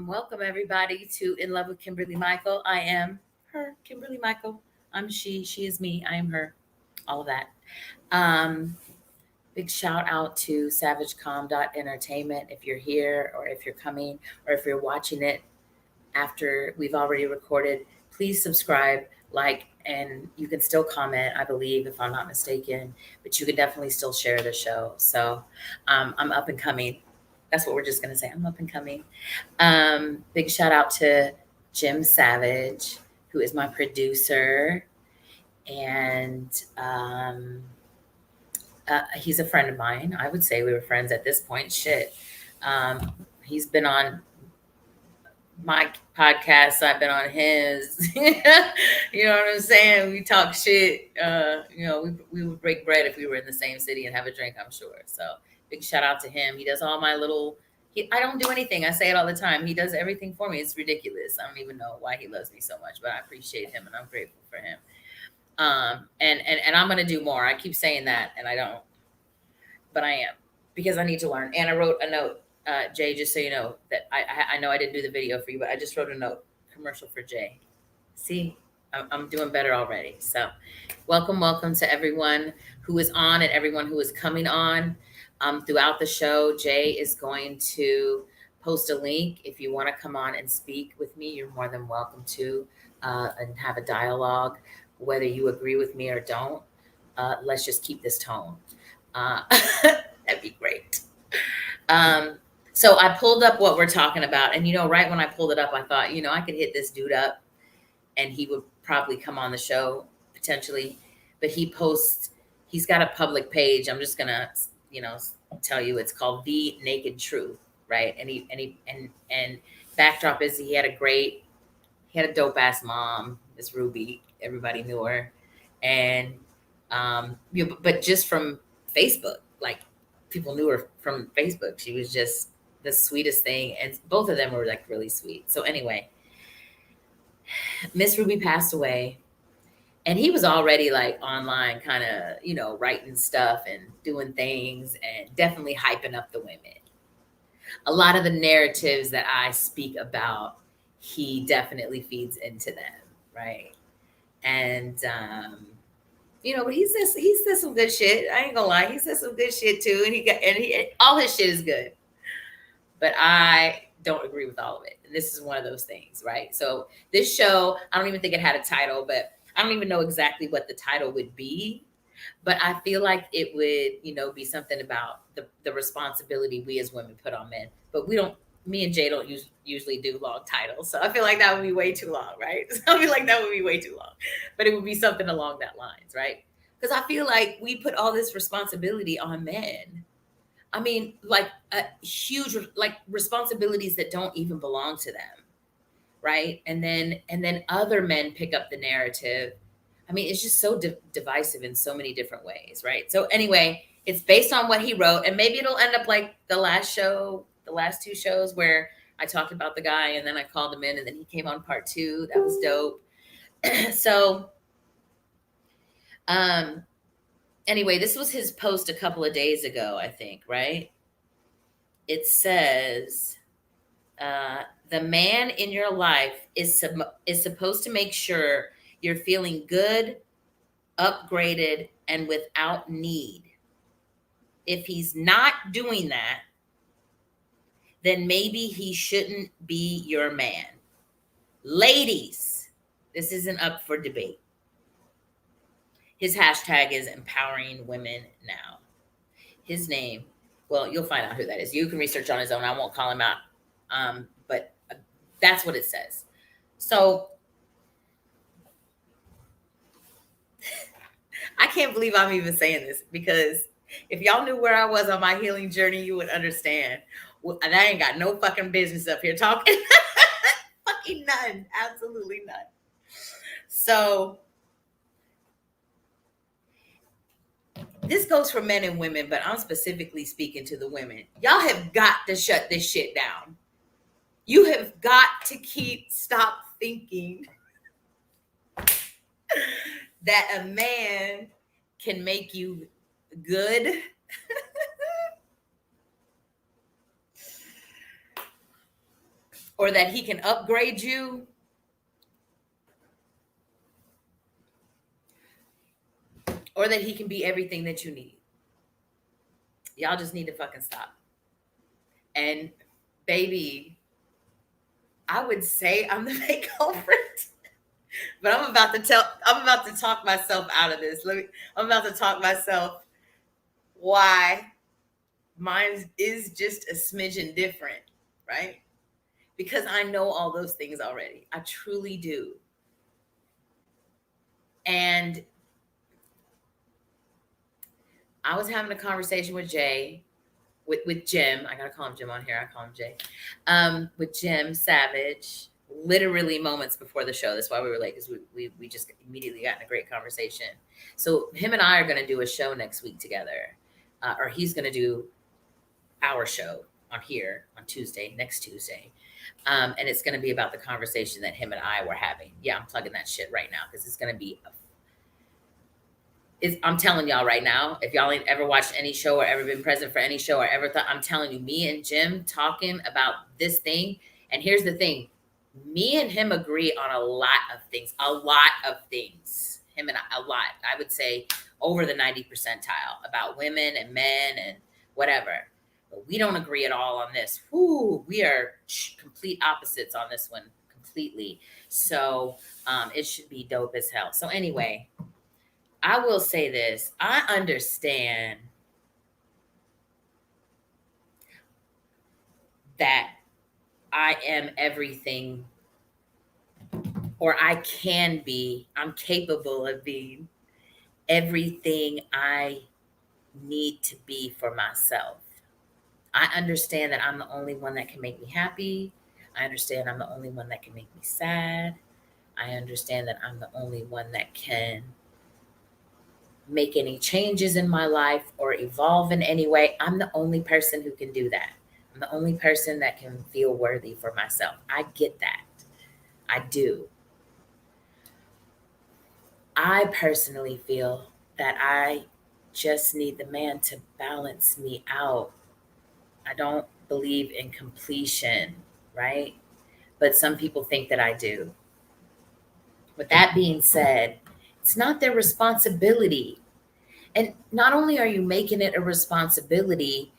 Welcome everybody to In Love with Kimberly Michael. I am her, Kimberly Michael. I'm she is me, I am her, all of that. Um, Big shout out to SavageCom.entertainment if you're here or if you're coming or if you're watching it after we've already recorded. Please subscribe, like, and you can still comment, I believe, if I'm not mistaken, but you can definitely still share the show. So I'm up and coming. That's what we're just going to say. I'm up and coming. Big shout out to Jim Savage, who is my producer. And he's a friend of mine. I would say we were friends at this point. Shit. He's been on my podcast. I've been on his. You know what I'm saying? We talk shit. We would break bread if we were in the same city and have a drink, I'm sure. So big shout out to him. He does all my little. I don't do anything. I say it all the time. He does everything for me. It's ridiculous. I don't even know why he loves me so much, but I appreciate him and I'm grateful for him. And I'm gonna do more. I keep saying that, and I don't, but I am because I need to learn. And I wrote a note, Jay, just so you know that I know I didn't do the video for you, but I just wrote a note commercial for Jay. See, I'm doing better already. So, welcome to everyone who is on and everyone who is coming on. Throughout the show, Jay is going to post a link. If you want to come on and speak with me, you're more than welcome to and have a dialogue, whether you agree with me or don't. Let's just keep this tone. That'd be great. So I pulled up what we're talking about. And, right when I pulled it up, I thought, I could hit this dude up and he would probably come on the show potentially. But he's got a public page. I'm just going to, tell you it's called The Naked Truth, right? And backdrop is he had a dope ass mom, Miss Ruby. Everybody knew her. And, but just from Facebook, like people knew her from Facebook. She was just the sweetest thing. And both of them were like really sweet. So anyway, Miss Ruby passed away and he was already like online kind of, writing stuff and doing things and definitely hyping up the women. A lot of the narratives that I speak about, he definitely feeds into them. Right. And, but he says some good shit. I ain't gonna lie. He says some good shit too. And all his shit is good, but I don't agree with all of it. And this is one of those things, right? So this show, I don't even think it had a title, but I don't even know exactly what the title would be, but I feel like it would, be something about the responsibility we as women put on men, but me and Jay don't usually do long titles. So I feel like that would be way too long, right? So I feel like that would be way too long, but it would be something along that lines, right? Because I feel like we put all this responsibility on men. I mean, like a huge, like responsibilities that don't even belong to them, right? And then other men pick up the narrative. I mean, it's just so divisive in so many different ways, right? So anyway, it's based on what he wrote, and maybe it'll end up like the last two shows where I talked about the guy and then I called him in and then he came on part 2. That was dope. So, anyway, this was his post a couple of days ago, I think, right? It says, the man in your life is supposed to make sure you're feeling good, upgraded, and without need. If he's not doing that, then maybe he shouldn't be your man. Ladies, this isn't up for debate. His hashtag is empowering women now. His name, well, you'll find out who that is. You can research on his own. I won't call him out. But that's what it says. So I can't believe I'm even saying this, because if y'all knew where I was on my healing journey, you would understand. Well, and I ain't got no fucking business up here talking. Fucking none. Absolutely none. So this goes for men and women, but I'm specifically speaking to the women. Y'all have got to shut this shit down. You have got to stop thinking that a man can make you good. or that he can upgrade you, or that he can be everything that you need. Y'all just need to fucking stop. And baby, I would say I'm the main culprit, but I'm about to talk myself out of this. I'm about to talk myself why mine is just a smidgen different, right? Because I know all those things already. I truly do. And I was having a conversation with Jay, with Jim. I gotta call him Jim on here. I call him Jay. With Jim Savage, literally moments before the show. That's why we were late, because we just immediately got in a great conversation. So him and I are gonna do a show next week together, or he's gonna do our show on here on Tuesday, next Tuesday. And it's going to be about the conversation that him and I were having. Yeah, I'm plugging that shit right now because it's going to be. I'm telling y'all right now, if y'all ain't ever watched any show or ever been present for any show or ever thought, I'm telling you, me and Jim talking about this thing. And here's the thing, me and him agree on a lot of things, Him and I, a lot. I would say over the 90 percentile about women and men and whatever. But we don't agree at all on this. Whoo, we are complete opposites on this one, completely. So it should be dope as hell. So anyway, I will say this. I understand that I am everything, or I can be, I'm capable of being everything I need to be for myself. I understand that I'm the only one that can make me happy. I understand I'm the only one that can make me sad. I understand that I'm the only one that can make any changes in my life or evolve in any way. I'm the only person who can do that. I'm the only person that can feel worthy for myself. I get that. I do. I personally feel that I just need the man to balance me out. I don't believe in completion, right? But some people think that I do. With that being said, it's not their responsibility. And not only are you making it a responsibility,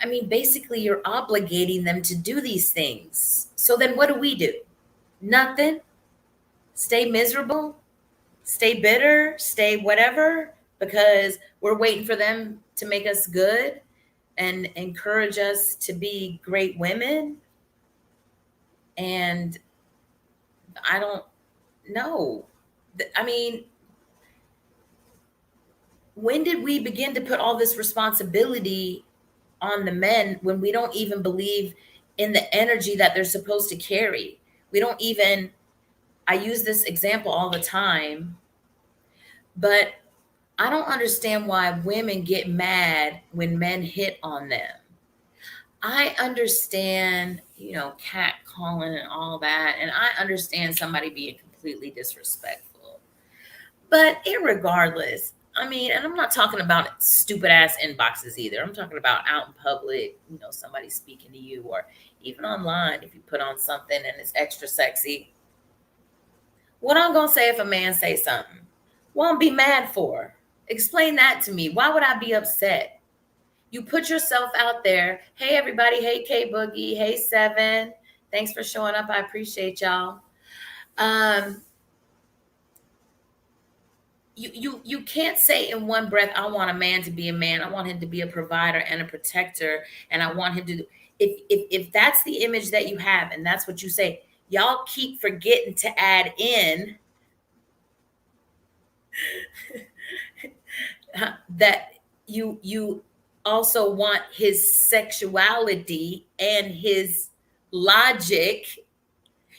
I mean, basically, you're obligating them to do these things. So then what do? Nothing? Stay miserable? Stay bitter? Stay whatever? Because we're waiting for them to make us good and encourage us to be great women. And I don't know. I mean, when did we begin to put all this responsibility on the men when we don't even believe in the energy that they're supposed to carry? We don't even, I use this example all the time, but I don't understand why women get mad when men hit on them. I understand, catcalling and all that. And I understand somebody being completely disrespectful. But irregardless, I mean, and I'm not talking about stupid ass inboxes either. I'm talking about out in public, somebody speaking to you, or even online if you put on something and it's extra sexy. What I'm going to say if a man say something? What I'm be mad for? Explain that to me. Why would I be upset? You put yourself out there. Hey, everybody. Hey, K Boogie. Hey, Seven. Thanks for showing up. I appreciate y'all. You can't say in one breath, I want a man to be a man. I want him to be a provider and a protector. And I want him to, if that's the image that you have, and that's what you say, y'all keep forgetting to add in that you also want his sexuality and his logic.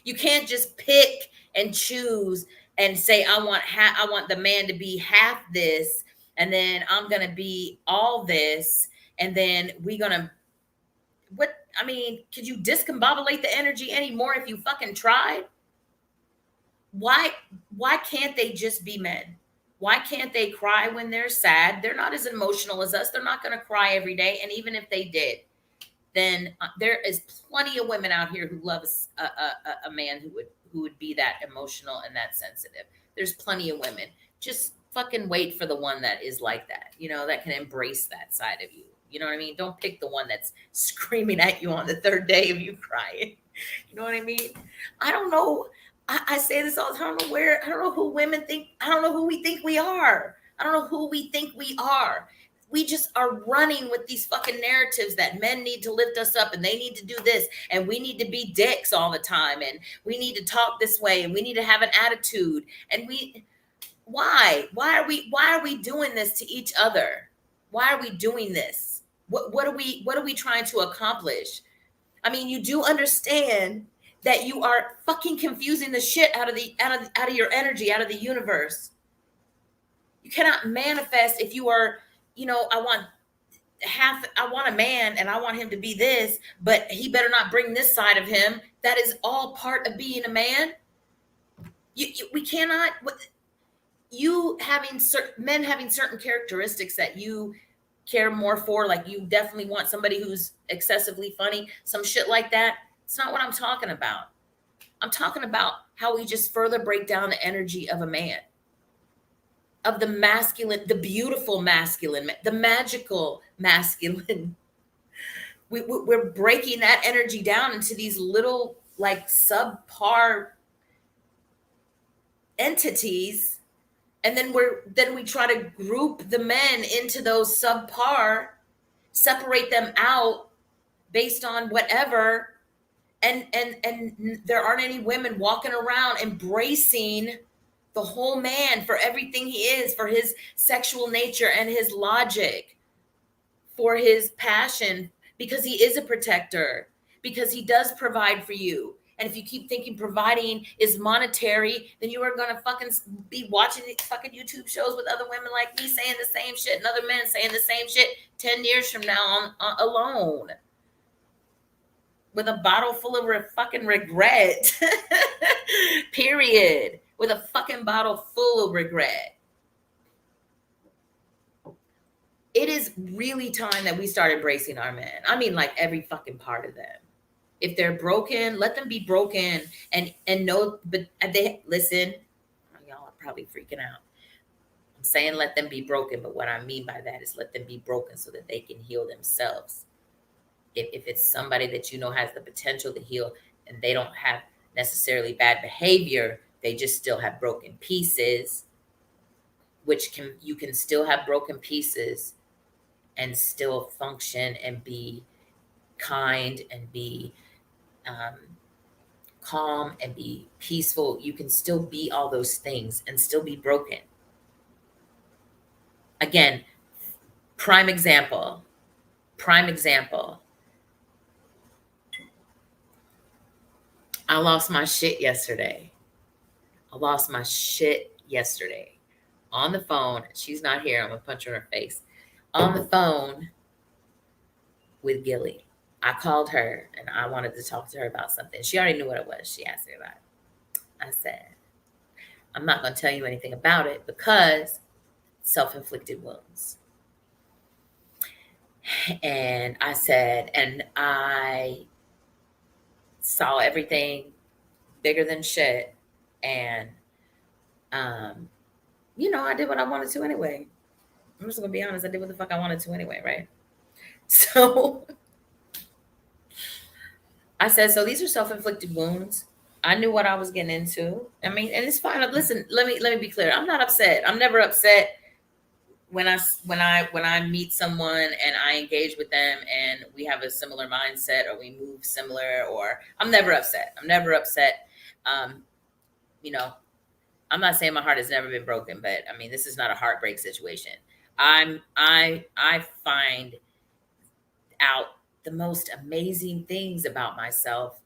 You can't just pick and choose and say, I want the man to be half this, and then I'm gonna be all this, and then could you discombobulate the energy anymore if you fucking tried? Why can't they just be men? Why can't they cry when they're sad? They're not as emotional as us. They're not going to cry every day. And even if they did, then there is plenty of women out here who love a man who would be that emotional and that sensitive. There's plenty of women. Just fucking wait for the one that is like that, that can embrace that side of you. You know what I mean? Don't pick the one that's screaming at you on the third day of you crying. You know what I mean? I don't know. I say this all the time. I don't know who women think. I don't know who we think we are. I don't know who we think we are. We just are running with these fucking narratives that men need to lift us up and they need to do this and we need to be dicks all the time and we need to talk this way and we need to have an attitude. And why are we doing this to each other? Why are we doing this? What are we trying to accomplish? I mean, you do understand that you are fucking confusing the shit out of your energy, out of the universe. You cannot manifest if you are, I want a man and I want him to be this, but he better not bring this side of him. That is all part of being a man. We cannot, men having certain characteristics that you care more for, like you definitely want somebody who's excessively funny, some shit like that. It's not what I'm talking about. I'm talking about how we just further break down the energy of a man, of the masculine, the beautiful masculine, the magical masculine. We're breaking that energy down into these little like subpar entities. And then we try to group the men into those subpar, separate them out based on whatever. And there aren't any women walking around embracing the whole man for everything he is, for his sexual nature and his logic, for his passion, because he is a protector, because he does provide for you. And if you keep thinking providing is monetary, then you are going to fucking be watching these fucking YouTube shows with other women like me saying the same shit and other men saying the same shit 10 years from now alone. With a bottle full of fucking regret. Period. With a fucking bottle full of regret. It is really time that we start embracing our men. I mean, like every fucking part of them. If they're broken, let them be broken and know, but they listen. Y'all are probably freaking out. I'm saying let them be broken, but what I mean by that is let them be broken so that they can heal themselves. If it's somebody that has the potential to heal and they don't have necessarily bad behavior, they just still have broken pieces, you can still have broken pieces and still function and be kind and be calm and be peaceful. You can still be all those things and still be broken. Again, prime example. I lost my shit yesterday. On the phone. She's not here. I'm going to punch her in her face. On the phone with Gilly. I called her and I wanted to talk to her about something. She already knew what it was. She asked me about it. I said, I'm not going to tell you anything about it because self-inflicted wounds. And I said, and I saw everything bigger than shit. And, I did what I wanted to anyway. I'm just going to be honest. I did what the fuck I wanted to anyway, right? So I said, so these are self-inflicted wounds. I knew what I was getting into. I mean, and it's fine. Listen, let me be clear. I'm not upset. I'm never upset when I meet someone and I engage with them and we have a similar mindset or we move similar, or I'm never upset. I'm not saying my heart has never been broken, but I mean, this is not a heartbreak situation. I find out the most amazing things about myself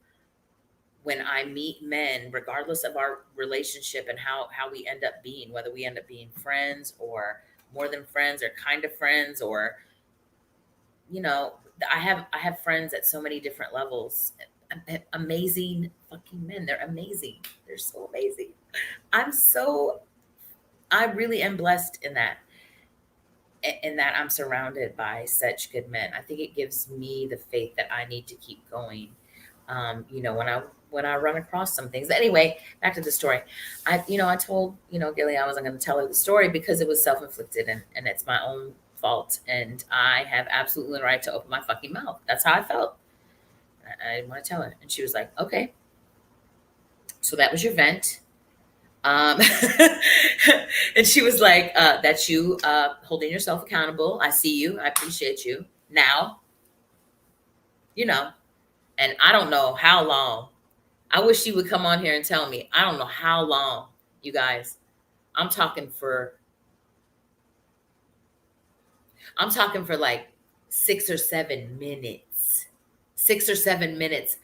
when I meet men, regardless of our relationship and how we end up being, whether we end up being friends or more than friends or kind of friends, or, I have friends at so many different levels. Amazing fucking men. They're amazing. They're so amazing. I really am blessed in that. and that I'm surrounded by such good men. I think it gives me the faith that I need to keep going. When I run across some things. Anyway, back to the story. I told Gilly I wasn't going to tell her the story because it was self inflicted and it's my own fault, and I have absolutely the right to open my fucking mouth. That's how I felt. I didn't want to tell her, and she was like, "Okay, so that was your vent." Um, and she was like, "That's you holding yourself accountable. I see you. I appreciate you. Now, you know, and I don't know how long. I wish she would come on here and tell me. I don't know how long, you guys. I'm talking for I'm talking for like 6 or 7 minutes. 6 or 7 minutes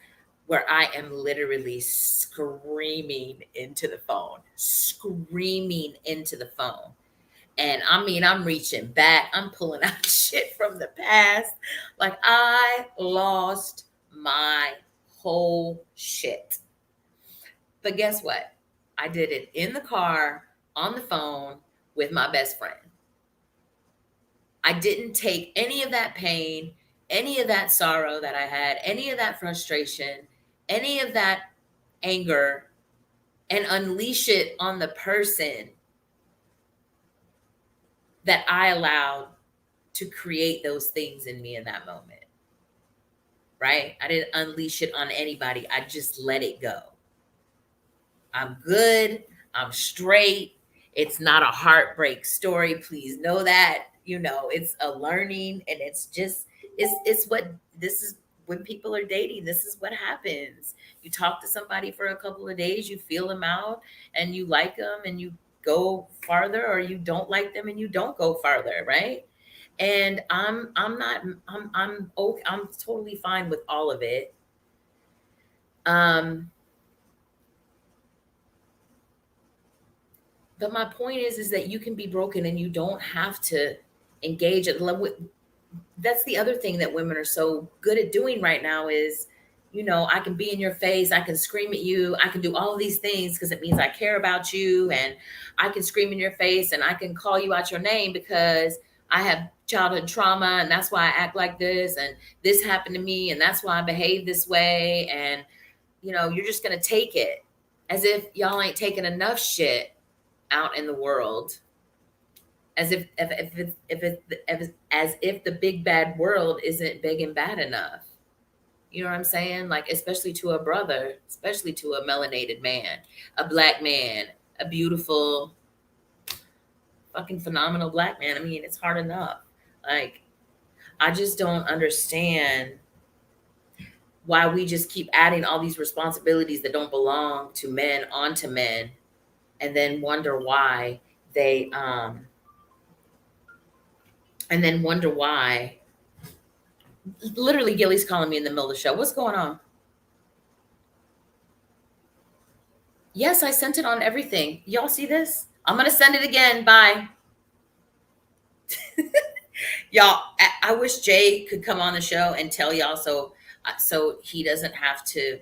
where I am literally screaming into the phone, screaming into the phone. And I mean, I'm reaching back, I'm pulling out shit from the past. Like, I lost my whole shit. But guess what? I did it in the car, on the phone with my best friend. I didn't take any of that pain, any of that sorrow that I had, any of that frustration, any of that anger, and unleash it on the person that I allowed to create those things in me in that moment. Right? I didn't unleash it on anybody. I just let it go. I'm good. I'm straight. It's not a heartbreak story. Please know that. It's a learning, and it's what this is. When people are dating, this is what happens. You talk to somebody for a couple of days, you feel them out, and you like them, and you go farther, or you don't like them and you don't go farther, right? And I'm not I'm okay, I'm totally fine with all of it. Um but my point is that you can be broken and you don't have to engage at love with. That's the other thing that women are so good at doing right now is, I can be in your face, I can scream at you, I can do all of these things because it means I care about you, and I can scream in your face and I can call you out your name because I have childhood trauma, and that's why I act like this, and this happened to me, and that's why I behave this way, and you're just going to take it as if y'all ain't taking enough shit out in the world, as if as if the big bad world isn't big and bad enough. You know what I'm saying? Like, especially to a brother, especially to a melanated man, a black man, a beautiful, fucking phenomenal black man. I mean, it's hard enough. Like, I just don't understand why we just keep adding all these responsibilities that don't belong to men onto men, and then wonder why they and then wonder why. Literally, Gilly's calling me in the middle of the show. What's going on? Yes, I sent it on everything. Y'all see this? I'm gonna send it again. Bye. Y'all, I wish Jay could come on the show and tell y'all, so he doesn't have to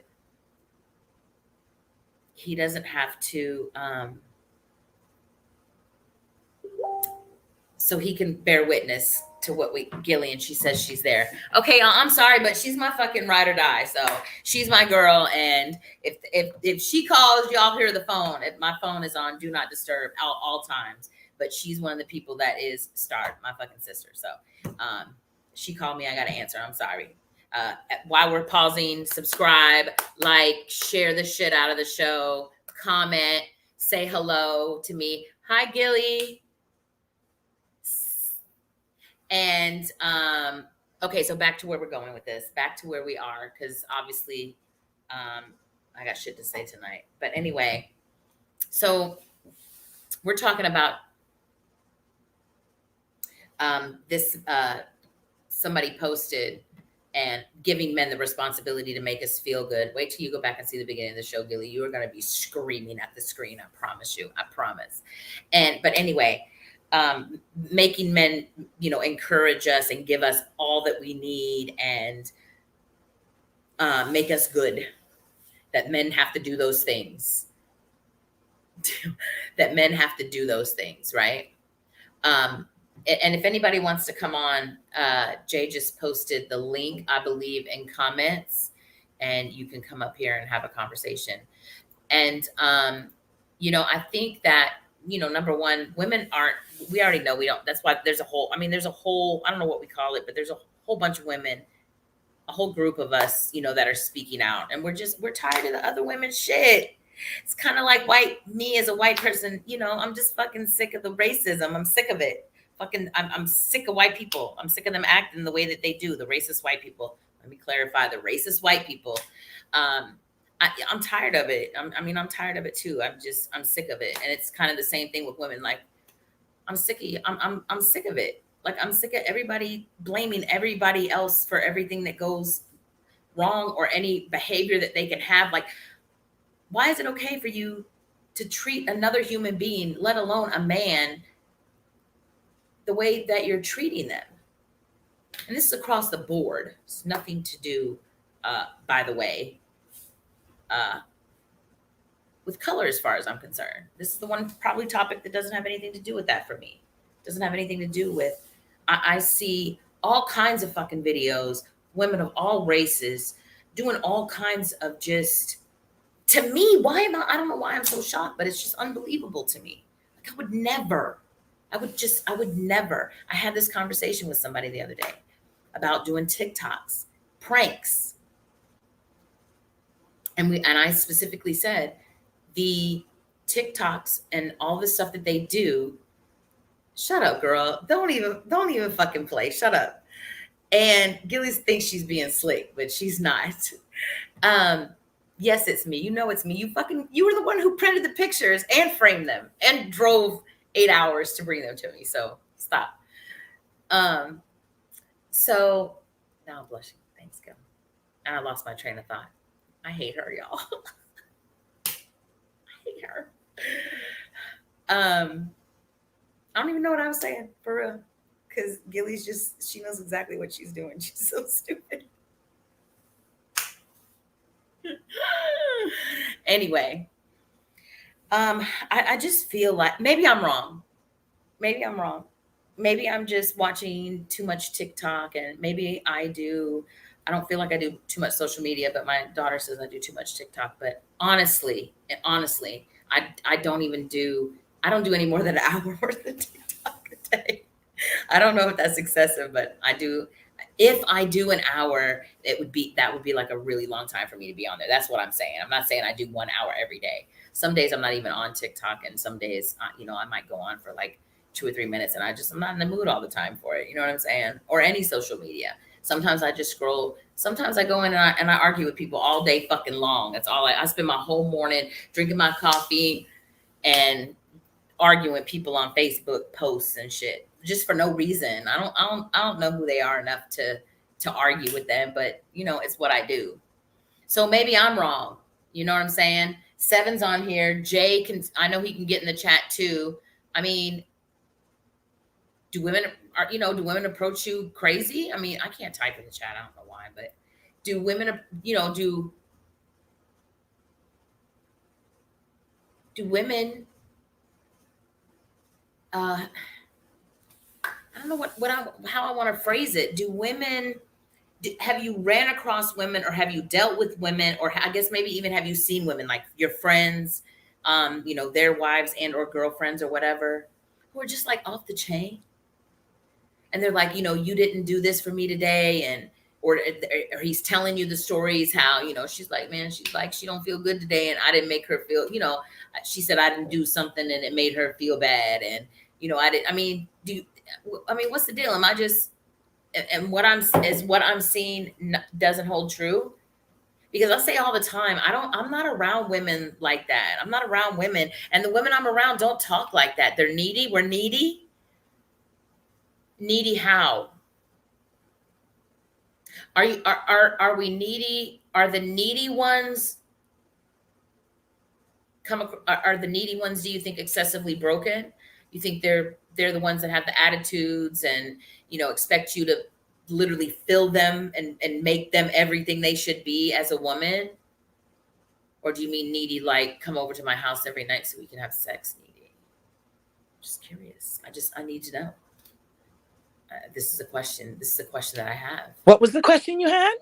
so he can bear witness to what Gillian, she says she's there. Okay, I'm sorry, but she's my fucking ride or die. So she's my girl. And if she calls, y'all hear the phone. If my phone is on do not disturb all times. But she's one of the people that is starred, my fucking sister. So she called me, I gotta answer. I'm sorry. While we're pausing, subscribe, like, share the shit out of the show, comment, say hello to me. Hi, Gilly. And okay, so back to where we're going with this, back to where we are, because obviously I got shit to say tonight. But anyway, so we're talking about this somebody posted and giving men the responsibility to make us feel good. Wait till you go back and see the beginning of the show, Gilly. You are going to be screaming at the screen. I promise you. I promise. But anyway, making men, encourage us and give us all that we need and make us good. That men have to do those things. That men have to do those things, right? And if anybody wants to come on, Jay just posted the link, I believe, in comments, and you can come up here and have a conversation. And, I think that, number one, women aren't, we already know we don't, that's why there's a whole, there's a whole, I don't know what we call it, but there's a whole bunch of women, a whole group of us, that are speaking out, and we're tired of the other women's shit. It's kind of like me as a white person, I'm just fucking sick of the racism. I'm sick of it. I'm sick of white people. I'm sick of them acting the way that they do, the racist white people. Let me clarify, the racist white people. I'm tired of it. I'm tired of it too. I'm sick of it. And it's kind of the same thing with women. Like, I'm sick of you. I'm sick of it. Like, I'm sick of everybody blaming everybody else for everything that goes wrong or any behavior that they can have. Like, why is it okay for you to treat another human being, let alone a man, the way that you're treating them? And this is across the board. It's nothing to do, by the way, with color, as far as I'm concerned. This is the one probably topic that doesn't have anything to do with that for me. Doesn't have anything to do with, I see all kinds of fucking videos, women of all races doing all kinds of just, to me, I don't know why I'm so shocked, but it's just unbelievable to me. Like, I would never. I had this conversation with somebody the other day about doing TikToks, pranks. And I specifically said, the TikToks and all the stuff that they do, shut up, girl. Don't even fucking play. Shut up. And Gilly thinks she's being slick, but she's not. Yes, it's me. You know it's me. You were the one who printed the pictures and framed them and drove 8 hours to bring them to me. So stop. So now I'm blushing. Thanks, Gil. And I lost my train of thought. I hate her, y'all. Her. I don't even know what I was saying, for real. Because Gilly's she knows exactly what she's doing. She's so stupid. Anyway, I just feel like maybe I'm wrong. Maybe I'm just watching too much TikTok, and maybe I don't feel like I do too much social media, but my daughter says I do too much TikTok. But honestly, I don't do any more than an hour worth of TikTok a day. I don't know if that's excessive, but I do. If I do an hour, that would be like a really long time for me to be on there. That's what I'm saying. I'm not saying I do 1 hour every day. Some days I'm not even on TikTok, and some days, I might go on for like 2 or 3 minutes, and I'm not in the mood all the time for it. You know what I'm saying? Or any social media. Sometimes I just scroll. Sometimes I go in and I argue with people all day fucking long. That's all I spend my whole morning drinking my coffee and arguing with people on Facebook posts and shit, just for no reason. I don't know who they are enough to argue with them, but it's what I do. So maybe I'm wrong. You know what I'm saying? Seven's on here. Jay I know he can get in the chat too. Do women approach you crazy? I can't type in the chat. I don't know why, but do women, do women, I don't know how I want to phrase it. Do women, have you ran across women, or have you dealt with women, or I guess maybe even have you seen women, like your friends, their wives and or girlfriends or whatever, who are just like off the chain? And they're like, you didn't do this for me today. And, or he's telling you the stories, how, she's like, man, she's like, she don't feel good today. And I didn't make her feel, she said I didn't do something and it made her feel bad. And, what's the deal? Am I just, and what I'm seeing doesn't hold true? Because I say all the time, I'm not around women like that. I'm not around women. And the women I'm around don't talk like that. They're needy. We're needy. Needy how? Are we needy? Are the needy ones are the needy ones, do you think, excessively broken? You think they're the ones that have the attitudes and expect you to literally fill them and make them everything they should be as a woman? Or do you mean needy like come over to my house every night so we can have sex? Needy. Just curious. I need to know. This is a question. This is a question that I have. What was the question you had?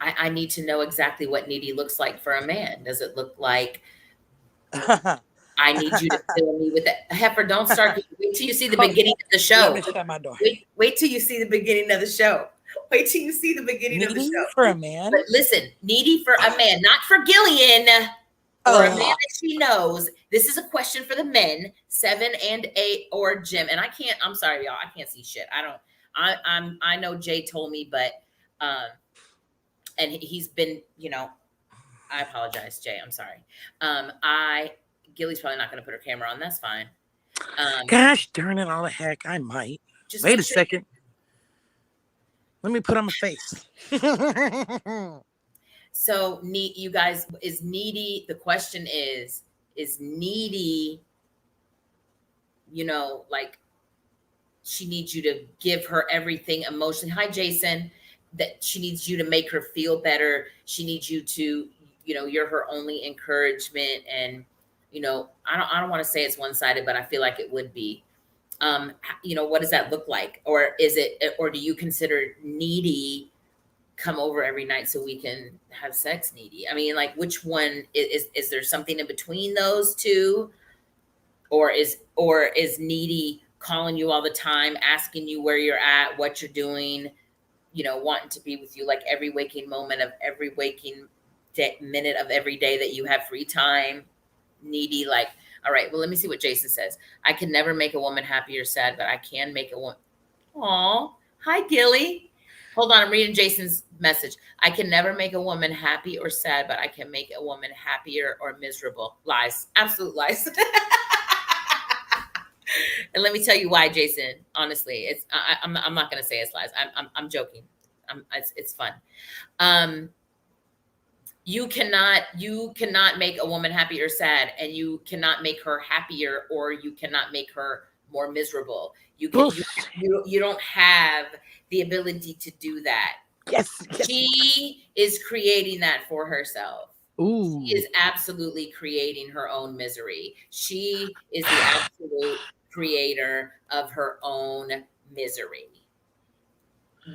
I need to know exactly what needy looks like for a man. Does it look like I need you to fill me with that? Heifer, don't start. Wait till you see the beginning of the Let show. me shut my door. Wait till you see the beginning of the show. Wait till you see the beginning of the Needy show. for a man? But listen, needy for a man, not for Gillian or a man that she knows. This is a question for the men, 7 and 8, or Jim. And I'm sorry, y'all. I can't see shit. I know Jay told me, but and he's been, I apologize, Jay. I'm sorry. Gilly's probably not going to put her camera on. That's fine. Gosh darn it, all the heck. I might. Just wait a second. Let me put on my face. So you guys, is needy. The question is needy, like she needs you to give her everything emotionally. Hi, Jason. That she needs you to make her feel better. She needs you to, you're her only encouragement. And, I don't want to say it's one-sided, but I feel like it would be. What does that look like? Or do you consider needy come over every night so we can have sex needy? I mean, like, which one is there something in between those two? Or is needy calling you all the time, asking you where you're at, what you're doing, wanting to be with you like every waking moment of every waking minute of every day that you have free time? Needy, like, all right, well, let me see what Jason says. I can never make a woman happy or sad, but I can make a woman. Aw, hi, Gilly. Hold on, I'm reading Jason's message. I can never make a woman happy or sad, but I can make a woman happier or miserable. Lies, absolute lies. And let me tell you why, Jason. Honestly, I'm not going to say it's lies. I'm joking. It's fun. You cannot make a woman happy or sad, and you cannot make her happier, or you cannot make her more miserable. You don't have the ability to do that. Yes. She is creating that for herself. Ooh. She is absolutely creating her own misery. She is the absolute creator of her own misery.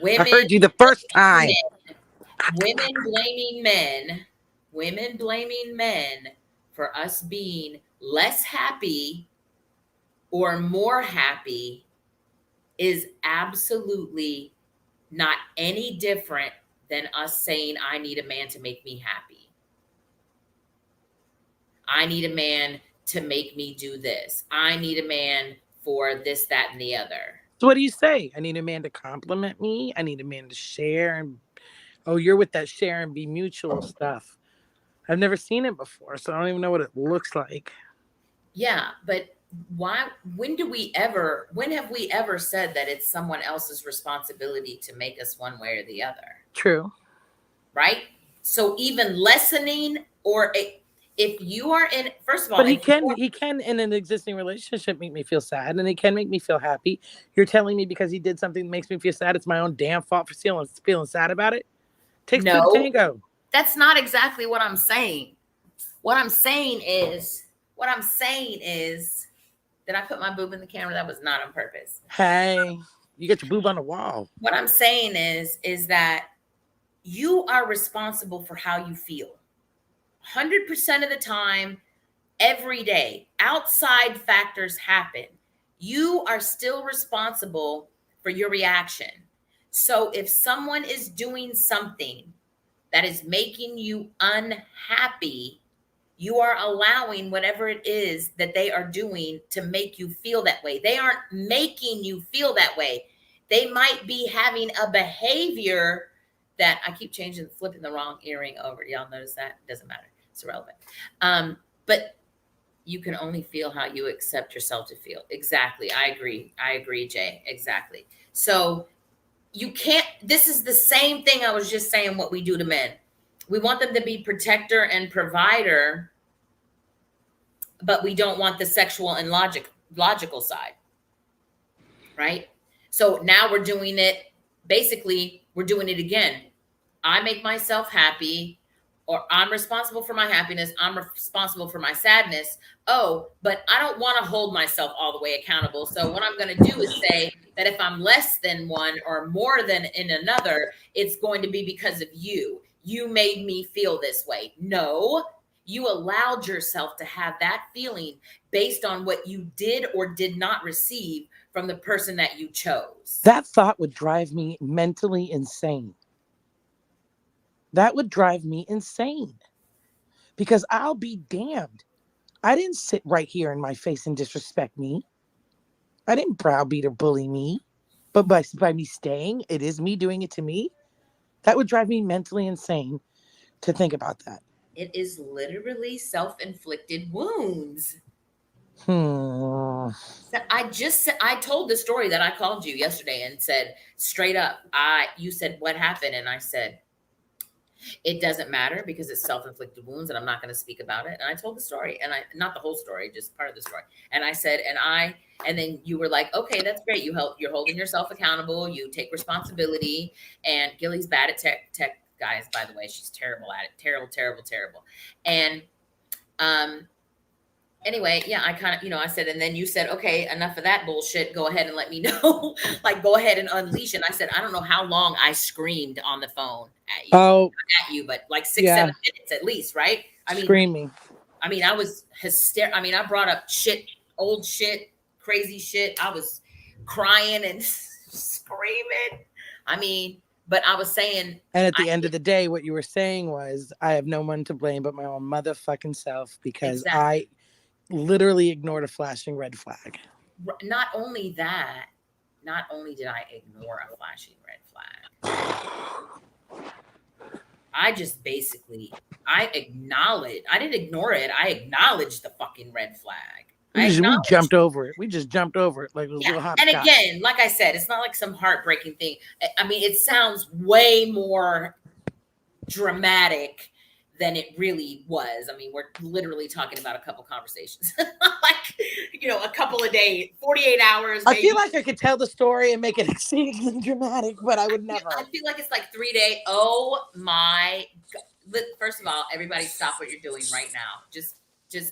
I heard you the first time. Women blaming men for us being less happy or more happy is absolutely not any different than us saying, I need a man to make me happy. I need a man to make me do this. I need a man for this, that, and the other. So what do you say? I need a man to compliment me. I need a man to share. And you're with that share and be mutual stuff. I've never seen it before, so I don't even know what it looks like. Yeah, but when have we ever said that it's someone else's responsibility to make us one way or the other? True. Right? So even lessening, or if you are in, first of all, but he can in an existing relationship make me feel sad, and he can make me feel happy. You're telling me because he did something that makes me feel sad, it's my own damn fault for feeling sad about it? Takes two to tango. That's not exactly what I'm saying. What I'm saying is, did I put my boob in the camera? That was not on purpose. Hey, you got your boob on the wall. What I'm saying is that you are responsible for how you feel. 100% of the time, every day. Outside factors happen. You are still responsible for your reaction. So if someone is doing something that is making you unhappy, you are allowing whatever it is that they are doing to make you feel that way. They aren't making you feel that way. They might be having a behavior that I keep flipping the wrong earring over. Y'all notice that? It doesn't matter. It's irrelevant. But you can only feel how you accept yourself to feel. Exactly. I agree, Jay. Exactly. So you can't, this is the same thing I was just saying what we do to men. We want them to be protector and provider, but we don't want the sexual and logical side. Right? So now we're doing it, basically, we're doing it again. I make myself happy. or I'm responsible for my happiness, I'm responsible for my sadness. Oh, but I don't want to hold myself all the way accountable. So what I'm going to do is say that if I'm less than one or more than in another, it's going to be because of you. You made me feel this way. No, you allowed yourself to have that feeling based on what you did or did not receive from the person that you chose. That thought would drive me mentally insane. That would drive me insane because I'll be damned. I didn't sit right here in my face and disrespect me. I didn't browbeat or bully me. But by me staying, it is me doing it to me. That would drive me mentally insane to think about that. It is literally self-inflicted wounds. Hmm. So I told the story that I called you yesterday and said straight up, you said what happened, and I said it doesn't matter because it's self-inflicted wounds and I'm not going to speak about it. And I told the story, and I not the whole story, just part of the story. And I said, and then you were like, okay, that's great. You're holding yourself accountable. You take responsibility. And Gilly's bad at tech guys, by the way. She's terrible at it. Terrible, terrible, terrible. And um anyway, yeah, I kind of, I said, and then you said, okay, enough of that bullshit. Go ahead and let me know. Like, go ahead and unleash. And I said, I don't know how long I screamed on the phone Oh, at you, but like six, yeah. 7 minutes at least, right? Screaming. I was hysterical. I brought up old shit, crazy shit. I was crying and screaming. But I was saying, and at the end of the day, what you were saying was, I have no one to blame but my own motherfucking self because exactly. I literally ignored a flashing red flag. Not only that, not only did I ignore a flashing red flag, I just basically, I didn't ignore it. I acknowledged the fucking red flag. We jumped over it. We just jumped over it like it was Yeah. little hot. And again, like I said, it's not like some heartbreaking thing. It sounds way more dramatic than it really was. We're literally talking about a couple conversations, like, a couple of days, 48 hours. Maybe. I feel like I could tell the story and make it exceedingly dramatic, but I would never. I feel like it's like 3 days. Oh my God. First of all, everybody stop what you're doing right now. Just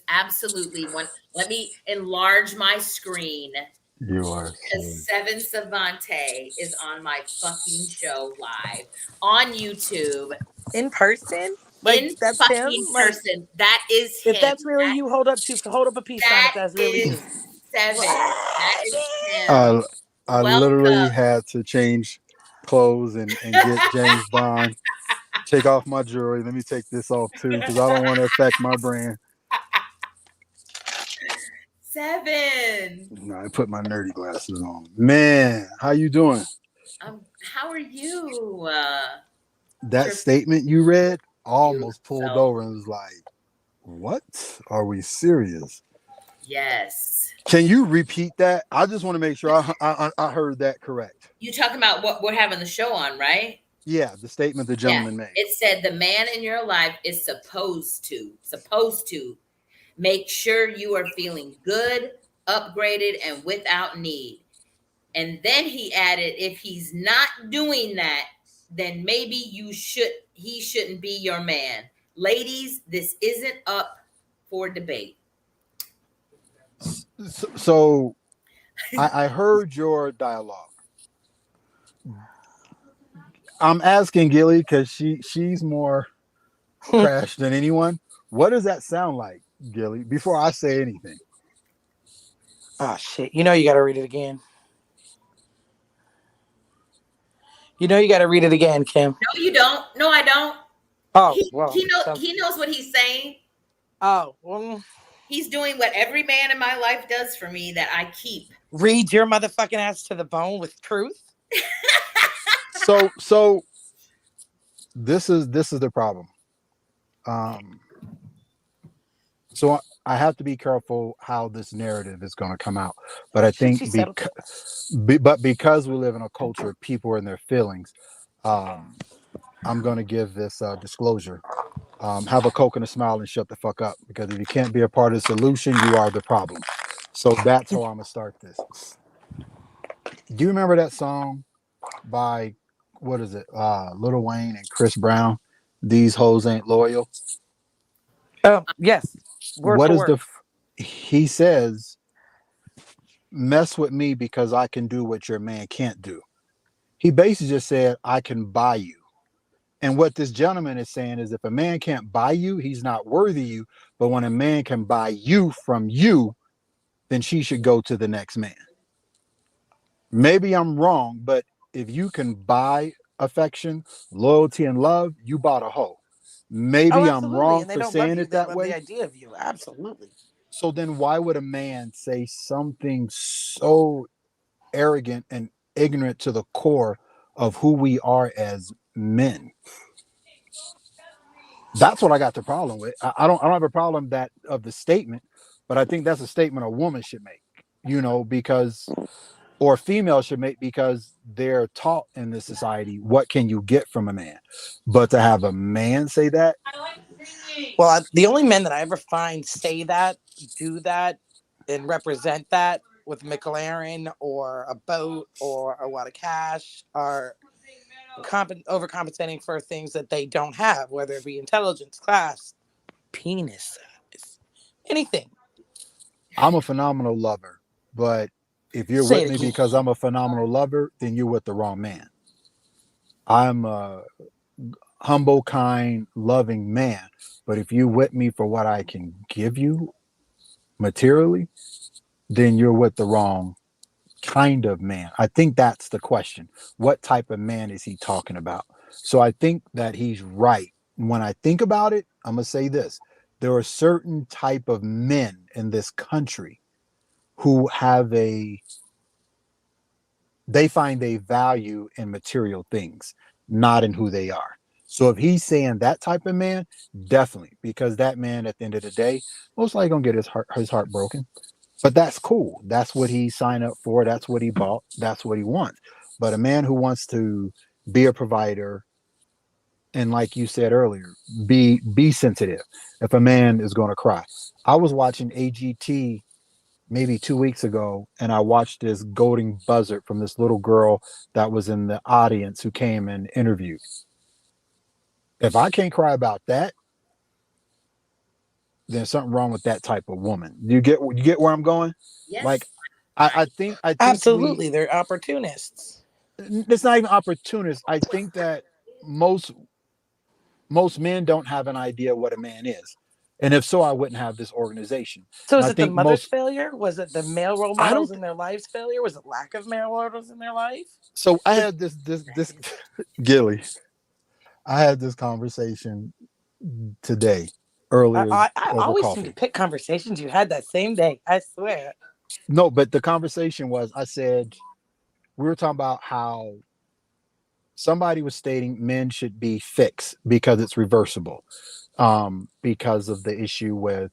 absolutely let me enlarge my screen. You are. Because Seven Savante is on my fucking show live on YouTube. In person? In fucking person. That is him. If that's really you, hold up a peace sign if that's really you. Seven. That is him. I literally had to change clothes and get James Bond. Take off my jewelry. Let me take this off too because I don't want to affect my brand. Seven. No, I put my nerdy glasses on. Man, how you doing? How are you? That statement you read almost pulled over and was like, what? Are we serious? Yes. Can you repeat that? I just want to make sure I heard that correct. You talking about what we're having the show on, right? Yeah, the statement the gentleman made. It said the man in your life is supposed to make sure you are feeling good, upgraded, and without need. And then he added, if he's not doing that, then maybe he shouldn't be your man. Ladies, this isn't up for debate. So I heard your dialogue. I'm asking Gilly because she's more crashed than anyone. What does that sound like, Gilly? Before I say anything. Oh shit! You got to read it again. You got to read it again, Kim. No, you don't. No, I don't. Oh, he knows what he's saying. Oh, well. He's doing what every man in my life does for me that I keep. Read your motherfucking ass to the bone with truth. So this is the problem. So I have to be careful how this narrative is going to come out. But I think because we live in a culture of people are in their feelings, I'm going to give this disclosure. Have a Coke and a smile and shut the fuck up. Because if you can't be a part of the solution, you are the problem. So that's how I'm going to start this. Do you remember that song by, what is it? Lil Wayne and Chris Brown? These hoes ain't loyal. Yes, word What for is word. he says, mess with me because I can do what your man can't do. He basically just said, I can buy you. And what this gentleman is saying is if a man can't buy you, he's not worthy of you. But when a man can buy you from you, then she should go to the next man. Maybe I'm wrong, but if you can buy affection, loyalty, and love, you bought a hoe. Oh, Maybe I'm absolutely. wrong And they for don't love saying you. it They that love the way. idea of you. Absolutely. So then why would a man say something so arrogant and ignorant to the core of who we are as men? That's what I got the problem with. I don't have a problem that of the statement, but I think that's a statement a woman should make, because or female should make because they're taught in this society what can you get from a man. But to have a man say that, Well, the only men that I ever find say that, do that, and represent that with McLaren or a boat or a lot of cash are overcompensating for things that they don't have, whether it be intelligence, class, penis size, anything. I'm a phenomenal lover. But if you're Say with it me again. because I'm a phenomenal lover, then you're with the wrong man. I'm a humble, kind, loving man. But if you with me for what I can give you materially, then you're with the wrong kind of man. I think that's the question. What type of man is he talking about? So I think that he's right. When I think about it, I'm gonna say this. There are certain type of men in this country who have they find a value in material things, not in who they are. So if he's saying that type of man, definitely, because that man at the end of the day, most likely gonna get his heart broken. But that's cool. That's what he signed up for. That's what he bought. That's what he wants. But a man who wants to be a provider and, like you said earlier, be sensitive. If a man is going to cry, I was watching AGT maybe 2 weeks ago, and I watched this golden buzzard from this little girl that was in the audience who came and interviewed. If I can't cry about that, then something wrong with that type of woman. You get where I'm going? Like, Yes. I think we Absolutely. They're opportunists. it's not even opportunists. I think that most most men don't have an idea what a man is. And if so, I wouldn't have this organization. So And is I it the think mother's most failure? Was it the male role I models don't in their lives failure? Was it lack of male models in their life? so I Did, had this Gilly. I had this conversation today, earlier I over always seem to coffee. pick conversations you had that same day. I swear. No, but the conversation was I said we were talking about how somebody was stating men should be fixed because it's reversible. Because of the issue with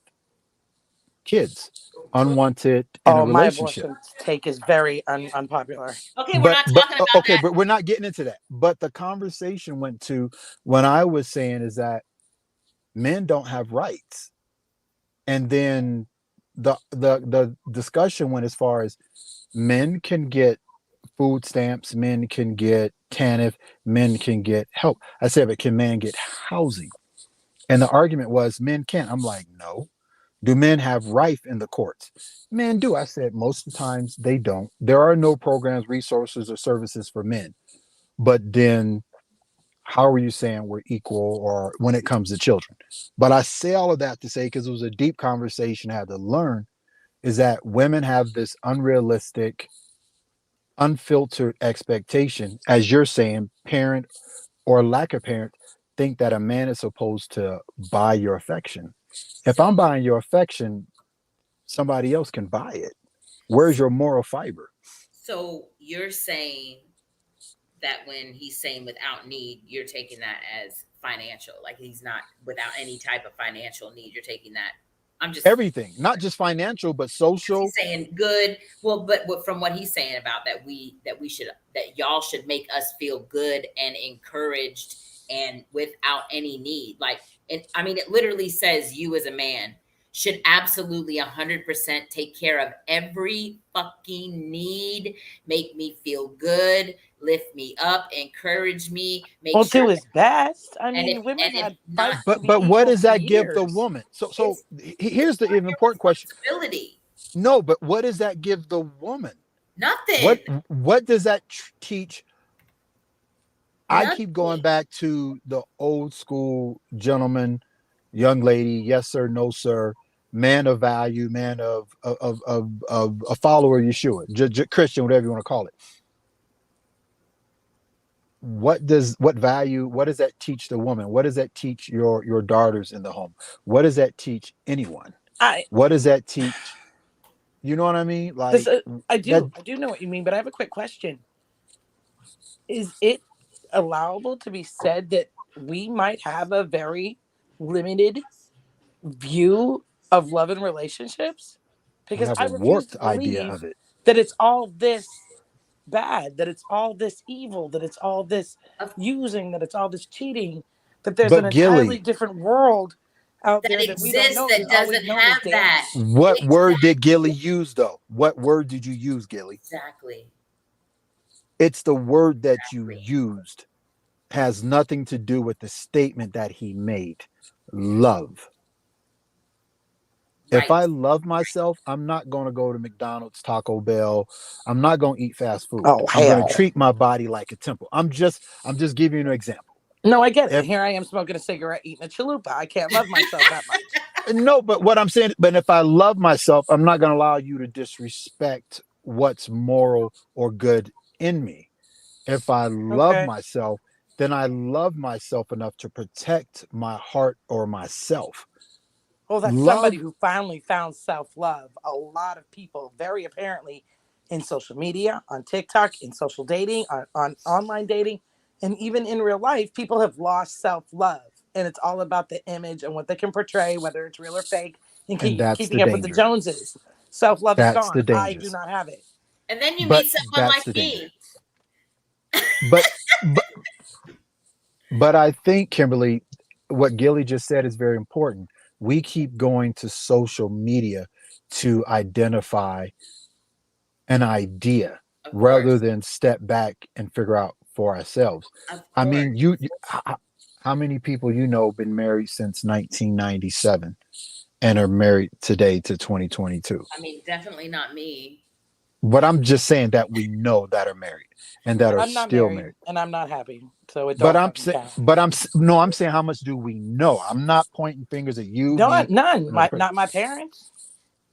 kids, unwanted in a Oh, my relationship. abortion take is very unpopular. Okay, we're but not but talking about okay, that. but we're not getting into that. But the conversation went to when I was saying is that men don't have rights, and then the discussion went as far as men can get food stamps, men can get TANF, men can get help. I said, but can men get housing? And the argument was men can't. I'm like, no. Do men have rife in the courts? Men do. I said most of the times they don't. There are no programs, resources, or services for men. But then how are you saying we're equal or when it comes to children? But I say all of that to say, because it was a deep conversation I had to learn, is that women have this unrealistic, unfiltered expectation, as you're saying, parent or lack of parent, think that a man is supposed to buy your affection. If I'm buying your affection, somebody else can buy it. Where's your moral fiber? So you're saying that when he's saying without need, you're taking that as financial, like he's not without any type of financial need. You're taking that. I'm just Everything, not just financial, but he's social. saying good. Well, but from what he's saying about that we should that y'all should make us feel good and encouraged and without any need. Like, and I mean, it literally says you as a man. should absolutely 100% take care of every fucking need, make me feel good, lift me up, encourage me, make Well, sure. to his best. I And mean, women if had not, fights to be But what equal does for that give the years. woman? So it's here's the important question. responsibility. No, but what does that give the woman? Nothing. What does that teach? I keep going Nothing. back to the old school gentleman, young lady, yes sir, no sir, man of value, man of a follower of Yeshua, Christian, whatever you want to call it. What value? What does that teach the woman? What does that teach your daughters in the home? What does that teach anyone? I What does that teach? You know what I mean? this Like that. I do know what you mean, but I have a quick question. Is it allowable to be said that we might have a very limited view of love and relationships? We Because have I a refuse warped to idea believe of it. that it's all this bad, that it's all this evil, that it's all this Of using, that it's all this cheating, that there's an But entirely Gilly, different world out that there that we don't exists know, that that all we've doesn't known is have that. dance. what word did Gilly Exactly. use though? What word did you use, Gilly? Exactly. It's the word that you Exactly. used has nothing to do with the statement that he made. Love. If Right. I love myself, I'm not going to go to McDonald's, Taco Bell. I'm not going to eat fast food. Oh I'm going to hell. treat my body like a temple. I'm just giving you an example. No, I get it. And If here I am smoking a cigarette, eating a chalupa. I can't love myself that much. no, but what I'm saying, but if I love myself, I'm not going to allow you to disrespect what's moral or good in me. If I love Okay. myself, then I love myself enough to protect my heart or myself. Well, that's somebody Love, who finally found self love. A lot of people, very apparently, in social media, on TikTok, in social dating, on online dating, and even in real life, people have lost self love. And it's all about the image and what they can portray, whether it's real or fake, and and that's the keeping up with the danger. Joneses. Self love is That's gone. the I do dangers. not have it. And then you But meet someone that's like the danger. me. But but but I think Kimberly, what Gilly just said is very important. We keep going to social media to identify an idea Of rather course. than step back and figure out for ourselves. Of I course. mean, how many people have been married since 1997 and are married today to 2022? I mean, definitely not me. But I'm just saying that we know that are married and that are I'm not still married married. and I'm not happy. So it But don't I'm fucking saying, count. no, I'm saying how much do we know? I'm not pointing fingers at you, No, me, none. another person. Not my parents.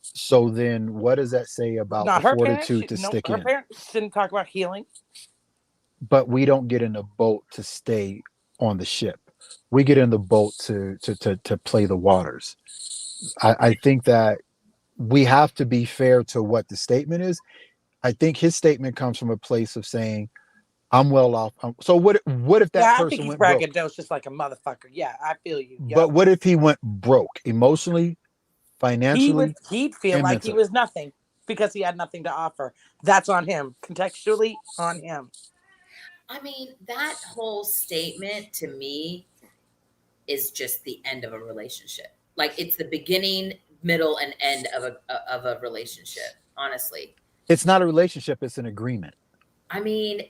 So then, what does that say about the Not her parents. fortitude to No, stick her in? parents didn't talk about healing. But we don't get in the boat to stay on the ship. We get in the boat to play the waters. I think that we have to be fair to what the statement is. I think his statement comes from a place of saying, "I'm well off." So what if that Yeah, I think person he's went broke? braggadocious like a motherfucker. Yeah, I feel you. But Yep. what if he went broke emotionally, financially, He'd feel and like he mentally? was nothing because he had nothing to offer. That's on him. Contextually on him. I mean, that whole statement to me is just the end of a relationship. Like it's the beginning, middle, and end of a relationship. Honestly, It's not a relationship; it's an agreement. I mean,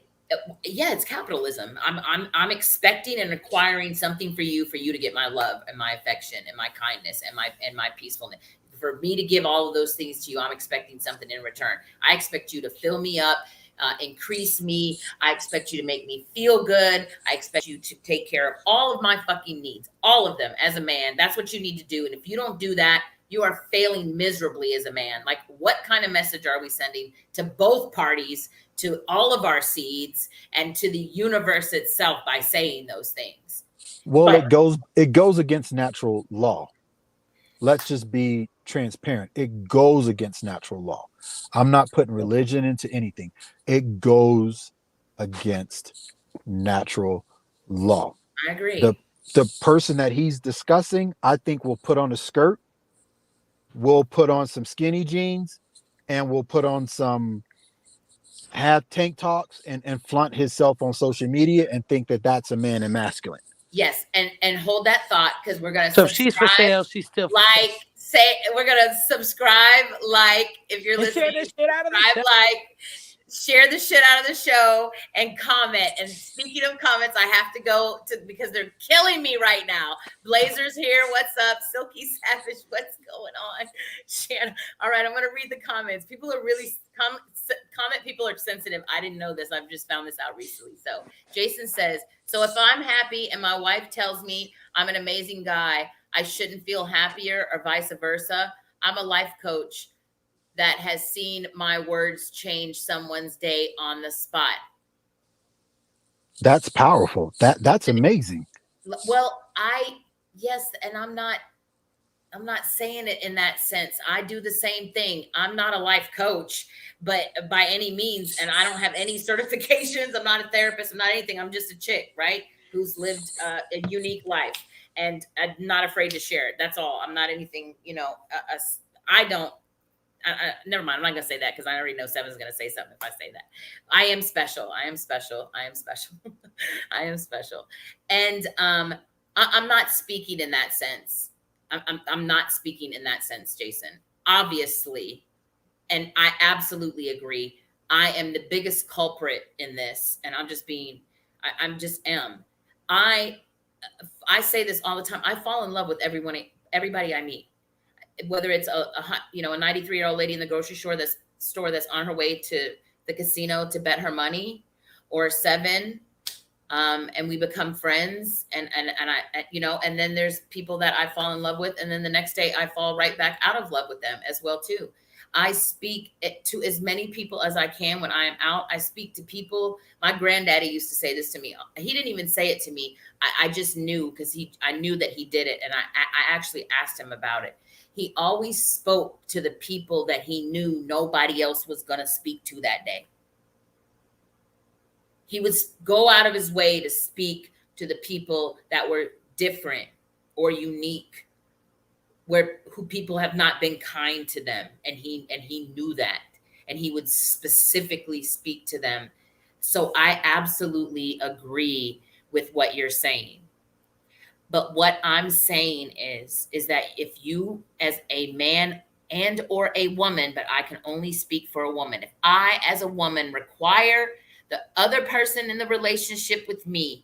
yeah, it's capitalism. I'm expecting and acquiring something for you to get my love and my affection and my kindness and my peacefulness. For me to give all of those things to you, I'm expecting something in return. I expect you to fill me up, increase me. I expect you to make me feel good. I expect you to take care of all of my fucking needs, all of them as a man. That's what you need to do. And if you don't do that, you are failing miserably as a man. Like, what kind of message are we sending to both parties, to all of our seeds, and to the universe itself by saying those things? Well, But it goes against natural law. Let's just be transparent. It goes against natural law. I'm not putting religion into anything. It goes against natural law. I The agree. the person that he's discussing, I think will put on a skirt, will put on some skinny jeans, and will put on some have tank tops and flaunt himself on social media and think that that's a man and masculine. Yes, and hold that thought because we're gonna So if she's for subscribe, sale, she's still for like, sale. say we're gonna subscribe, like if you're And share listening, the shit out of the subscribe, show. like, share the shit out of the show, and comment. And speaking of comments, I have to go to because they're killing me right now. Blazer's here. What's up? Silky Savage. What's going on? Shannon. All right, I'm gonna read the comments. People are really comment. People are sensitive. I didn't know this. I've just found this out recently. So Jason says, so if I'm happy and my wife tells me I'm an amazing guy, I shouldn't feel happier, or vice versa. I'm a life coach that has seen my words change someone's day on the spot. That's powerful. That's amazing. Well, yes, and I'm not saying it in that sense. I do the same thing. I'm not a life coach, but by any means, and I don't have any certifications. I'm not a therapist. I'm not anything. I'm just a chick, right? Who's lived a unique life, and I'm not afraid to share it. That's all. I'm not anything, I don't. Never mind. I'm not gonna say that because I already know Seven's gonna say something if I say that. I am special. I am special. I am special. I am special. And I'm not speaking in that sense. I'm not speaking in that sense, Jason. Obviously, and I absolutely agree. I am the biggest culprit in this, and I'm just being. I'm just am. I say this all the time. I fall in love with everybody I meet, whether it's a 93-year-old lady in the grocery store that's on her way to the casino to bet her money, or Seven, and we become friends, and I, and then there's people that I fall in love with, and then the next day I fall right back out of love with them as well too. I speak to as many people as I can when I am out. I speak to people. My granddaddy used to say this to me. He didn't even say it to me. I just knew, because I knew that he did it, and I actually asked him about it. He always spoke to the people that he knew nobody else was going to speak to that day. He would go out of his way to speak to the people that were different or unique, who people have not been kind to them, and he knew that, and he would specifically speak to them. So I absolutely agree with what you're saying. But what I'm saying is that if you, as a man and or a woman, but I can only speak for a woman, if I as a woman require the other person in the relationship with me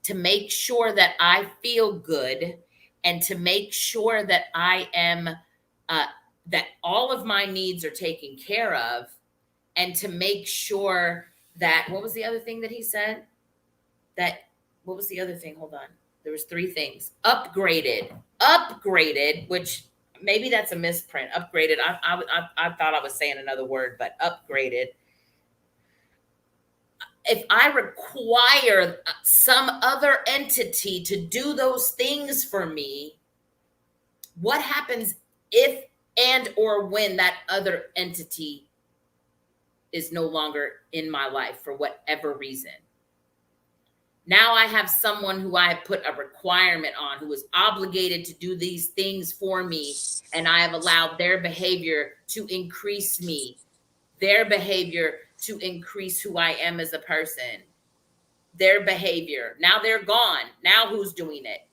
to make sure that I feel good, and to make sure that I am that all of my needs are taken care of, and to make sure that, what was the other thing that he said? What was the other thing? Hold on. There was three things. Upgraded, which maybe that's a misprint. Upgraded. I thought I was saying another word, but upgraded. If I require some other entity to do those things for me, what happens if and or when that other entity is no longer in my life for whatever reason? Now I have someone who I have put a requirement on, who is obligated to do these things for me, and I have allowed their behavior to increase me, their behavior to increase who I am as a person, their behavior. Now they're gone. Now who's doing it?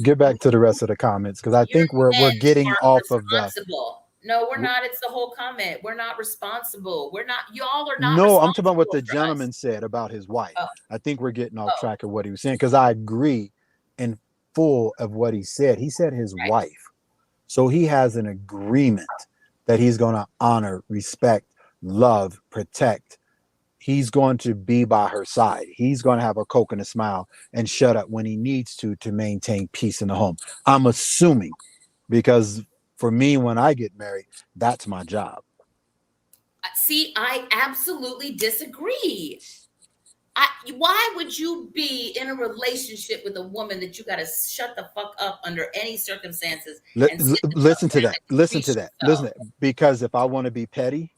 Get back to the rest of the comments, because I Your think we're men getting are off of the. responsible. No, we're not. It's the whole comment. We're not responsible. We're not. Y'all are not No, I'm talking about what responsible the for us. gentleman said about his wife. Oh, I think we're getting off oh, track of what he was saying, because I agree in full of what he said. He said his right. wife. So he has an agreement that he's going to honor, respect, love, protect. He's going to be by her side. He's going to have a Coke and a smile and shut up when he needs to maintain peace in the home. I'm assuming, because for me, when I get married, that's my job. See, I absolutely disagree. Why would you be in a relationship with a woman that you got to shut the fuck up under any circumstances and sit the fuck Listen to down that. and Listen to increase that. yourself? Listen to that. Because if I want to be petty,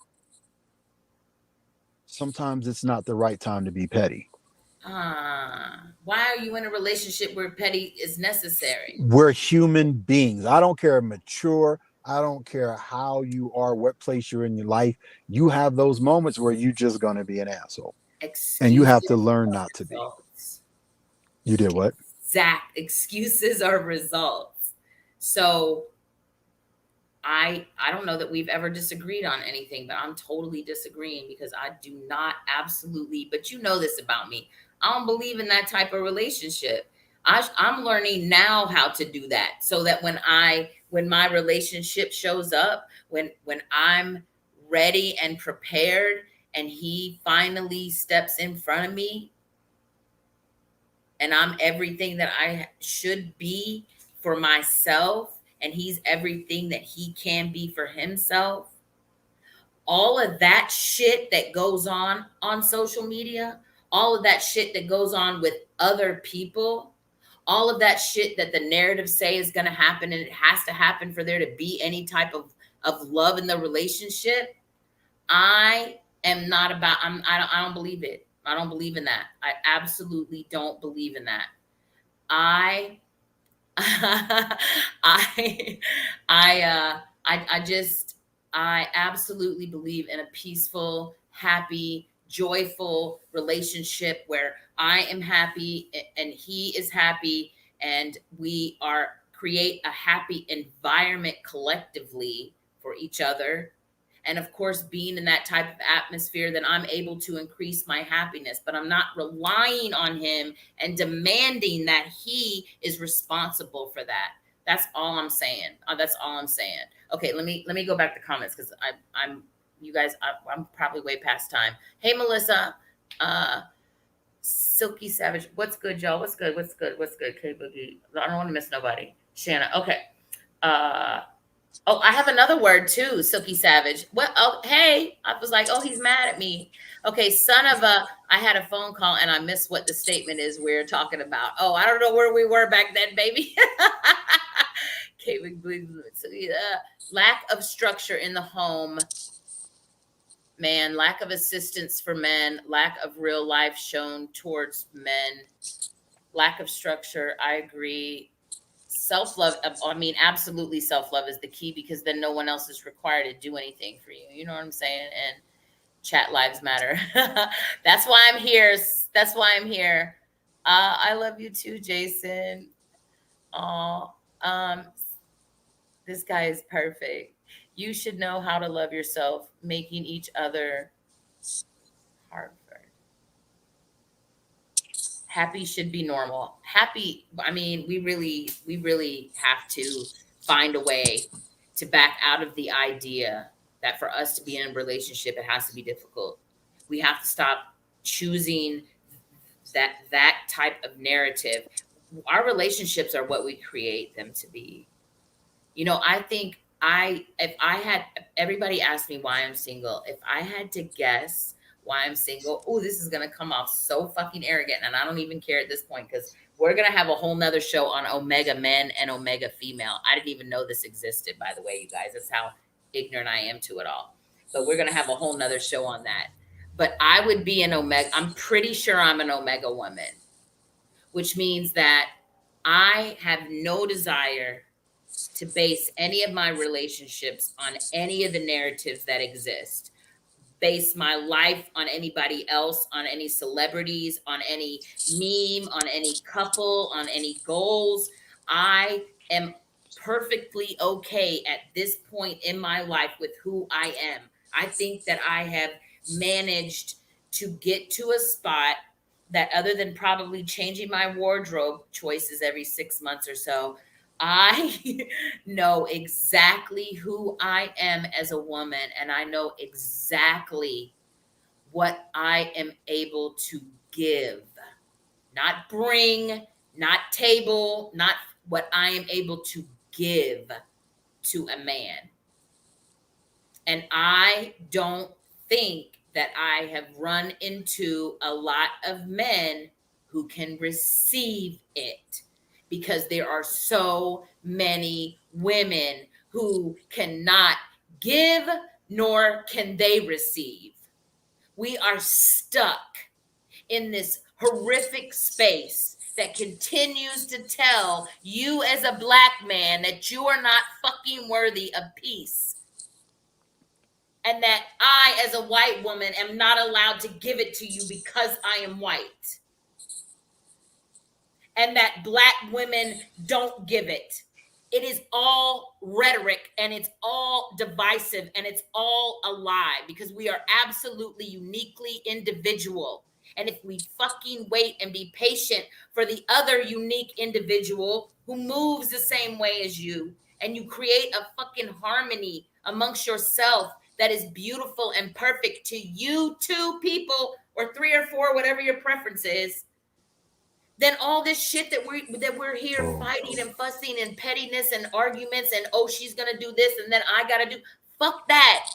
sometimes it's not the right time to be petty. Why are you in a relationship where petty is necessary? We're human beings. I don't care mature. I don't care how you are, what place you're in your life. You have those moments where you're just going to be an asshole. And you have to Excuses learn are not to be. results. You did what? Exact. Excuses are results. So I don't know that we've ever disagreed on anything, but I'm totally disagreeing because I do not absolutely, but you know this about me. I don't believe in that type of relationship. I'm learning now how to do that so that when my relationship shows up, when I'm ready and prepared and he finally steps in front of me and I'm everything that I should be for myself, and he's everything that he can be for himself. All of that shit that goes on social media, all of that shit that goes on with other people, all of that shit that the narratives say is going to happen and it has to happen for there to be any type of love in the relationship. I am not about, I don't believe it. I don't believe in that. I absolutely don't believe in that. I I I just I absolutely believe in a peaceful, happy, joyful relationship where I am happy and he is happy and we are create a happy environment collectively for each other. And of course, being in that type of atmosphere, then I'm able to increase my happiness, but I'm not relying on him and demanding that he is responsible for that. That's all I'm saying. That's all I'm saying. Okay, let me go back to comments because I'm you guys. I'm probably way past time. Hey, Melissa, Silky Savage, what's good, y'all? What's good? What's good? What's good? K Boogie. I don't want to miss nobody. Shanna. Okay. Uh, Oh, I have another word too, Silky Savage. Well, oh, hey, I was like, oh, he's mad at me. Okay, son of a, I had a phone call and I missed what the statement is we're talking about. Oh, I don't know where we were back then, baby. Lack of structure in the home, man, lack of assistance for men, lack of real life shown towards men, lack of structure. I agree. Self-love, I mean, absolutely, self-love is the key because then no one else is required to do anything for you, you know what I'm saying? And chat lives matter. That's why I'm here. That's why I'm here. I love you too, Jason. Oh, this guy is perfect. You should know how to love yourself, making each other hard. Happy should be normal. Happy, I mean, we really have to find a way to back out of the idea that for us to be in a relationship it has to be difficult. We have to stop choosing that type of narrative. Our relationships are what we create them to be. You know, I think if I had, everybody asked me why I'm single. If I had to guess why I'm single, oh, this is going to come off so fucking arrogant. And I don't even care at this point because we're going to have a whole nother show on Omega men and Omega female. I didn't even know this existed, by the way, you guys. That's how ignorant I am to it all. But we're going to have a whole nother show on that. But I would be an Omega. I'm pretty sure I'm an Omega woman, which means that I have no desire to base any of my relationships on any of the narratives that exist. Base my life on anybody else, on any celebrities, on any meme, on any couple, on any goals. I am perfectly okay at this point in my life with who I am. I think that I have managed to get to a spot that, other than probably changing my wardrobe choices every 6 months or so, I know exactly who I am as a woman, and I know exactly what I am able to give, not bring, not table, not what I am able to give to a man. And I don't think that I have run into a lot of men who can receive it because there are so many women who cannot give nor can they receive. We are stuck in this horrific space that continues to tell you as a black man that you are not fucking worthy of peace, and that I, as a white woman, am not allowed to give it to you because I am white, and that black women don't give it. It is all rhetoric and it's all divisive and it's all a lie because we are absolutely uniquely individual. And if we fucking wait and be patient for the other unique individual who moves the same way as you, and you create a fucking harmony amongst yourself that is beautiful and perfect to you two people or three or four, whatever your preference is, then all this shit that we're here Oh, fighting and fussing and pettiness and arguments and oh she's gonna do this and then I gotta do, fuck that.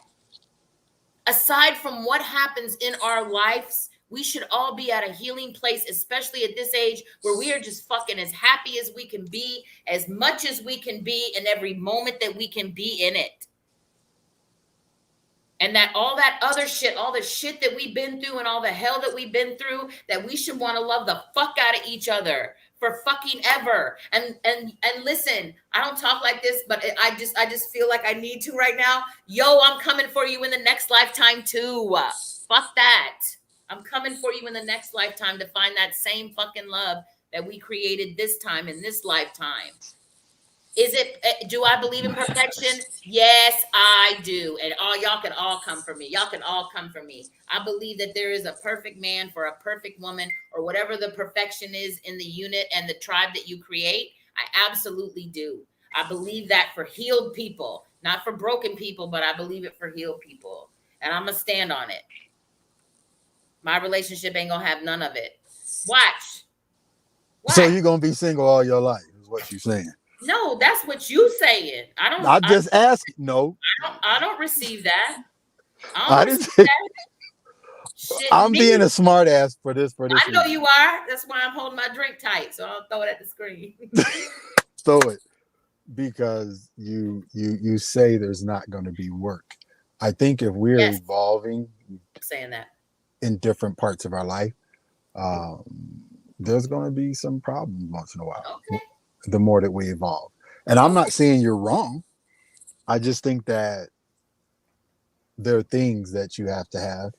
Aside from what happens in our lives, we should all be at a healing place, especially at this age where we are just fucking as happy as we can be, as much as we can be in every moment that we can be in it. And that all that other shit, all the shit that we've been through and all the hell that we've been through, that we should want to love the fuck out of each other for fucking ever. And listen, I don't talk like this, but I just feel like I need to right now. Yo, I'm coming for you in the next lifetime too. Fuck that. I'm coming for you in the next lifetime to find that same fucking love that we created this time in this lifetime. Is it, do I believe in perfection? Yes, I do. And all y'all can all come for me. Y'all can all come for me. I believe that there is a perfect man for a perfect woman or whatever the perfection is in the unit and the tribe that you create. I absolutely do. I believe that for healed people, not for broken people, but I believe it for healed people. And I'm going to stand on it. My relationship ain't going to have none of it. Watch. so you're gonna be single all your life, is what you're saying? No, that's what you saying. I just asked. No, I don't receive that. I I don't didn't. receive that. Shit, I'm me. being a smart ass for this. I know reason. you are. That's why I'm holding my drink tight, so I'll throw it at the screen. Throw it because you say there's not going to be work. I think if we're Yes, evolving I'm saying that. in different parts of our life, um, there's going to be some problems once in a while. Okay. The more that we evolve, and I'm Okay. not saying you're wrong. I just think that there are things that you have to have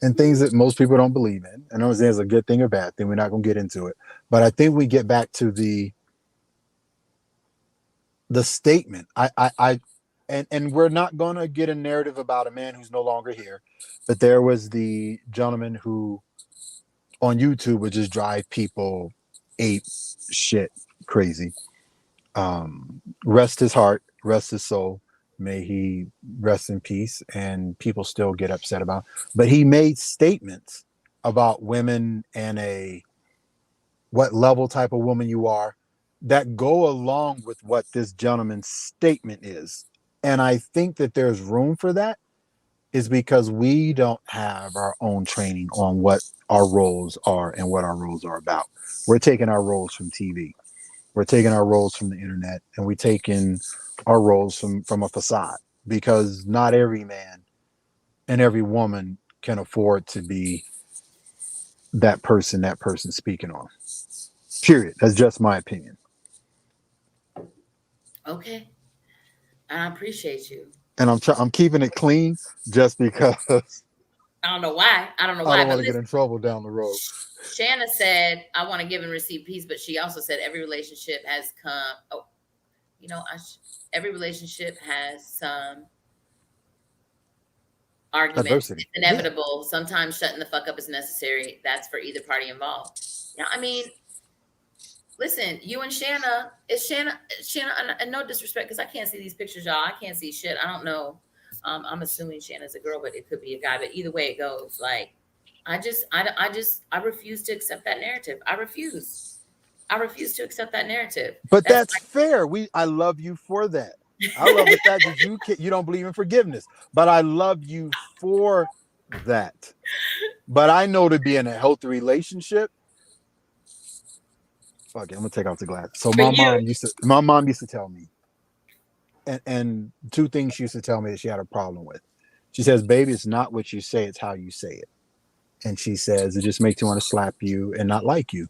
and things that most people don't believe in. I know there's a good thing or bad thing. We're not going to get into it, but I think we get back to the statement. And we're not going to get a narrative about a man who's no longer here, but there was the gentleman who on YouTube would just drive people ape shit crazy. Rest his heart, rest his soul. May he rest in peace. And people still get upset about. But he made statements about women and what level type of woman you are that go along with what this gentleman's statement is. And I think that there's room for that is because we don't have our own training on what our roles are and what our roles are about. We're taking our roles from TV. We're taking our roles from the internet, and we're taking our roles from a facade because not every man and every woman can afford to be that person speaking on. Period. That's just my opinion. Okay. I appreciate you. And I'm keeping it clean just because I don't know why. I don't know I why, don't but want to get listen, in trouble down the road. Shanna said, I want to give and receive peace, but she also said every relationship has come. Oh, every relationship has some arguments. Adversity. It's inevitable. Sometimes shutting the fuck up is necessary. That's for either party involved. Yeah, I mean, listen, you and Shanna, and no disrespect, because I can't see these pictures, y'all. I can't see shit. I don't know. I'm assuming Shanna's a girl, but it could be a guy. But either way it goes, like, I refuse to accept that narrative. I refuse. I refuse to accept that narrative. But That's that's fair. I love you for that. I love the fact that you don't believe in forgiveness, but I love you for that. But I know to be in a healthy relationship. Fuck it, I'm gonna take off the glass. So for you. my mom used to tell me, and two things she used to tell me that she had a problem with. She says, "Baby, it's not what you say; it's how you say it." And she says it just makes you want to slap you and not like you.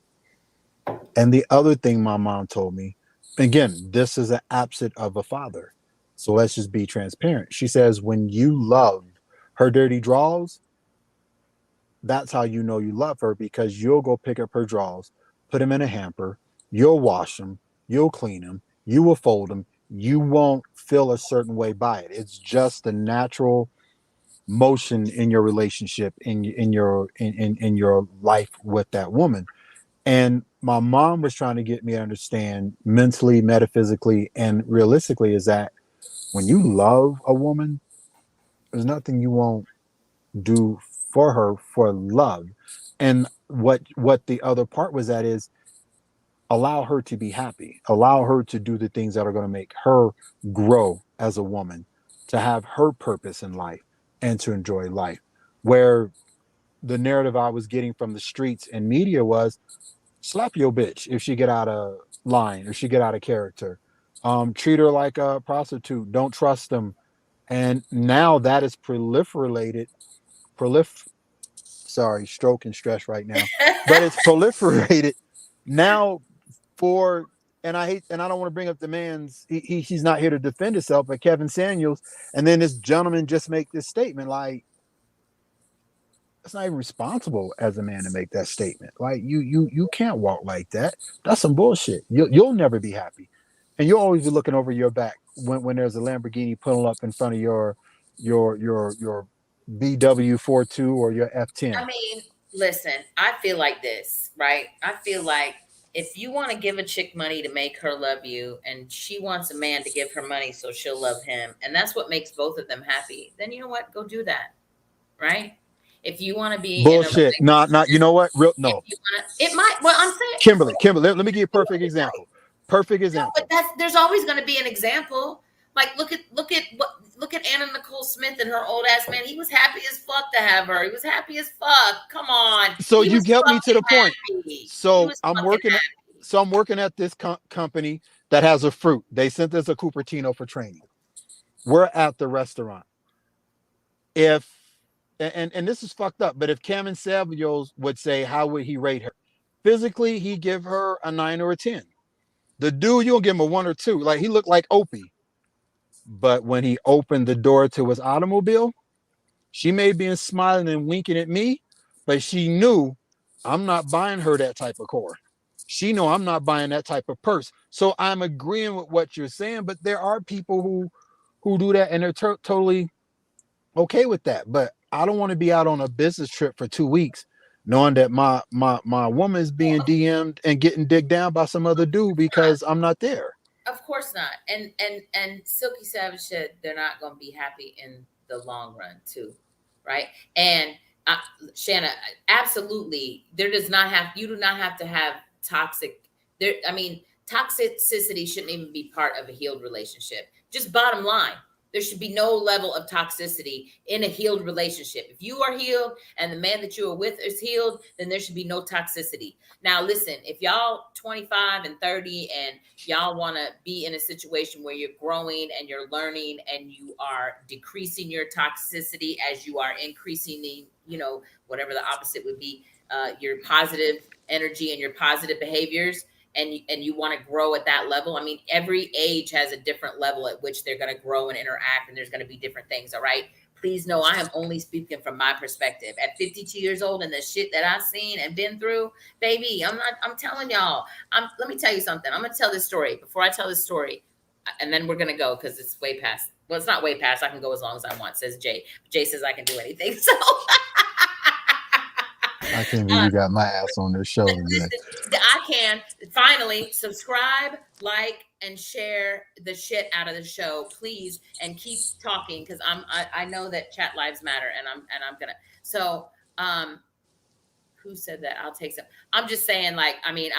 And the other thing my mom told me, again, this is an absent of a father. So let's just be transparent. She says, when you love her dirty draws, that's how you know you love her because you'll go pick up her drawers, put them in a hamper, you'll wash them, you'll clean them, You will fold them. You won't feel a certain way by it. It's just the natural motion in your relationship, in your life with that woman. And my mom was trying to get me to understand mentally, metaphysically, and realistically is that when you love a woman, there's nothing you won't do for her for love. And what the other part was that is allow her to be happy, allow her to do the things that are going to make her grow as a woman, to have her purpose in life and to enjoy life. Where the narrative I was getting from the streets and media was slap your bitch if she get out of line, if she get out of character, treat her like a prostitute, don't trust them. And now that is prolif sorry, stroke and stress right now, but it's proliferated now for, and I hate, and I don't want to bring up the man's, he's not here to defend himself, but Kevin Samuels, and then this gentleman just make this statement like, it's not even responsible as a man to make that statement. Like you can't walk like that. That's some bullshit. You'll never be happy, and you'll always be looking over your back when there's a Lamborghini pulling up in front of your BW 42 or your I F10. mean, listen, I feel like this, right? I feel like if you want to give a chick money to make her love you, and she wants a man to give her money so she'll love him, and that's what makes both of them happy, then you know what? Go do that, right? If you want to be in a Bullshit. Not relationship, not. You know what? Real if no. you want to, it might, well, I'm saying, Kimberly. Let me give you a perfect example. Perfect no, but example. that's, there's always going to be an example. Like look at Anna Nicole Smith and her old ass man. He was happy as fuck to have her. He was happy as fuck. Come on, So he you was get me to fucking the point. happy. He So was I'm fucking working. happy. So I'm working at this company that has a fruit. They sent us a Cupertino for training. We're at the restaurant. If and this is fucked up, but if Cameron Savios would say, how would he rate her? Physically, he give her a 9 or a 10. The dude, you gonna give him a 1 or 2. Like he looked like Opie. But when he opened the door to his automobile, she may be smiling and winking at me, but she knew I'm not buying her that type of car. She know I'm not buying that type of purse. So I'm agreeing with what you're saying, but there are people who do that and they're totally okay with that. But I don't want to be out on a business trip for 2 weeks knowing that my woman is being DM'd and getting digged down by some other dude because I'm not there. Of course not. And Silky Savage said they're not going to be happy in the long run too, right? And uh, Shanna, absolutely, there does not have, you do not have to have toxic. There, I mean, toxicity shouldn't even be part of a healed relationship. Just bottom line, there should be no level of toxicity in a healed relationship. If you are healed and the man that you are with is healed, then there should be no toxicity. Now, listen, if y'all 25 and 30 and y'all want to be in a situation where you're growing and you're learning and you are decreasing your toxicity as you are increasing the, you know, whatever the opposite would be, your positive energy and your positive behaviors, and you want to grow at that level. I mean, every age has a different level at which they're going to grow and interact, and there's going to be different things. All right. Please know I am only speaking from my perspective. At 52 years old and the shit that I've seen and been through, baby, I'm telling y'all, let me tell you something. I'm going to tell this story. Before I tell this story, and then we're going to go because it's way past. Well, it's not way past. I can go as long as I want, says Jay. Jay says I can do anything. So I can't believe you got my ass on this show today. listen, I can finally subscribe, like, and share the shit out of the show, please, and keep talking because I know that chat lives matter, and I'm gonna. So who said that? I'll take some. I'm just saying, like, I mean,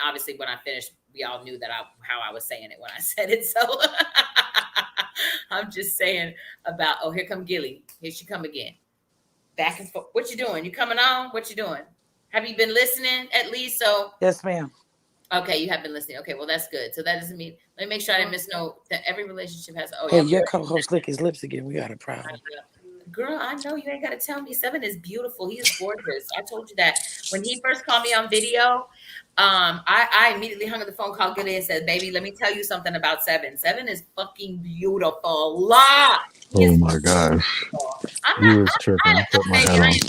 obviously, when I finished, we all knew that how I was saying it when I said it. So I'm just saying about. Oh, here come Gilly. Here she come again. Back and forth. What you doing? You coming on? What you doing? Have you been listening at least? So Yes, ma'am. okay, you have been listening. Okay, well that's good. So that doesn't mean. Let me make sure I didn't miss no. That every relationship has. Oh Hey, yeah, your co-host lick his lips again. We got a problem. girl. I know you ain't got to tell me. Seven is beautiful. He is gorgeous. I told you that when he first called me on video. I immediately hung up the phone, called Gilly, and said, "Baby, let me tell you something about Seven. Seven is fucking beautiful. La, he Oh is my gosh. beautiful. I'm not. You was tripping. Let me put my Baby, hat I on. am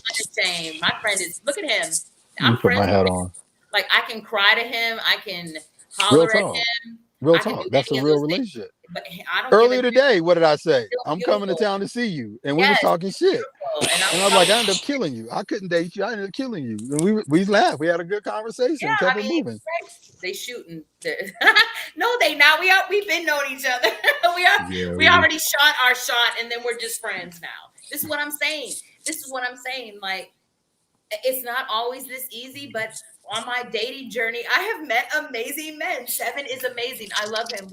unashamed. My friend is. Look at him. Let me I'm put friends my with hat him. on. Like I can cry to him. I can Real holler at talk. him. Real I can talk. do That's a any of real those things, relationship. but I don't give a Earlier damn. today, what did I say? Still I'm coming to beautiful. town to see you, and we was Yes, talking shit. beautiful. And I'm And I was like, I ended up killing you. I couldn't date you. I ended up killing you. And we laughed. We had a good conversation and yeah, kept I it mean, moving. right, they shooting. No, they not. We've been knowing each other. we are Yeah, we already shot our shot, and then we're just friends now. This is what I'm saying. This is what I'm saying. Like, it's not always this easy, but on my dating journey, I have met amazing men. Seven is amazing. I love him.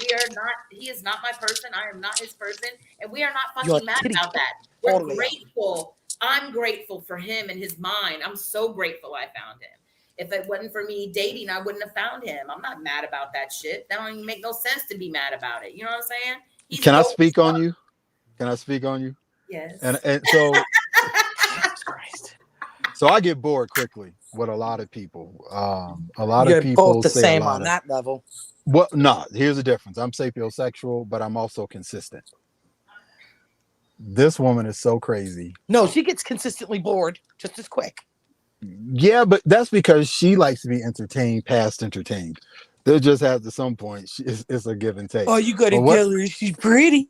He is not my person. I am not his person. And we are not Your fucking mad titty about that. all We're the way up. grateful. I'm grateful for him and his mind. I'm so grateful I found him. If it wasn't for me dating, I wouldn't have found him. I'm not mad about that shit. That don't even make no sense to be mad about it. You know what I'm saying? He's Can I dope as speak on fuck. you? Can I speak on you? Yes. And so Jesus Christ. so I get bored quickly with a lot of people. A lot of You're both people the say a same lot on of that level. what. Nah, here's the difference. I'm sapiosexual, but I'm also consistent. This woman is so crazy. No, she gets consistently bored just as quick. Yeah, but that's because she likes to be entertained, past entertained. There just has to some point it's a give and take. Oh, you got to But what? tell her she's pretty.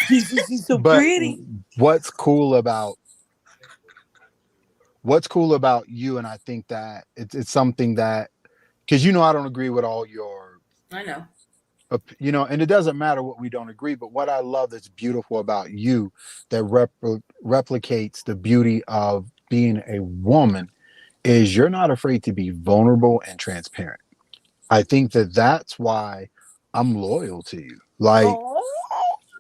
She's so But pretty. what's cool about you, and I think that it's something that because I don't agree with all your I know. and it doesn't matter what we don't agree, but what I love that's beautiful about you that replicates the beauty of being a woman is you're not afraid to be vulnerable and transparent. I think that that's why I'm loyal to you. Oh,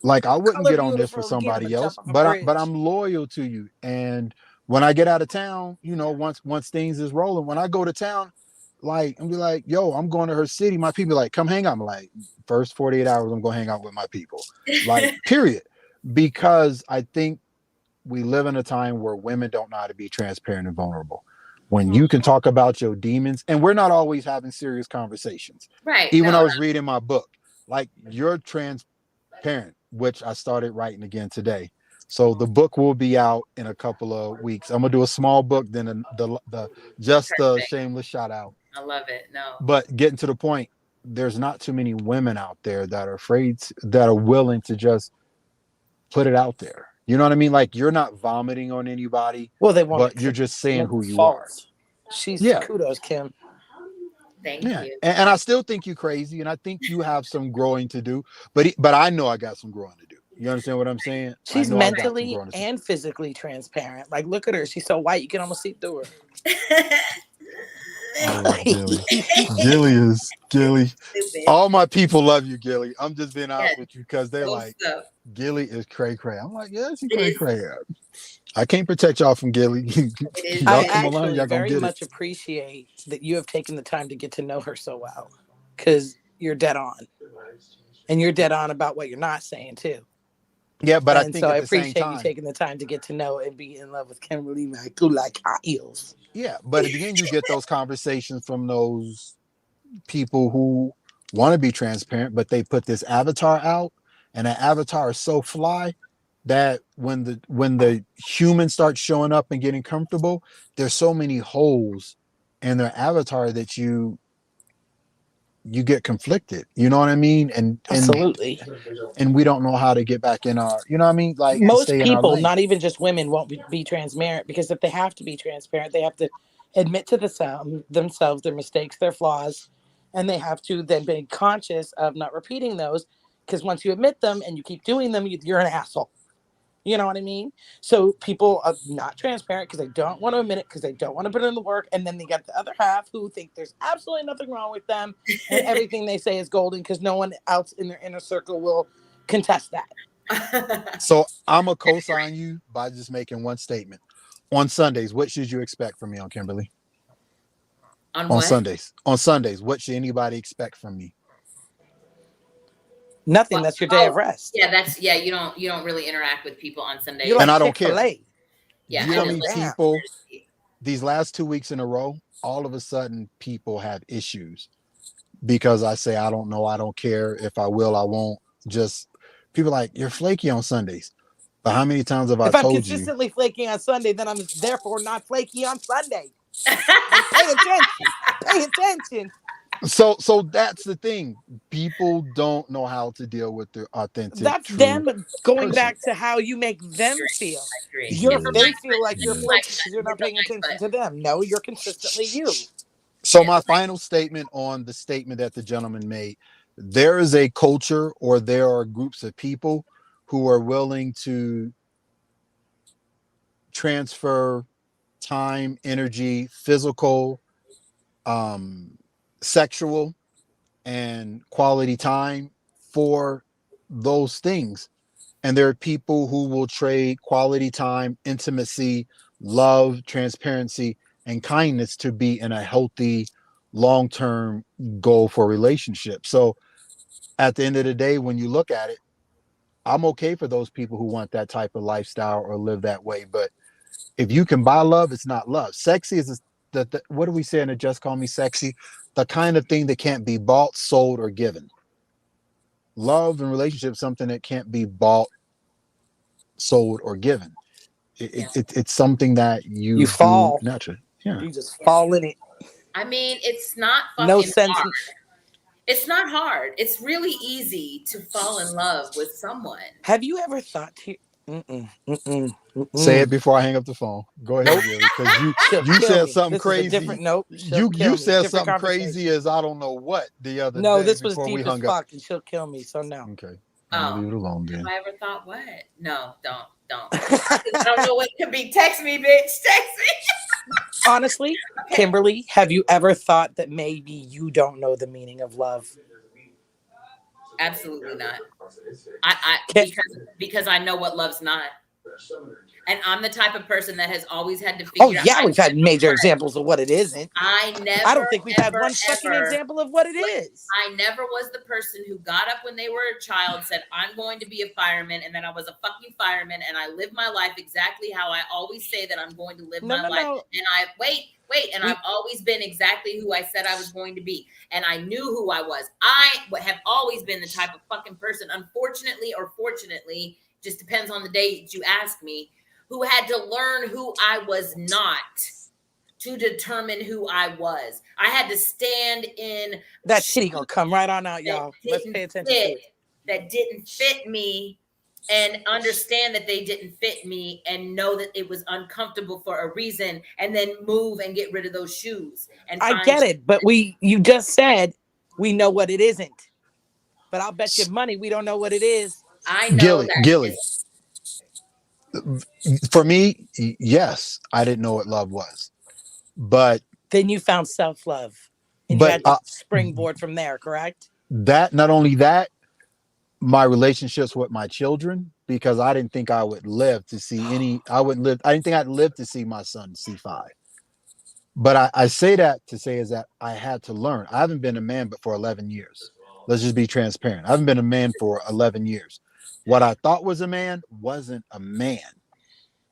Like I wouldn't color get on this for beautiful and get him somebody and jump else, off a but bridge. I'm loyal to you. And when I get out of town, once things is rolling, when I go to town, like and be like, yo, I'm going to her city. My people like, come hang out. I'm like, first 48 hours, I'm gonna hang out with my people. Like, period. Because I think we live in a time where women don't know how to be transparent and vulnerable. When you can talk about your demons, and we're not always having serious conversations. Right. Even No, I no. was reading my book, like you're transparent, which I started writing again today. So the book will be out in a couple of weeks. I'm gonna do a small book, then the just a Perfect. shameless shout out. I love it. No. But getting to the point, there's not too many women out there that are afraid that are willing to just put it out there. You know what I mean? Like you're not vomiting on anybody, Well, they won't but you're accept just saying who men's you are. faults. She's Yeah. kudos, Kim. Thank Yeah. you. And I still think you crazy, and I think you have some growing to do. But I know I got some growing to do. You understand what I'm saying? I She's know I got some mentally growing to do. and physically transparent. Like, look at her. She's so white you can almost see through her. I love Gilly. Gilly. Stupid. All my people love you, Gilly. I'm just being honest Yes. with you because they're So like, stuff. Gilly is cray cray. I'm like, yeah, she It cray is. cray. I can't protect y'all from Gilly. It is. Y'all I It come is. along, actually y'all gonna very get it. much appreciate that you have taken the time to get to know her so well, because you're dead on. And you're dead on about what you're not saying, too. Yeah, but I And think so I at the same appreciate you time, taking the time to get to know and be in love with Kimberly like heels. yeah, but at the end you get those conversations from those people who want to be transparent, but they put this avatar out, and that avatar is so fly that when the humans start showing up and getting comfortable, there's so many holes in their avatar that you get conflicted. You know what I mean? Absolutely. And we don't know how to get back in our, you know what I mean? Like to Most stay in our people, lane. not even just women, won't be transparent, because if they have to be transparent, they have to admit to themselves their mistakes, their flaws, and they have to then be conscious of not repeating those. Because once you admit them and you keep doing them, you're an asshole. You know what I mean? So people are not transparent because they don't want to admit it, because they don't want to put in the work. And then they get the other half who think there's absolutely nothing wrong with them and everything they say is golden, because no one else in their inner circle will contest that. So I'm a co-sign you by just making one statement. On Sundays, what should you expect from me on Kimberly? On On what? Sundays. On Sundays, what should anybody expect from me? Nothing. That's your day of Oh, rest. yeah. That's yeah. You don't really interact with people on Sundays. You're And like I don't care. Chick-fil-A. Yeah, Do you I know how Oh, just many like damn. people these last 2 weeks in a row, all of a sudden people have issues because I say I don't know, I don't care. If I will, I won't. Just people like, you're flaky on Sundays. But how many times have I If I'm told you? consistently flaky on Sunday, then I'm therefore not flaky on Sunday. Like, pay attention. Pay attention. So that's the thing. People don't know how to deal with their authentic, That's true them going person. back to how you make them Agree. feel. I agree. You're, It's a Mhm. they life feel lesson. like you're It's a Mhm. flaky life because you're lesson. not It's a paying life attention to lesson. them. No, you're consistently you. So It's my like, final statement on the statement that the gentleman made: there is a culture, or there are groups of people who are willing to transfer time, energy, physical, um, sexual, and quality time for those things. And there are people who will trade quality time, intimacy, love, transparency, and kindness to be in a healthy, long term goal for a relationship. So at the end of the day, when you look at it, I'm okay for those people who want that type of lifestyle or live that way. But if you can buy love, it's not love. Sexy is the what do we say in the Just Call Me Sexy? The kind of thing that can't be bought, sold, or given. Love and relationship is something that can't be bought, sold, or given. yeah. It's something that You you do fall. naturally. Yeah. You just Yeah. fall in it. I mean, it's not No fucking sense. hard. It's not hard. It's really easy to fall in love with someone. Have you ever thought to? Mm-mm, mm-mm, Say it mm-mm. before I hang up the phone. Go ahead, Nope. Gilly, because you She'll you kill said me. something This is a different crazy. nope. She'll You kill me. said Different something crazy conversation. as I don't know what the other No, day this was before we deep as hung up. fuck, and she'll kill me. So no. Okay, I'm gonna Oh, leave it alone have then. I ever thought what? No, don't. 'Cause I don't know what could be. Text me, bitch. Text me. Honestly, Okay. Kimberly, have you ever thought that maybe you don't know the meaning of love? Absolutely not. I Ki- because I know what love's not. And I'm the type of person that has always had to oh figure out yeah, we've had major examples of what it isn't. I I never, don't think we've had ever, one fucking ever example of what it is. I never was the person who got up when they were a child, said, I'm going to be a fireman, and then I was a fucking fireman, and I lived my life exactly how I always say that I'm going to live No, my no, life. no. And I wait, and We I've always been exactly who I said I was going to be. And I knew who I was. I have always been the type of fucking person, unfortunately or fortunately, just depends on the day that you ask me, who had to learn who I was not to determine who I was. I had to stand in that titty gonna shoes come right on out, that y'all. Let's didn't pay attention to fit, it. that didn't fit me, and understand that they didn't fit me and know that it was uncomfortable for a reason, and then move and get rid of those shoes and I find get it, but you just said we know what it isn't. But I'll bet you money we don't know what it is. I know Gilly, that Gilly. it's For me, yes, I didn't know what love was, but Then you found self love, and you but had to springboard from there. Correct? that not only that, my relationships with my children, because I didn't think I would live to see any. I wouldn't live. I didn't think I'd live to see my son C5. But I say that to say is that I had to learn. I haven't been a man but for 11 years. Let's just be transparent. I haven't been a man for 11 years. What I thought was a man wasn't a man.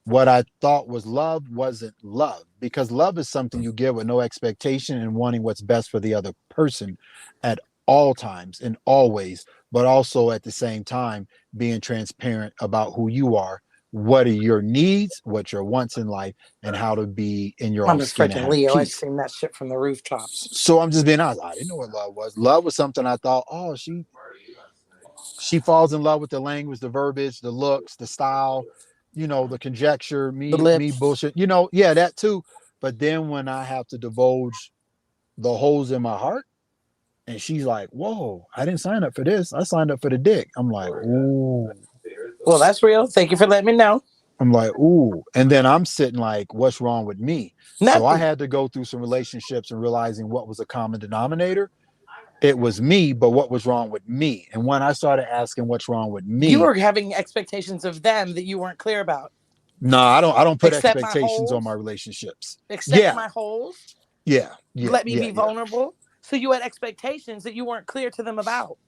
What I thought was love wasn't love, because love is something you give with no expectation and wanting what's best for the other person at all times and always, but also at the same time being transparent about who you are, what are your needs, what your wants in life, and how to be in your I'm own a skin and freaking have Leo. I peace. sing that shit from the rooftops. So I'm just being honest. I didn't know what love was. Love was something I thought, oh, she falls in love with the language, the verbiage, the looks, the style, the conjecture, The me lips. bullshit, yeah, that too. But then when I have to divulge the holes in my heart, and she's like, whoa, I didn't sign up for this. I signed up for the dick. I'm like, ooh. Well, that's real. Thank you for letting me know. I'm like, ooh. And then I'm sitting like, what's wrong with me? So I Nothing. had to go through some relationships and realizing what was a common denominator. It was me, but what was wrong with me? And when I started asking what's wrong with You me, were having expectations of them that you weren't clear about. no, I don't put Accept my expectations on my holes. relationships. Accept Yeah, my holes. yeah, yeah, Let me yeah, be yeah, vulnerable. So you had expectations that you weren't clear to them about.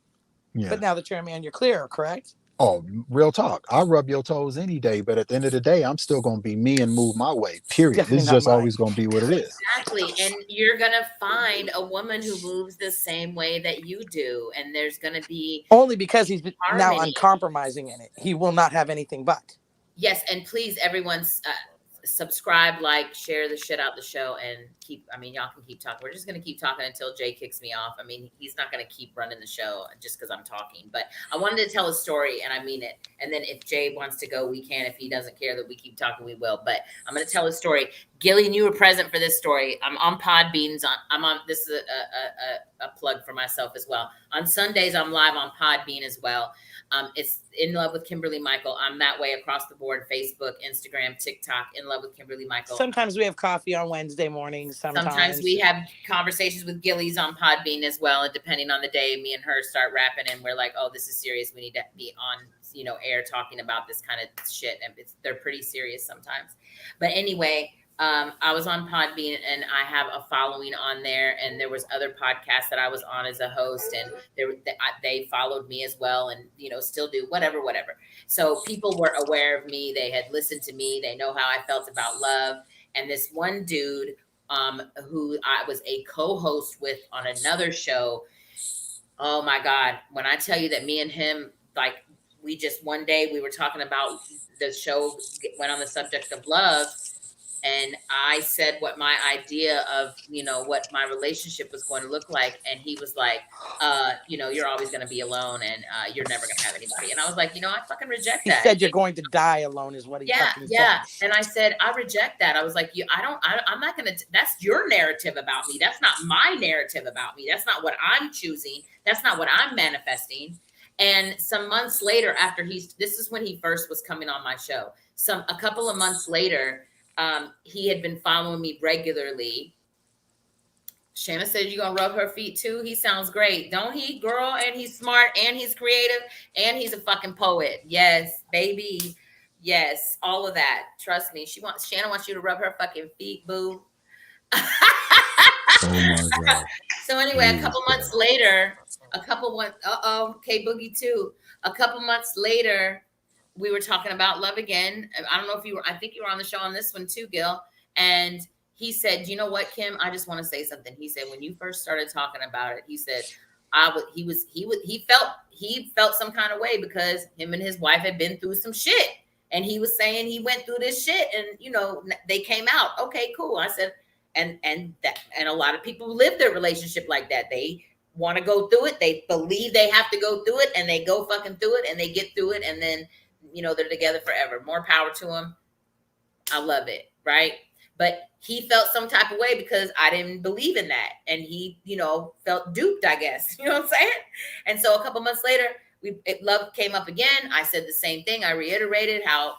yeah. But now that you're a man, you're clear, correct? Oh, real talk. I rub your toes any day, but at the end of the day, I'm still gonna be me and move my way. Period. Definitely It's not just mine. always gonna be what it is. exactly. And you're gonna find a woman who moves the same way that you do, and there's gonna be Only because he's now harmony. uncompromising in it. He will not have anything but. Yes, and please, everyone, subscribe, like, share the shit out the show, and y'all can keep talking. We're just going to keep talking until Jay kicks me off. I mean, he's not going to keep running the show just because I'm talking, but I wanted to tell a story and I mean it. And then if Jay wants to go, we can. If he doesn't care that we keep talking, we will. But I'm going to tell a story. Gillian, you were present for this story. I'm on Podbeans. This is a plug for myself as well. On Sundays, I'm live on Podbean as well. It's In Love with Kimberly Michael. I'm that way across the board: Facebook, Instagram, TikTok. In Love with Kimberly Michael. Sometimes we have coffee on Wednesday mornings. Sometimes we have conversations with Gillies on Podbean as well. And depending on the day, me and her start rapping, and we're like, "Oh, this is serious. We need to be on, air talking about this kind of shit." And they're pretty serious sometimes. But anyway. I was on Podbean and I have a following on there, and there was other podcasts that I was on as a host, and they followed me as well, and still do, whatever. So people were aware of me. They had listened to me. They know how I felt about love. And this one dude, who I was a co-host with on another show. Oh my God. When I tell you that me and him, like, one day we were talking about, the show went on the subject of love. And I said what my idea of, what my relationship was going to look like. And he was like, you're always going to be alone, and you're never going to have anybody. And I was like, I fucking reject that. He said you're going to die alone is what he fucking said. And I said, I reject that. I was like, I'm not going to, that's your narrative about me. That's not my narrative about me. That's not what I'm choosing. That's not what I'm manifesting. And some months later, after this is when he first was coming on my show. A couple of months later, he had been following me regularly. Shanna said, "You gonna rub her feet too? He sounds great, don't he, girl? And he's smart, and he's creative, and he's a fucking poet. Yes, baby. Yes, all of that. Trust me. Shanna wants you to rub her fucking feet, boo." Oh my God. So anyway, a couple months later, Boogie too. A couple months later, we were talking about love again. I don't know if I think you were on the show on this one too, Gil. And he said, "You know what, Kim, I just want to say something." He said, "When you first started talking about it," he said, he felt some kind of way because him and his wife had been through some shit. And he was saying he went through this shit and, they came out. Okay, cool. I said, and a lot of people live their relationship like that. They want to go through it. They believe they have to go through it, and they go fucking through it, and they get through it. And then, they're together forever. More power to them. I love it. Right. But he felt some type of way because I didn't believe in that. And he, felt duped, I guess. You know what I'm saying? And so a couple months later, love came up again. I said the same thing. I reiterated how,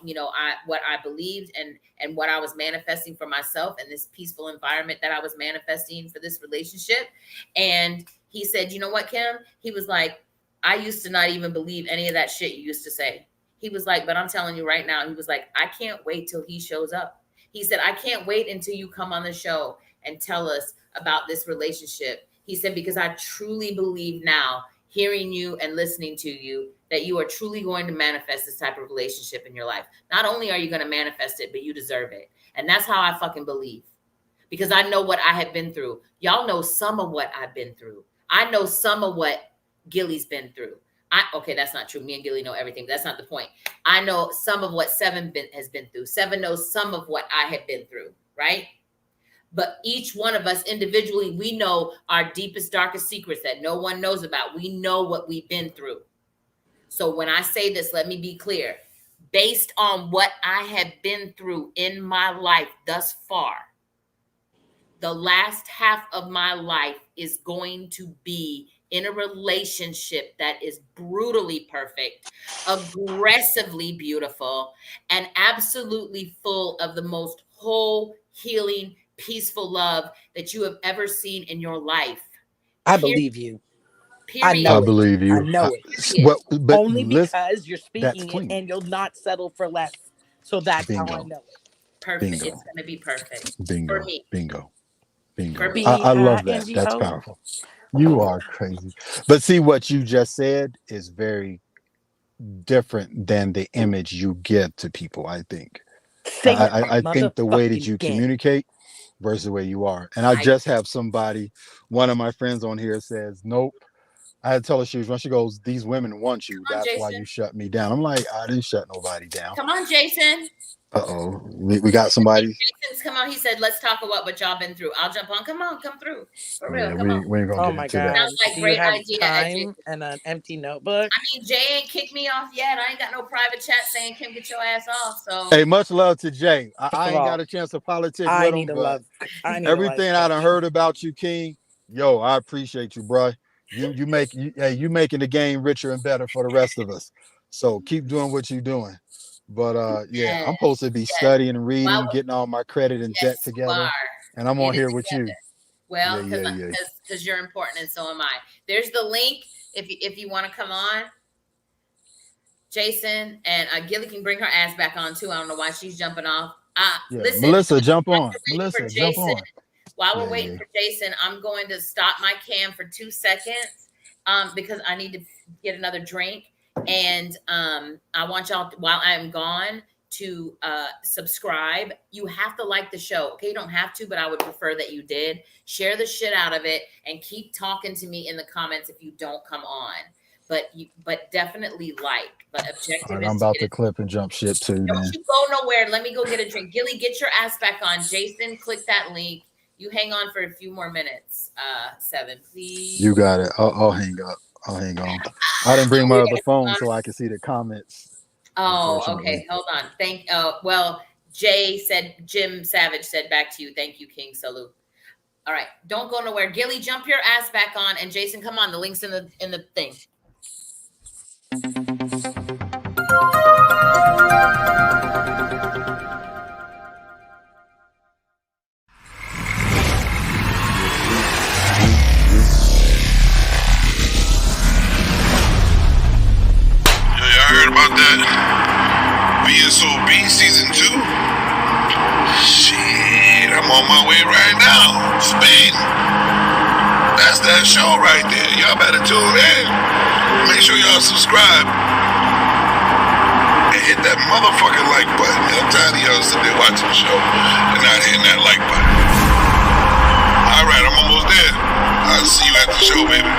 what I believed and what I was manifesting for myself, and this peaceful environment that I was manifesting for this relationship. And he said, "You know what, Kim?" He was like, "I used to not even believe any of that shit you used to say." He was like, "But I'm telling you right now," he was like, "I can't wait till he shows up." He said, "I can't wait until you come on the show and tell us about this relationship." He said, "Because I truly believe now, hearing you and listening to you, that you are truly going to manifest this type of relationship in your life. Not only are you going to manifest it, but you deserve it." And that's how I fucking believe. Because I know what I have been through. Y'all know some of what I've been through. I know some of what Gilly's been through. Okay, that's not true. Me and Gilly know everything. That's not the point. I know some of what Seven has been through. Seven knows some of what I have been through, right? But each one of us individually, we know our deepest, darkest secrets that no one knows about. We know what we've been through. So when I say this, let me be clear. Based on what I have been through in my life thus far, the last half of my life is going to be in a relationship that is brutally perfect, aggressively beautiful, and absolutely full of the most whole, healing, peaceful love that you have ever seen in your life. I believe you. Period. I know I believe you. I know it. Well, but Only because you're speaking it clean. and you'll not settle for less. So that's how I Bingo. know it. Perfect. Bingo. It's going to be perfect. Bingo. For me. Bingo. Bingo. For me. I love that. B-I-N-G-O. That's powerful. You are crazy. But see, what you just said is very different than the image you give to people, I think. Say it I think the way that motherfucking you again. communicate versus the way you are. And I just have somebody, one of my friends on here says, "Nope, I had to tell her shoes when she goes, these women want you. Come on, That's why Jason. you shut me down. I'm like, I didn't shut nobody down. Come on, Jason. Uh-oh. We got somebody. Jason's come on. He said, let's talk about what y'all been through. I'll jump on. Come on, come through. For real, Yeah, come on. we ain't gonna Oh get my into that. God. Sounds like Do you great have idea, time Jason. and an empty notebook? I mean, Jay ain't kicked me off yet. I ain't got no private chat saying, Kim, get your ass off. So Hey, much love to Jay. First I of ain't all, got a chance to politic I with need him, a but love. I need everything a I life done coach. heard about you, King, yo, I appreciate you, bro. You making the game richer and better for the rest of us. So keep doing what you're doing. But yeah, I'm supposed to be yes. studying and reading, Well, getting all my credit and debt yes, you together. are. And I'm Get on it here with together. you. Well, Yeah. because you're important and so am I. There's the link if you want to come on. Jason and Gilly can bring her ass back on too. I don't know why she's jumping off. Yeah, Listen, Melissa, jump while on. we're waiting Melissa, for jump Jason, on. while we're Yeah, waiting yeah. for Jason, I'm going to stop my cam for 2 seconds because I need to get another drink. And I want y'all, while I'm gone, to subscribe. You have to like the show. Okay, you don't have to, but I would prefer that you did. Share the shit out of it and keep talking to me in the comments if you don't come on. But definitely like. But objective All right, is I'm to about get to it. clip and jump ship too. Don't Then you go nowhere. Let me go get a drink. Gilly, get your ass back on. Jason, click that link. You hang on for a few more minutes. 7, please. you got it. I'll hang up. I'll hang on. I didn't bring my other phone so I can see the comments. Oh, Unfortunately. okay. Hold on. Well, Jim Savage said back to you. Thank you, King. Salute. All right. Don't go nowhere. Gilly, jump your ass back on. And Jason, come on. The link's in the thing. Y'all heard about that? VSOB season 2? Shit, I'm on my way right now. Spain. That's that show right there. Y'all better tune in. Make sure y'all subscribe. And hit that motherfucking like button. I'm tired of y'all sitting there watching the show and not hitting that like button. Alright, I'm almost there. I'll see you at the show, baby.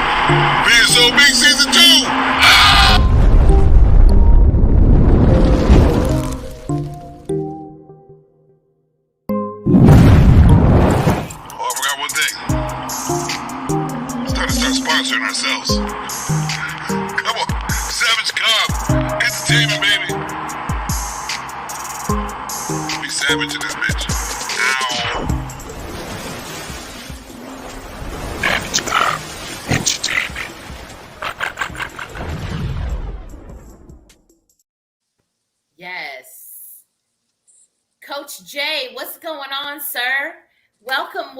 VSOB season 2! Oh, I forgot one thing. It's time to start sponsoring ourselves. Come on, Savage Cobb, entertainment, baby. Be savage in this bitch. Ow. Savage Cobb, entertainment. Yes. Coach Jay, what's going on, sir? Welcome.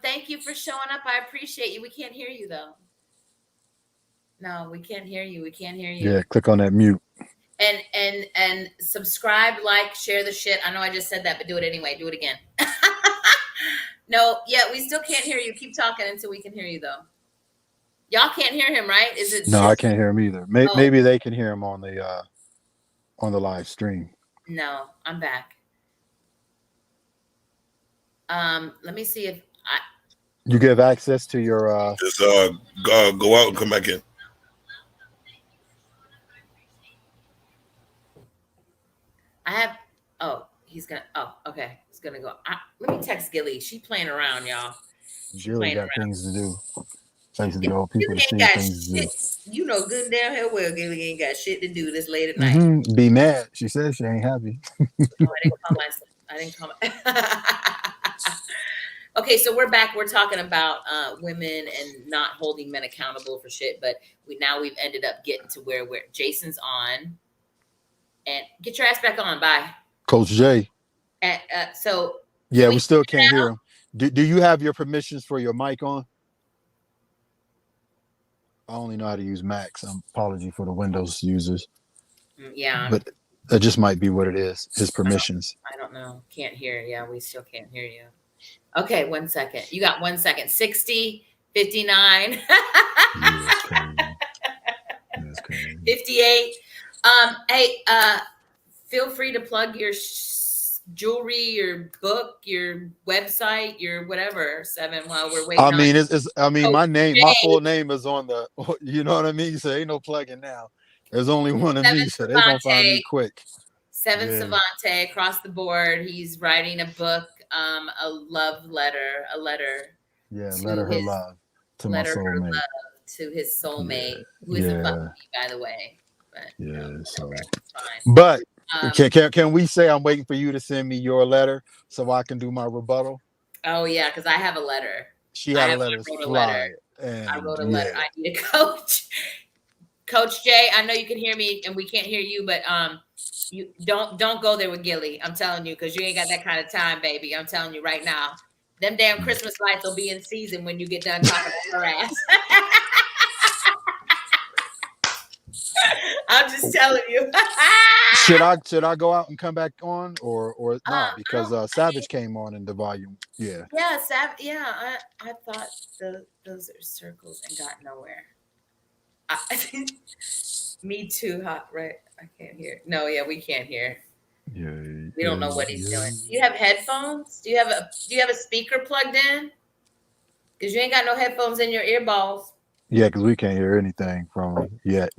Thank you for showing up. I appreciate you. We can't hear you, though. No, we can't hear you. Yeah, click on that mute. And subscribe, like, share the shit. I know I just said that, but do it anyway. Do it again. No, yeah, we still can't hear you. Keep talking until we can hear you, though. Y'all can't hear him, right? Is it? No, I can't hear him either. Maybe they can hear him on the live stream. No, I'm back. Let me see if you give access to your Just go out and come back in. I have he's gonna okay. He's gonna go. Let me text Gilly. She playing around, y'all. Gilly got things to do. Places to go, people Gilly to see, ain't got things to do. You know good damn hell well Gilly ain't got shit to do this late at night. Be mad. She says she ain't happy. I didn't call Okay, so we're back. We're talking about women and not holding men accountable for shit, but we've ended up getting to where Jason's on. And get your ass back on. Bye. Coach Jay. And so yeah, we still can't hear him. Do you have your permissions for your mic on? I only know how to use Macs. Apology for the Windows users. Yeah. But that just might be what it is. His permissions. I don't know. Can't hear. Yeah, we still can't hear you. Okay, 1 second. You got 1 second. 60, 59. That's crazy. 58. Hey, feel free to plug your jewelry, your book, your website, your whatever, Seven, while we're waiting on I mean, Coach my Jay. full name is on the, you know what I mean? So ain't no plugging now. There's only one of Seven me, so they gonna find me Savante. quick. Seven Yeah, Savante across the board. He's writing a book, a love letter, a letter yeah. to Letter her his love to my letter her soulmate. love to his Yeah, soulmate, who isn't fucking yeah, me, by the way. But yeah. So, whatever, it's fine. but Um, can we say I'm waiting for you to send me your letter so I can do my rebuttal? oh yeah, because I have a letter. She I had a have letter I wrote a letter. fly, I and wrote a letter. yeah, I need a coach. Coach Jay, I know you can hear me and we can't hear you, but you don't go there with Gilly. I'm telling you, because you ain't got that kind of time, baby. I'm telling you right now. Them damn Christmas lights will be in season when you get done talking to her ass. I'm just telling you. should I go out and come back on or nah? I Because don't. Savage came on in the volume. Yeah. Yeah, yeah. I thought those are circles and got nowhere. Me too, hot. Right? I can't hear. No, yeah, we can't hear. Yeah, We don't know what he's yeah. doing. Do you have headphones? Do you have a speaker plugged in? Because you ain't got no headphones in your earballs. Yeah, because we can't hear anything from him yet.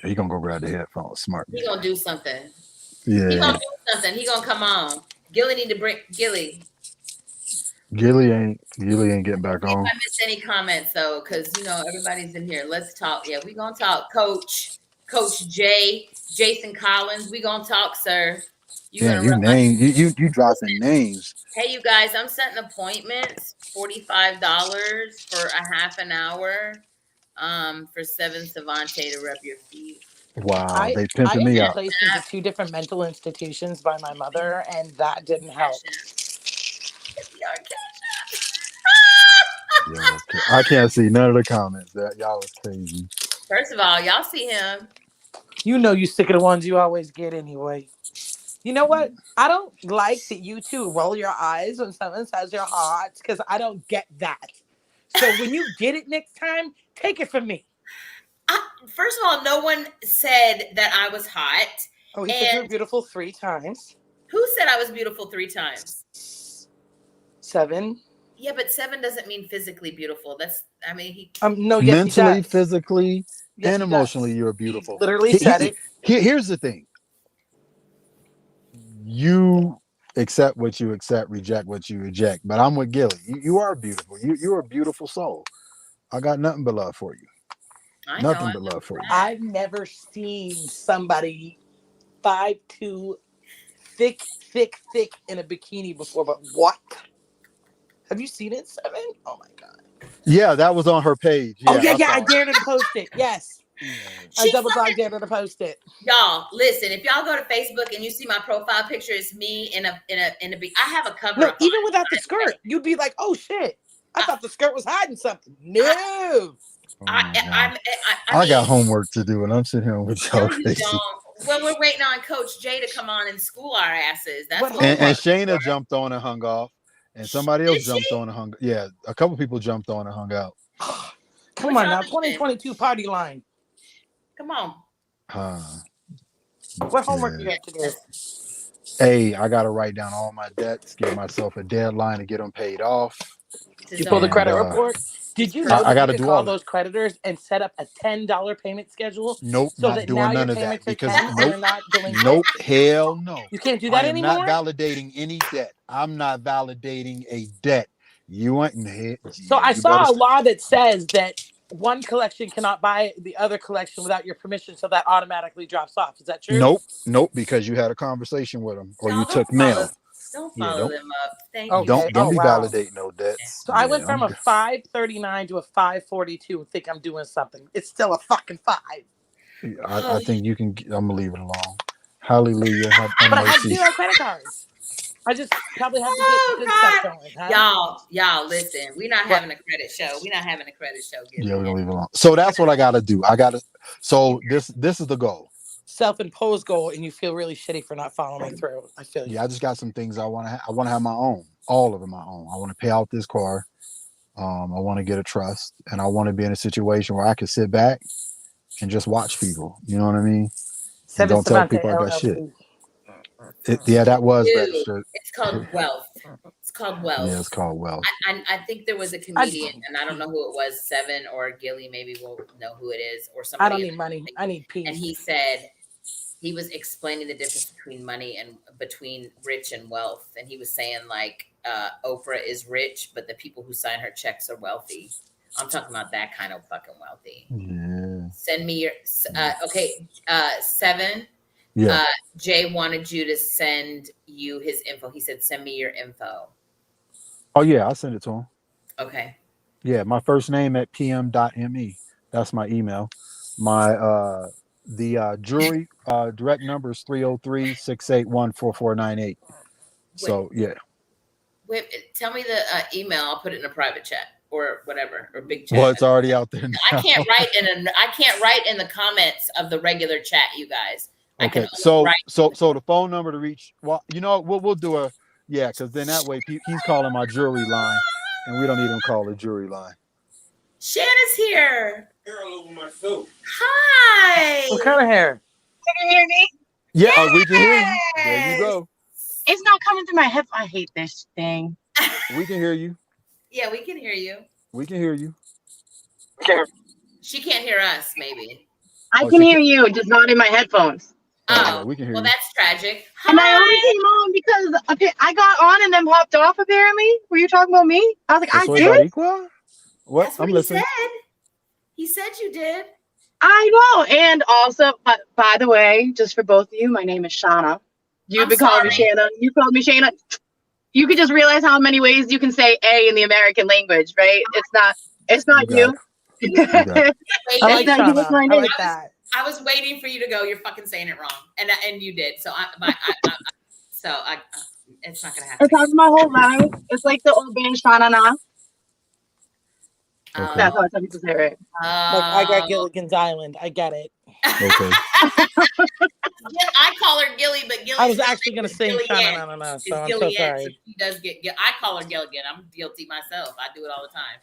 He gonna go grab the headphones. Smart He man. gonna do something. He Yeah, gonna do something. He gonna come on. Gilly need to bring Gilly. Gilly ain't getting back See if on. I missed any comments though, because everybody's in here. Let's talk. Yeah, we gonna talk. Coach Jay, Jason Collins. We gonna talk, sir. You Damn, gonna you run my name you dropping names. Hey, you guys, I'm setting appointments, $45 for a half an hour, for Seven Savante to rub your feet. Wow, I they I pimping have me been out. placed into 2 different mental institutions by my mother, and that didn't help. Yo, I can't see none of the comments. That y'all is crazy. First of all, y'all see him. You know you sick of the ones you always get anyway. You know what? I don't like that you two roll your eyes when someone says you're hot because I don't get that. So when you get it next time, take it from me. First of all, no one said that I was hot. Oh, he said you were And beautiful 3 times. who said I was beautiful 3 times? 7. Yeah, but 7 doesn't mean physically beautiful. He. No, yes, he Mentally, does. physically, Yes, and he emotionally, does. you're He beautiful. literally said it. Here's the thing. You accept what you accept, reject what you reject. But I'm with Gilly. You are beautiful. You're a beautiful soul. I got nothing but love for you. I know. Nothing but love for you. I've never seen somebody 5'2", thick in a bikini before. But what? Have you seen it, 7? Oh my god. Yeah, that was on her page. Oh Yeah, yeah, I yeah. I saw it. dared her to post it. Yes, Yeah. I She double dog fucking dared her to post it. Y'all, listen. If y'all go to Facebook and you see my profile picture, it's me in a. I have a cover No, up even on. without the skirt, you'd be like, "Oh shit, I thought the skirt was hiding something." No. Oh I, my God. I I got mean, homework to do, and I'm sitting here with no, y'all you crazy. don't. Well, we're waiting on Coach Jay to come on and school our asses. That's What what we're And homework? waiting Shayna jumped on and hung off, and for. somebody else Did jumped she? on and hung. Yeah, a couple people jumped on and hung out. Come What on y'all now, doing? 2022 party line. Come on. Huh. What homework Yeah. you have to do? Hey, I got to write down all my debts, give myself a deadline to get them paid off, You pull the Deserve. and credit report. Did you know I that got you to could do call all that. those creditors and set up a $10 payment schedule Nope, so not that doing now your none of that payments are because 10 and nope, they're not delinquent? nope, hell no. You can't do I that am not anymore. validating any debt. I'm not validating a debt. You ain't So yeah, I you better saw a law that says that one collection cannot buy the other collection without your permission, so that automatically drops off. Is that true? nope, because you had a conversation with them or you Y'all took mail. don't Yeah, follow them up. Thank you. Okay. don't Oh be wow. validating no debts. So I went Yeah, from I'm a good. 539 to a 542 and think I'm doing something. It's still a fucking 5. I think you can. I'm gonna leave it alone. Hallelujah. Have But I have mercy. 0 credit cards. I just probably have to get Oh good stuff God. going, huh? Y'all, listen. We're not What? having a credit show. We're not having a credit show, Yeah, we're Gilly. gonna leave it alone. So that's what I gotta do. I gotta. So this is the goal. Self-imposed goal, and you feel really shitty for not following through. I feel you. Yeah, I just got some things I want to. I want to have my own, all of them my own. I want to pay out this car. I want to get a trust, and I want to be in a situation where I can sit back and just watch people. You know what I mean? And Seven don't tell Savante people I got shit. LLC. Yeah, that was Ew. registered. It's called Wealth. It's called Wealth. Yeah, it's called Wealth. I think there was a comedian, and I don't know who it was, Seven or Gilly, maybe we'll know who it is, or I somebody. don't need money. I need peace. And he said he was explaining the difference between money and between rich and wealth. And he was saying like Oprah is rich, but the people who sign her checks are wealthy. I'm talking about that kind of fucking wealthy. Yeah. Send me your Seven. Yeah. Jay wanted you to send you his info. He said, send me your info. Oh yeah, I'll send it to him. Okay. Yeah, my first name at pm.me. That's my email. My the jury direct number is 303-681-4498. So yeah. Wait, tell me the email. I'll put it in a private chat or whatever, or big chat. Well, it's already out there now. I can't write in the comments of the regular chat, you guys. Okay, so the phone number to reach. Well, you know, we'll do a because then that way he's calling my jury line, and we don't even call a jury line. Shanna's here. Girl over my soul. Hi. What kind of hair? Can you hear me? Yeah, oh, we can hear you. There you go. It's not coming through my head. I hate this thing. We can hear you. Yeah, we can hear you. We can hear you. She can't hear us, maybe. I can hear you, just not in my headphones. Yeah, we can hear you. That's tragic. And I only came on because I got on and then popped off, apparently. Were you talking about me? I was like, I did? Equal? What? That's what I'm listening. He said you did. I know. And also, by the way, just for both of you, my name is Shauna. You've been calling me Shanna. You called me Shana. You could just realize how many ways you can say A in the American language, right? It's not you. Wait, I like that. I was waiting for you to go. You're fucking saying it wrong, and you did. So it's not gonna happen. It's happened my whole life. It's like the old band Shauna Na. Okay. That's how some people say it. Like I got Gilligan's Island. I get it. Okay. I call her Gilly, but Gilly. I was actually gonna sing Shauna, so I'm so sorry. So she does get. I call her Gilligan. I'm guilty myself. I do it all the time,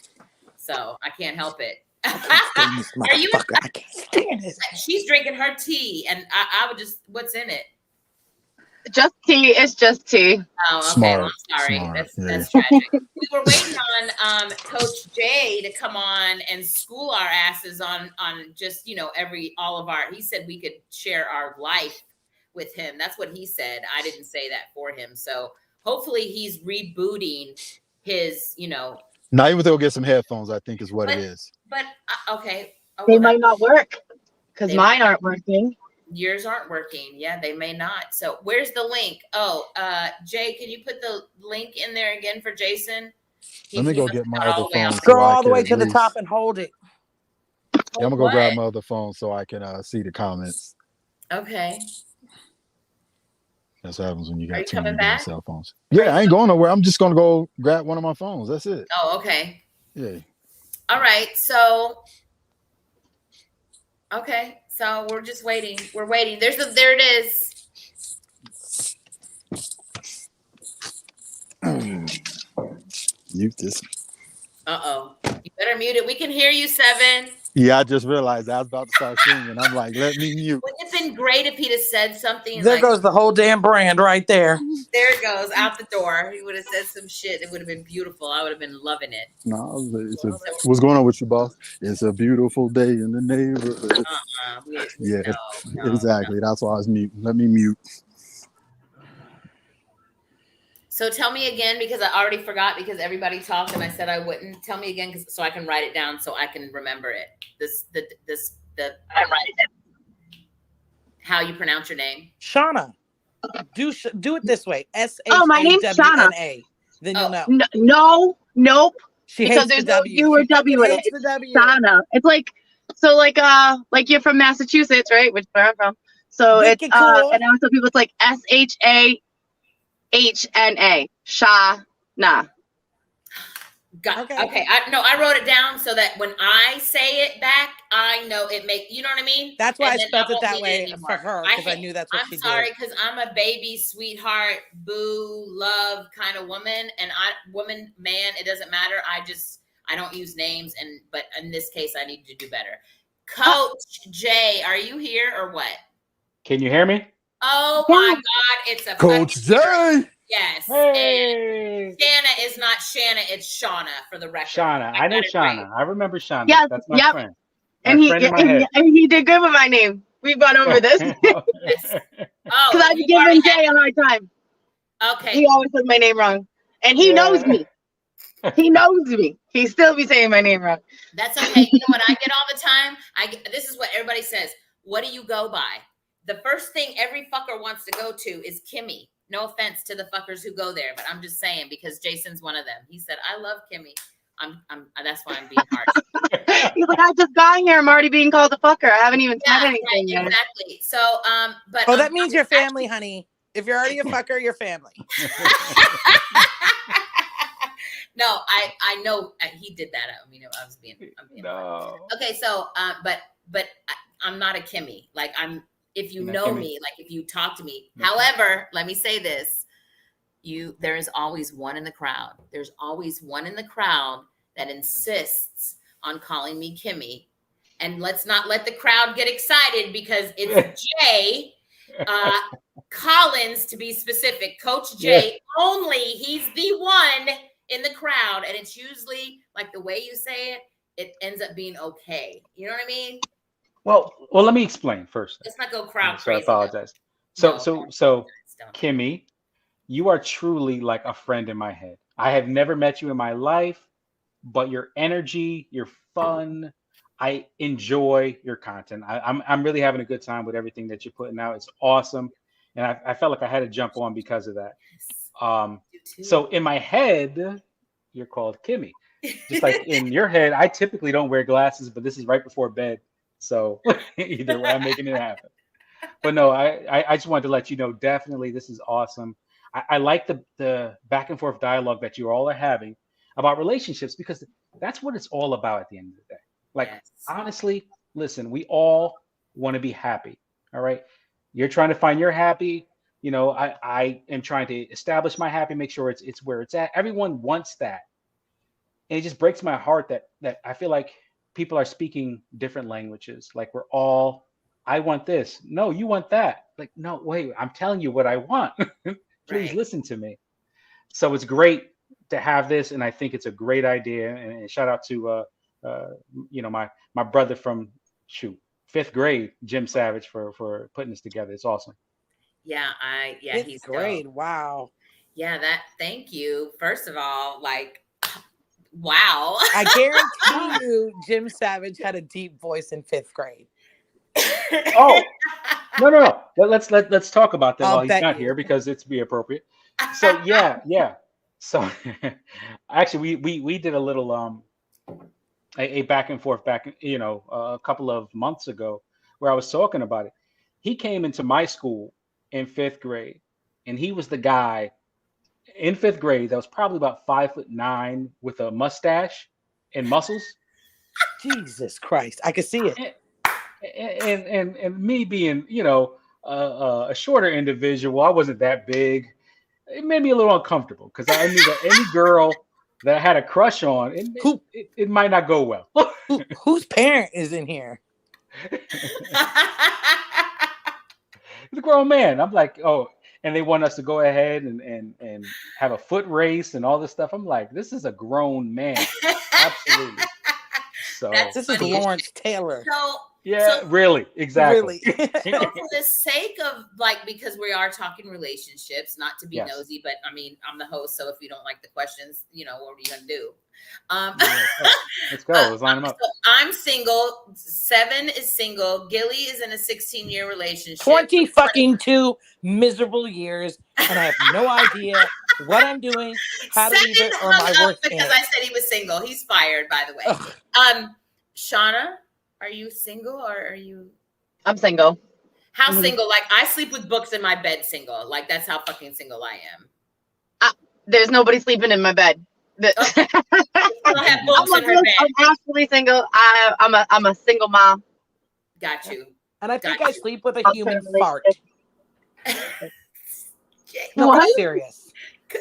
so I can't help it. Are you? I can't stand it. She's drinking her tea, and I would just. What's in it? Just tea. It's just tea. Oh, okay. Smart, Well, I'm sorry. smart, That's tragic. We were waiting on Coach Jay to come on and school our asses on just all of our. He said we could share our life with him. That's what he said. I didn't say that for him. So hopefully he's rebooting his. Now even though get some headphones, I think is what it is. But okay. They might not work because mine aren't working. Yours aren't working. Yeah, they may not. So where's the link? Oh, Jay, can you put the link in there again for Jason? Let me go get my other phone. Scroll all the way to the top and hold it. Yeah, I'm gonna go grab my other phone so I can see the comments. Okay. That's what happens when you got too coming many back? cell phones. Yeah, I ain't going nowhere. I'm just gonna go grab one of my phones. That's it. Oh, okay. Yeah. All right. So, okay. So we're just waiting. We're waiting. There it is. Mute this. Uh-oh. You better mute it. We can hear you, Seven. Yeah, I just realized I was about to start singing. I'm like, let me mute. Wouldn't it have been great if he'd have said something? There goes the whole damn brand right there. There it goes, out the door. He would have said some shit. It would have been beautiful. I would have been loving it. No, what's going on with you, boss? It's a beautiful day in the neighborhood. No, exactly. That's why I was mute. Let me mute. So tell me again, because I already forgot because everybody talked and I said I wouldn't. Tell me again so I can write it down so I can remember it. I write it down. How you pronounce your name? Shauna. Do it this way. My name's Shauna. Then you'll know. Nope. She because hates there's the W. no U or W in it. It's the W. Shauna. It's like you're from Massachusetts, right? Which is where I'm from. So Wicked it's cool. and now some people it's like SHAHNA. Shauna. Okay. I wrote it down so that when I say it back, I know it makes, you know what I mean? That's why I spelled it that way for her, because I knew that's what she did. I'm sorry, because I'm a baby, sweetheart, boo, love kind of woman. And man, it doesn't matter. I don't use names. But in this case, I need to do better. Coach Jay, are you here or what? Can you hear me? Oh my God, it's a Coach fucking hero. J. Yes. Hey, And Shanna is not Shanna, it's Shauna for the record. Shauna. I know got it right. Shauna. I remember Shauna. Yes, That's my yep. friend. And My friend in my head. he did good with my name. We've gone over this because Yes. Oh, I've you given already Jay a hard time. okay. He always says my name wrong, and he knows me. He knows me. He still be saying my name wrong. That's okay. You know what I get all the time? This is what everybody says. What do you go by? The first thing every fucker wants to go to is Kimmy. No offense to the fuckers who go there, but I'm just saying because Jason's one of them. He said, "I love Kimmy." That's why I'm being harsh. He's like, I just got here. I'm already being called a fucker. I haven't even said anything right, yet. exactly. So, but that means you're family, honey. If you're already a fucker, you're family. No, I know he did that. I mean, I'm being No. okay. So, but I'm not a Kimmy. Like if you know me, like if you talk to me. However, let me say this: there is always one in the crowd. There's always one in the crowd that insists on calling me Kimmy. And let's not let the crowd get excited because it's Jay Collins, to be specific. Coach Jay only. He's the one in the crowd, and it's usually like the way you say it ends up being okay. You know what I mean? Well, let me explain first. Let's not go crowd So crazy. I apologize. No, So Kimmy, you are truly like a friend in my head. I have never met you in my life, but your energy, your fun, I enjoy your content. I'm really having a good time with everything that you're putting out. It's awesome, and I felt like I had to jump on because of that. So in my head, you're called Kimmy. Just like in your head, I typically don't wear glasses, but this is right before bed. So either way, I'm making it happen. But no, I just wanted to let you know, definitely this is awesome. I like the back and forth dialogue that you all are having about relationships because that's what it's all about at the end of the day. Like, honestly, listen, we all want to be happy. All right. You're trying to find your happy. You know, I am trying to establish my happy, make sure it's where it's at. Everyone wants that. And it just breaks my heart that I feel like people are speaking different languages. Like I want this. No, you want that. Like, no, wait, I'm telling you what I want. Please listen to me. So it's great to have this, and I think it's a great idea. And shout out to my brother from fifth grade, Jim Savage, for putting this together. It's awesome. Yeah, he's great. dope. Wow. Yeah, thank you. First of all, like, wow. I guarantee you Jim Savage had a deep voice in fifth grade. Oh, no. Let's talk about that while he's not here because it's be appropriate. So yeah. So actually we did a little a back and forth a couple of months ago where I was talking about it. He came into my school in fifth grade, and he was the guy in fifth grade that was probably about 5'9" with a mustache and muscles. Jesus Christ, I could see it. And me being, a shorter individual, I wasn't that big. It made me a little uncomfortable because I knew that any girl that I had a crush on, it might not go well. Whose parent is in here? The grown man. I'm like, oh, and they want us to go ahead and have a foot race and all this stuff. I'm like, this is a grown man. Absolutely. So this is Lawrence Taylor. Really, exactly. Really. So for the sake of, like, because we are talking relationships, not to be nosy, but I mean, I'm the host, so if you don't like the questions, what are you gonna do? Let's go. Let's line them up. So I'm single. 7 is single. Gilly is in a 16-year relationship. 20 fucking 2 miserable years, and I have no idea what I'm doing, how to leave it, or my worth in it. Because I said he was single. He's fired, by the way. Shauna, are you single or are you? I'm single. How single? Like, I sleep with books in my bed single. Like, that's how fucking single I am. There's nobody sleeping in my bed. I don't have books in her bed. I'm actually single. I'm a single mom. Got you. And I think I sleep with a human fart. No, I'm serious.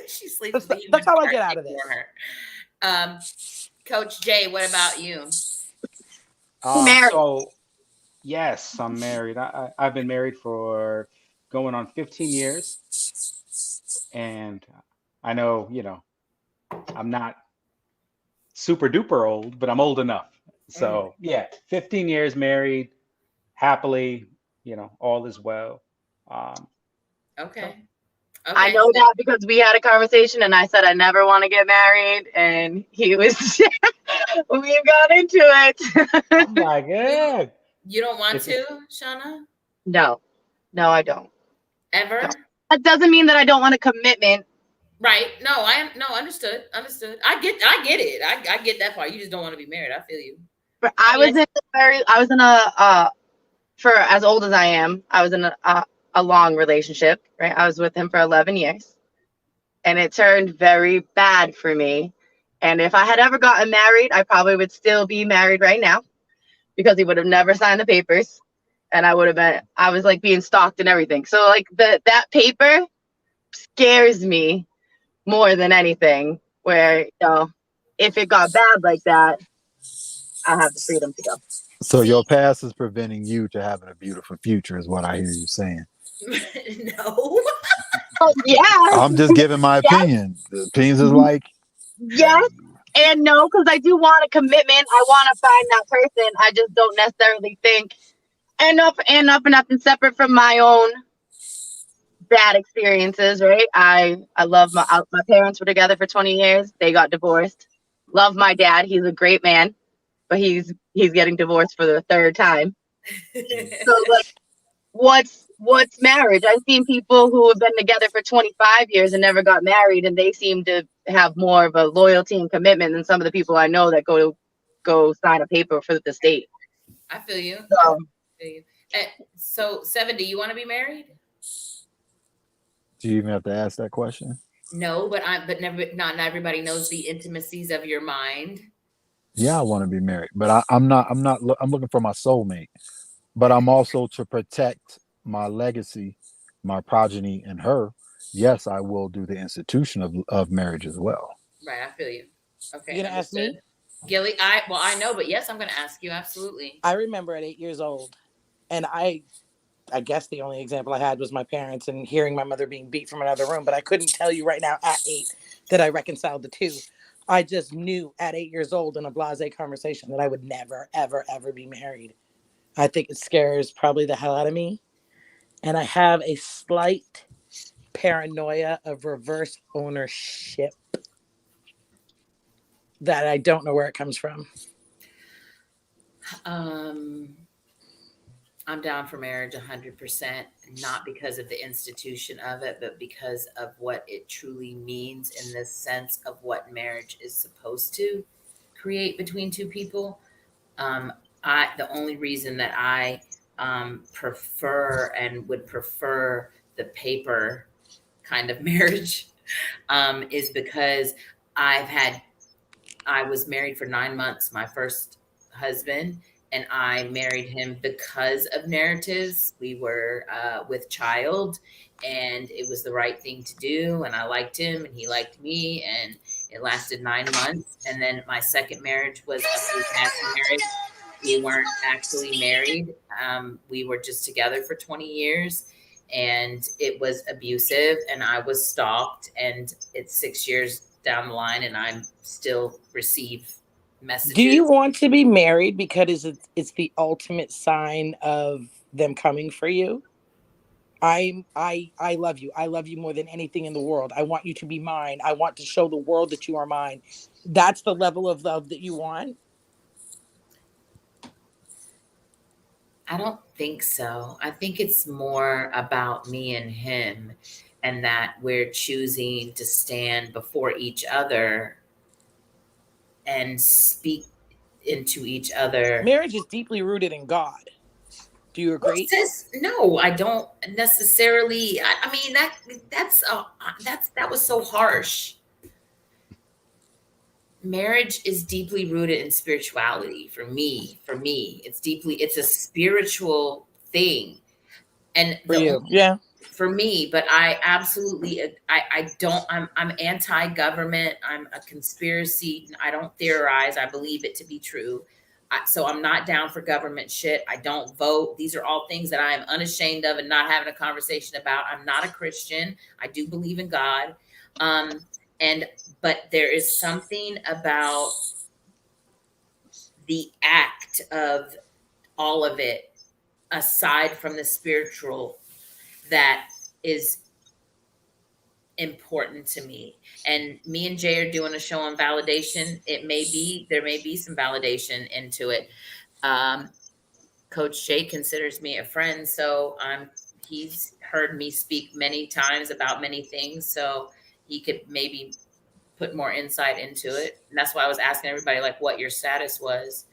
She sleeps. That's how I get out of this. Coach Jay, what about you? Married. So, yes, I'm married. I've been married for going on 15 years. And I know, I'm not super duper old, but I'm old enough. So yeah, 15 years married, happily, all is well. Um, so Okay. I Okay. know that because we had a conversation and I said I never want to get married, and he was we got into it. I'm like, yeah, You don't want if to, Shauna? No, I don't. Ever? That doesn't mean that I don't want a commitment. Right. No, understood. Understood. I get it. I get that part. You just don't want to be married. I feel you. But I mean, I was in a for as old as I am, I was in a long relationship, right? I was with him for 11 years, and it turned very bad for me. And if I had ever gotten married, I probably would still be married right now because he would have never signed the papers, and I was like being stalked and everything. So like that paper scares me more than anything. Where if it got bad like that, I have the freedom to go. So your past is preventing you to having a beautiful future, is what I hear you saying. no. Oh, yeah. I'm just giving my opinion. The opinions is like, Yes and no, because I do want a commitment. I want to find that person. I just don't necessarily think enough and nothing separate from my own bad experiences, right? I love my parents were together for 20 years. They got divorced. Love my dad. He's a great man, but he's getting divorced for the third time. So like, what's marriage? I've seen people who have been together for 25 years and never got married, and they seem to have more of a loyalty and commitment than some of the people I know that go sign a paper for the state. I feel you. So, I feel you. So 7, do you want to be married? do you even have to ask that question? No, but not everybody knows the intimacies of your mind. Yeah, I want to be married, but I'm not. I'm looking for my soulmate, but I'm also to protect my legacy, my progeny, and her. Yes, I will do the institution of marriage as well. Right, I feel you. Okay, You gonna ask me? Gilly, I know, but yes, I'm gonna ask you, absolutely. I remember at 8 years old, and I guess the only example I had was my parents and hearing my mother being beat from another room, but I couldn't tell you right now at 8 that I reconciled the two. I just knew at 8 years old in a blasé conversation that I would never, ever, ever be married. I think it scares probably the hell out of me. And I have a slight paranoia of reverse ownership that I don't know where it comes from. I'm down for marriage 100%, not because of the institution of it, but because of what it truly means in the sense of what marriage is supposed to create between two people. The only reason that I prefer and would prefer the paper kind of marriage is because I was married for 9 months, my first husband, and I married him because of narratives. We were with child, and it was the right thing to do. And I liked him, and he liked me, and it lasted 9 months. And then my second marriage was a free-passing marriage. We weren't actually married. We were just together for 20 years, and it was abusive, and I was stalked, and it's 6 years down the line, and I'm still receive messages. Do you want to be married because it's the ultimate sign of them coming for you? I love you. I love you more than anything in the world. I want you to be mine. I want to show the world that you are mine. That's the level of love that you want? I don't think so. I think it's more about me and him, and that we're choosing to stand before each other and speak into each other. Marriage is deeply rooted in God. Do you agree? No, I don't necessarily. I mean, that was so harsh. Marriage is deeply rooted in spirituality for me. It's a spiritual thing. And for you, yeah. For me, but I absolutely, I'm anti-government. I'm a conspiracy. I don't theorize. I believe it to be true. So I'm not down for government shit. I don't vote. These are all things that I am unashamed of and not having a conversation about. I'm not a Christian. I do believe in God. And but there is something about the act of all of it, aside from the spiritual, that is important to me. And me and Jay are doing a show on validation. There may be some validation into it. Um, Coach Jay considers me a friend, so he's heard me speak many times about many things, so he could maybe put more insight into it. And that's why I was asking everybody like what your status was,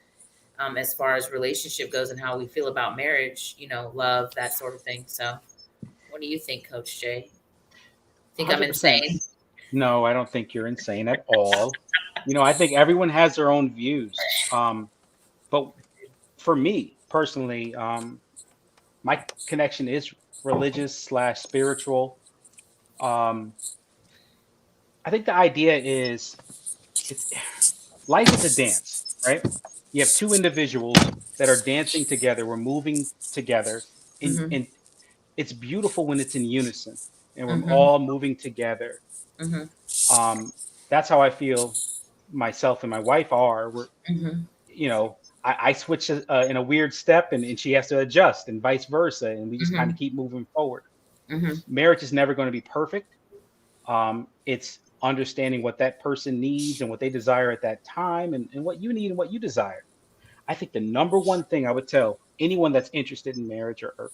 as far as relationship goes and how we feel about marriage, love, that sort of thing. So what do you think, Coach Jay? Think I'm 100%. insane? No, I don't think you're insane at all. I think everyone has their own views. But for me personally, my connection is religious/spiritual. Um, I think the idea is it's life is a dance, right? You have two individuals that are dancing together. We're moving together, Mm-hmm. and it's beautiful when it's in unison and we're Mm-hmm. all moving together. Mm-hmm. That's how I feel myself and my wife are. We're, Mm-hmm. I switch in a weird step and she has to adjust and vice versa. And we just kind Mm-hmm. of keep moving forward. Mm-hmm. Marriage is never going to be perfect. It's understanding what that person needs and what they desire at that time and what you need and what you desire. I think the number one thing I would tell anyone that's interested in marriage or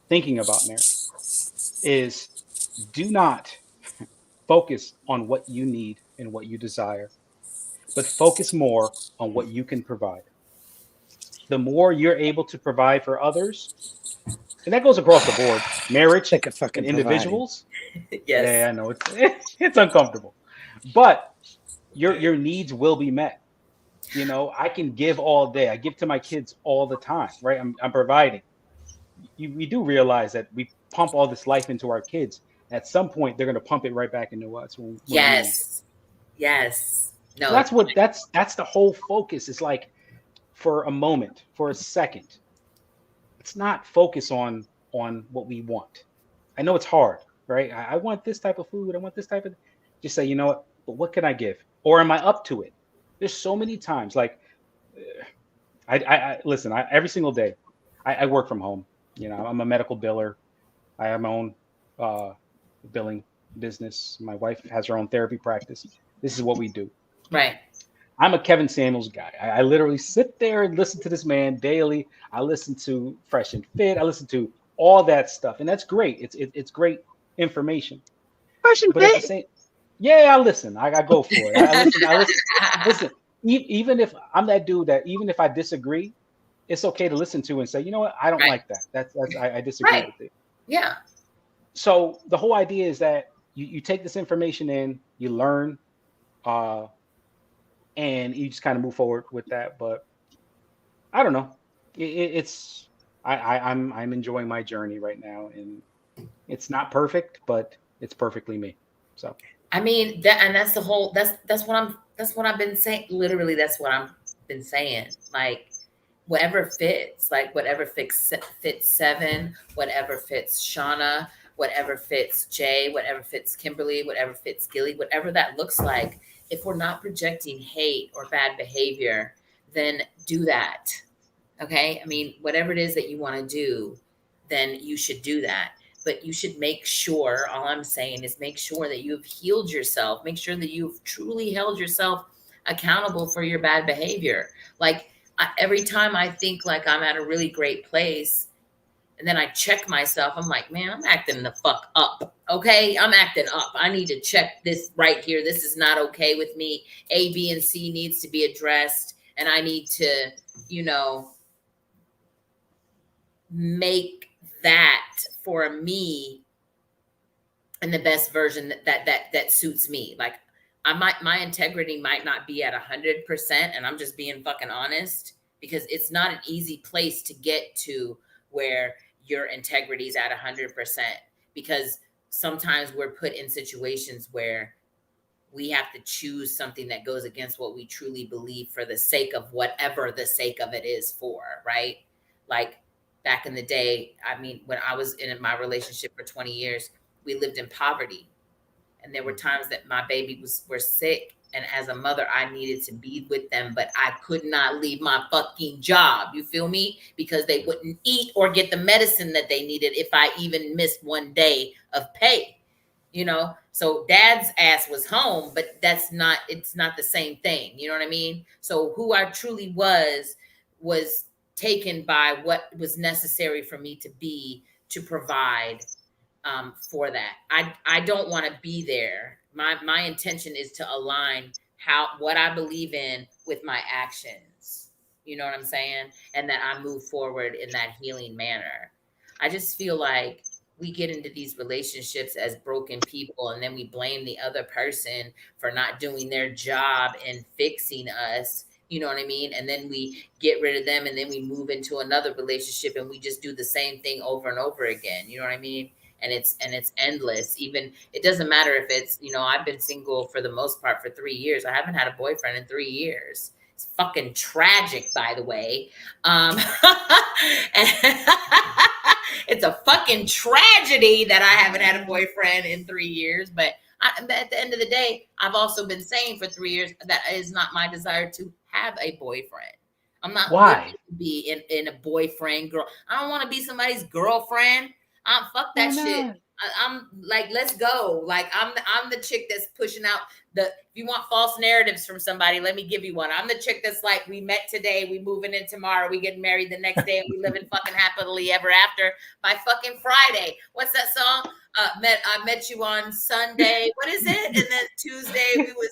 thinking about marriage is do not focus on what you need and what you desire, but focus more on what you can provide. The more you're able to provide for others, and that goes across the board, marriage Sick of and fucking providing. individuals. Yes. Yeah, I know it's it's uncomfortable, but your needs will be met. I can give all day. I give to my kids all the time, right? I'm providing. We do realize that we pump all this life into our kids. At some point, they're going to pump it right back into us when we need it. Yes. Yes. So No. that's the whole focus. It's like for a moment, for a second, let's not focus on what we want. I know it's hard, right? I want this type of food. I want this type of. Just say, you know what? But what can I give? Or am I up to it? There's so many times. Like, I listen. Every single day, I work from home. I'm a medical biller. I have my own uh, billing business. My wife has her own therapy practice. This is what we do. Right. I'm a Kevin Samuels guy. I literally sit there and listen to this man daily. I listen to Fresh and Fit. I listen to all that stuff, and that's great. It's great information. Fresh and But at the fit. same, yeah, I listen. I go for it. I listen. I listen. Listen. Even if I'm that dude that even if I disagree, it's okay to listen to and say, you know what, I don't Right. like that. I disagree Right. with it. Yeah. So the whole idea is that you take this information in, you learn, and you just kind of move forward with that. But I don't know. It's I'm enjoying my journey right now, and it's not perfect, but it's perfectly me. So I mean that's the whole. That's what I've been saying. Literally, that's what I've been saying. Like whatever fits. Like whatever fits Seven. Whatever fits Shauna. Whatever fits Jay. Whatever fits Kimberly. Whatever fits Gilly. Whatever that looks like. If we're not projecting hate or bad behavior, then do that. Okay. I mean, whatever it is that you want to do, then you should do that. But you should make sure, all I'm saying is make sure that you've healed yourself. Make sure that you've truly held yourself accountable for your bad behavior. Like every time I think like I'm at a really great place, and then I check myself, I'm like, man, I'm acting the fuck up. Okay. I'm acting up. I need to check this right here. This is not okay with me. A, B, and C needs to be addressed. And I need to, you know, make that for me in the best version that suits me. Like my integrity might not be at 100%, and I'm just being fucking honest, because it's not an easy place to get to where your integrity is at 100%, because sometimes we're put in situations where we have to choose something that goes against what we truly believe for the sake of whatever the sake of it is for, right? Like back in the day, I mean, when I was in my relationship for 20 years, we lived in poverty. And there were times that my baby were sick. And as a mother, I needed to be with them, but I could not leave my fucking job. You feel me? Because they wouldn't eat or get the medicine that they needed if I even missed one day of pay. So dad's ass was home, but it's not the same thing. You know what I mean? So who I truly was taken by what was necessary for me to provide for that. I don't want to be there. My intention is to align what I believe in with my actions. You know what I'm saying? And that I move forward in that healing manner. I just feel like we get into these relationships as broken people, and then we blame the other person for not doing their job and fixing us. You know what I mean? And then we get rid of them, and then we move into another relationship, and we just do the same thing over and over again. You know what I mean? And it's endless. Even it doesn't matter if it's, I've been single for the most part for 3 years. I haven't had a boyfriend in 3 years. It's fucking tragic, by the way. It's a fucking tragedy that I haven't had a boyfriend in 3 years. But at the end of the day, I've also been saying for 3 years that is not my desire to have a boyfriend. I'm not Why to be in a boyfriend girl. I don't want to be somebody's girlfriend. Fuck that shit. I'm like, let's go. Like I'm the chick that's pushing out if you want false narratives from somebody, let me give you one. I'm the chick that's like, we met today, we moving in tomorrow, we getting married the next day, and we living fucking happily ever after by fucking Friday. What's that song? I met you on Sunday. What is it? And then Tuesday we was,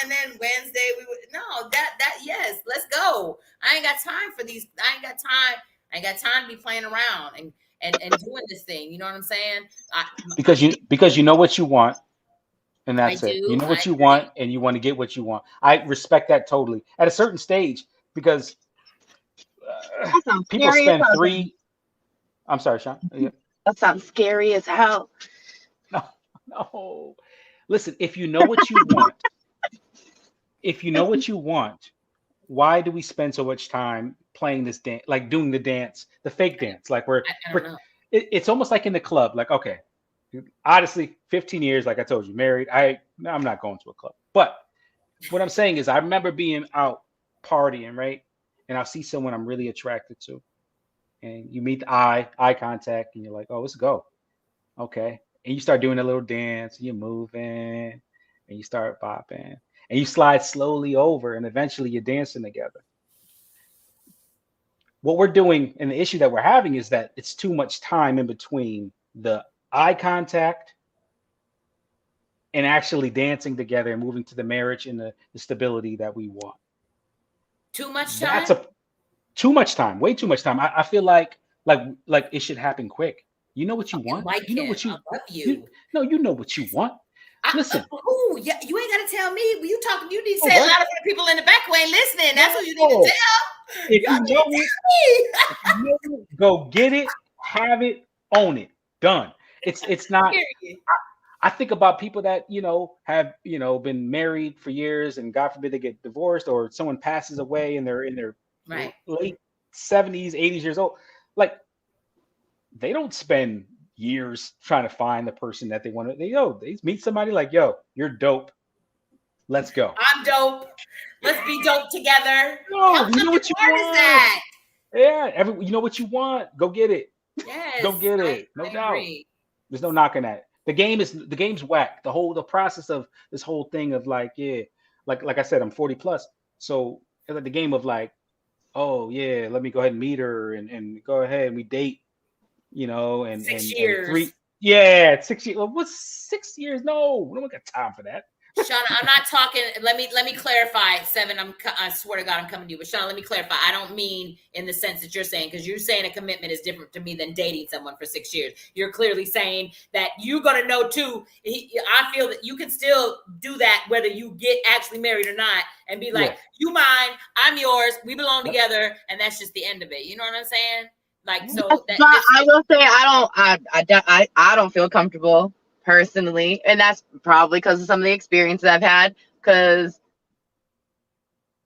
and then Wednesday we would yes, let's go. I ain't got time for these. I ain't got time to be playing around and doing this thing. You know what I'm saying? Because you know what you want, and that's I it. do. You know what you want, and you want to get what you want. I respect that totally. At a certain stage, because people spend I'm sorry, Sean. Yeah. That sounds scary as hell. No. Listen, if you know what you want, why do we spend so much time playing this dance, like doing the dance, the fake dance? Like it's almost like in the club. Like, okay, honestly, 15 years, like I told you, married. I'm not going to a club. But what I'm saying is I remember being out partying, right? And I'll see someone I'm really attracted to. And you meet the eye contact, and you're like, oh, let's go. Okay. And you start doing a little dance, and you're moving, and you start bopping, and you slide slowly over, and eventually you're dancing together. What we're doing, and the issue that we're having, is that it's too much time in between the eye contact and actually dancing together and moving to the marriage and the stability that we want. Too much time? Too much time, way too much time. I feel like it should happen quick. You know what you want. Like you know what I love you. You know what you want. Listen. Yeah, you ain't gotta tell me. You talking? You need to say a lot of the people in the back who ain't listening. That's what you need to tell. If you know it, go get it, have it, own it. Done. It's not. I think about people that have been married for years, and God forbid they get divorced, or someone passes away and they're in their late 70s, 80s years old. Like, they don't spend years trying to find the person that they want to. They meet somebody like, yo, you're dope. Let's go. I'm dope. Let's be dope together. No, you know what you want. Is that? Yeah, you know what you want. Go get it. Yes, go get it. No doubt. Agree. There's no knocking that. The game's whack. The process of this whole thing of like I said, I'm 40 plus. So it's like the game of like, oh yeah, let me go ahead and meet her and go ahead and we date, and 6 years. And 3, 6 years. Well, what's 6 years? No, we don't got time for that. Shauna, I'm not talking. Let me clarify. 7. I swear to God, I'm coming to you. But Shauna, let me clarify. I don't mean in the sense that you're saying, because you're saying a commitment is different to me than dating someone for 6 years. You're clearly saying that you're gonna know too. I feel that you can still do that whether you get actually married or not, and be like, you mine, I'm yours, we belong together, and that's just the end of it. You know what I'm saying? Like, so. I will say I don't feel comfortable personally, and that's probably because of some of the experiences I've had. Because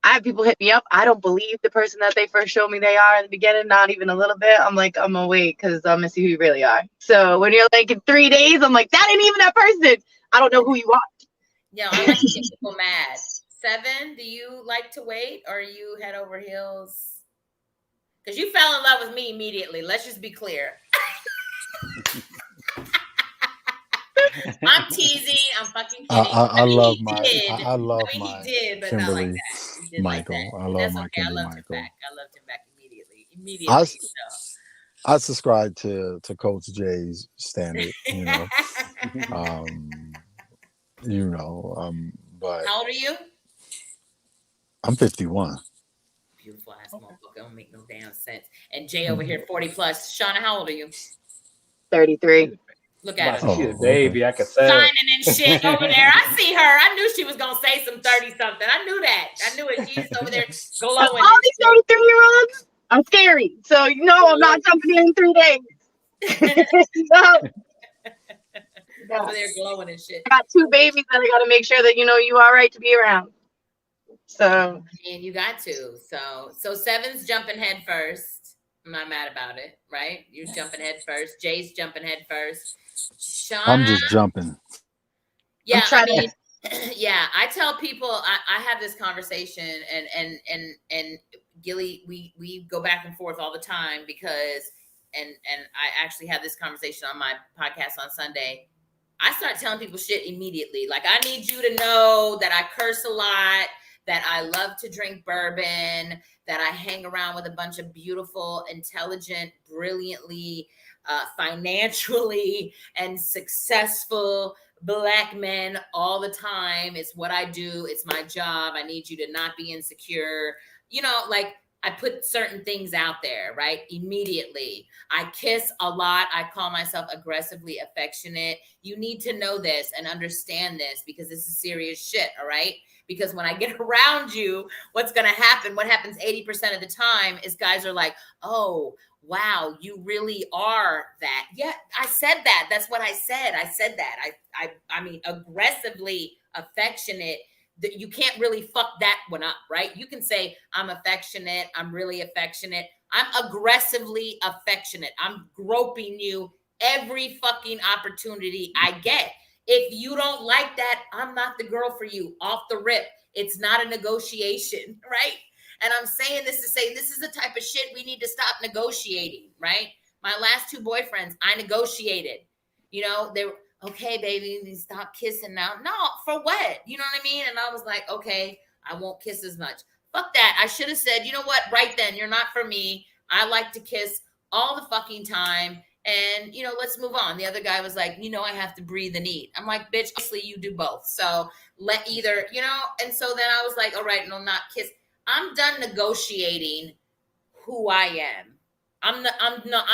I have people hit me up. I don't believe the person that they first showed me they are in the beginning, not even a little bit. I'm like, I'm gonna wait because I'm gonna see who you really are. So when you're like in 3 days, I'm like, that ain't even that person. I don't know who you are. Yeah, I like to get people mad. 7, do you like to wait or you head over heels? Because you fell in love with me immediately. Let's just be clear. I'm teasing. I'm fucking kidding. I love he my did. I love He my did, but not like Kimberly that. He did Michael. like that. I And love that's my okay. I Kimberly loved him Michael. back. I loved him back immediately. I So. I subscribe to Coach J's standard, but How old are you? I'm 51. Beautiful ass motherfucker. Don't make no damn sense. And Jay over here, 40 plus. Shauna, how old are you? 33. Look But I at her. said she's a baby. I could say. Signing and shit over there. I see her. I knew she was gonna say some 30 something. I knew that. I knew it. She's over there glowing. All these 33-year-olds are scary. So I'm not jumping in 3 days. No. Over there glowing and shit. I got 2 babies that I got to make sure that you all right to be around. So. And you got to. So 7's jumping head first. I'm not mad about it, right? You're jumping head first. Jay's jumping head first. Shauna, I'm just jumping. Yeah, I mean, yeah. I tell people I have this conversation, and Gilly, we go back and forth all the time because, and I actually had this conversation on my podcast on Sunday. I start telling people shit immediately. Like, I need you to know that I curse a lot, that I love to drink bourbon, that I hang around with a bunch of beautiful, intelligent, brilliantly, financially and successful Black men all the time. It's what I do. It's my job. I need you to not be insecure. Like, I put certain things out there, right? Immediately. I kiss a lot. I call myself aggressively affectionate. You need to know this and understand this because this is serious shit, all right? Because when I get around you, what's going to happen? What happens 80% of the time is guys are like, oh, wow, you really are that. Yeah, I said that. That's what I said. I said that. I mean, aggressively affectionate. You can't really fuck that one up, right? You can say, I'm affectionate. I'm really affectionate. I'm aggressively affectionate. I'm groping you every fucking opportunity I get. If you don't like that, I'm not the girl for you. Off the rip. It's not a negotiation, right? And I'm saying this to say this is the type of shit we need to stop negotiating, right? My last 2 boyfriends, I negotiated. They were, okay, baby, stop kissing now. No, for what? You know what I mean? And I was like, okay, I won't kiss as much. Fuck that. I should have said, you know what? Right then, you're not for me. I like to kiss all the fucking time. And, let's move on. The other guy was like, I have to breathe and eat. I'm like, bitch, obviously you do both. So let either, and so then I was like, all right, no, not kiss. I'm done negotiating who I am. I'm not,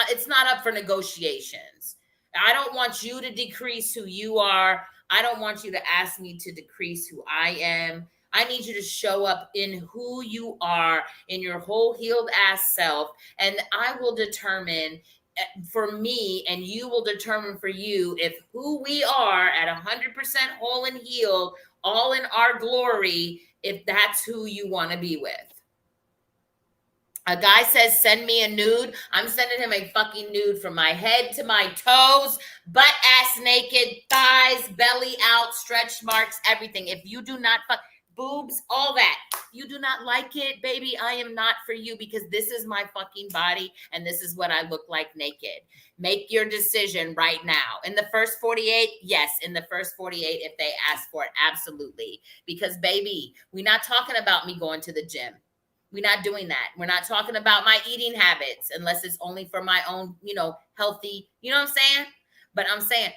it's not up for negotiations. I don't want you to decrease who you are. I don't want you to ask me to decrease who I am. I need you to show up in who you are, in your whole healed ass self. And I will determine for me, and you will determine for you, if who we are at 100% whole and healed, all in our glory, if that's who you want to be with. A guy says, send me a nude. I'm sending him a fucking nude from my head to my toes, butt ass naked, thighs, belly out, stretch marks, everything. If you do not fuck, boobs, all that. You do not like it, baby, I am not for you because this is my fucking body and this is what I look like naked. Make your decision right now. In the first 48, yes. In the first 48, if they ask for it, absolutely. Because, baby, we're not talking about me going to the gym. We're not doing that. We're not talking about my eating habits unless it's only for my own, healthy, you know what I'm saying? But I'm saying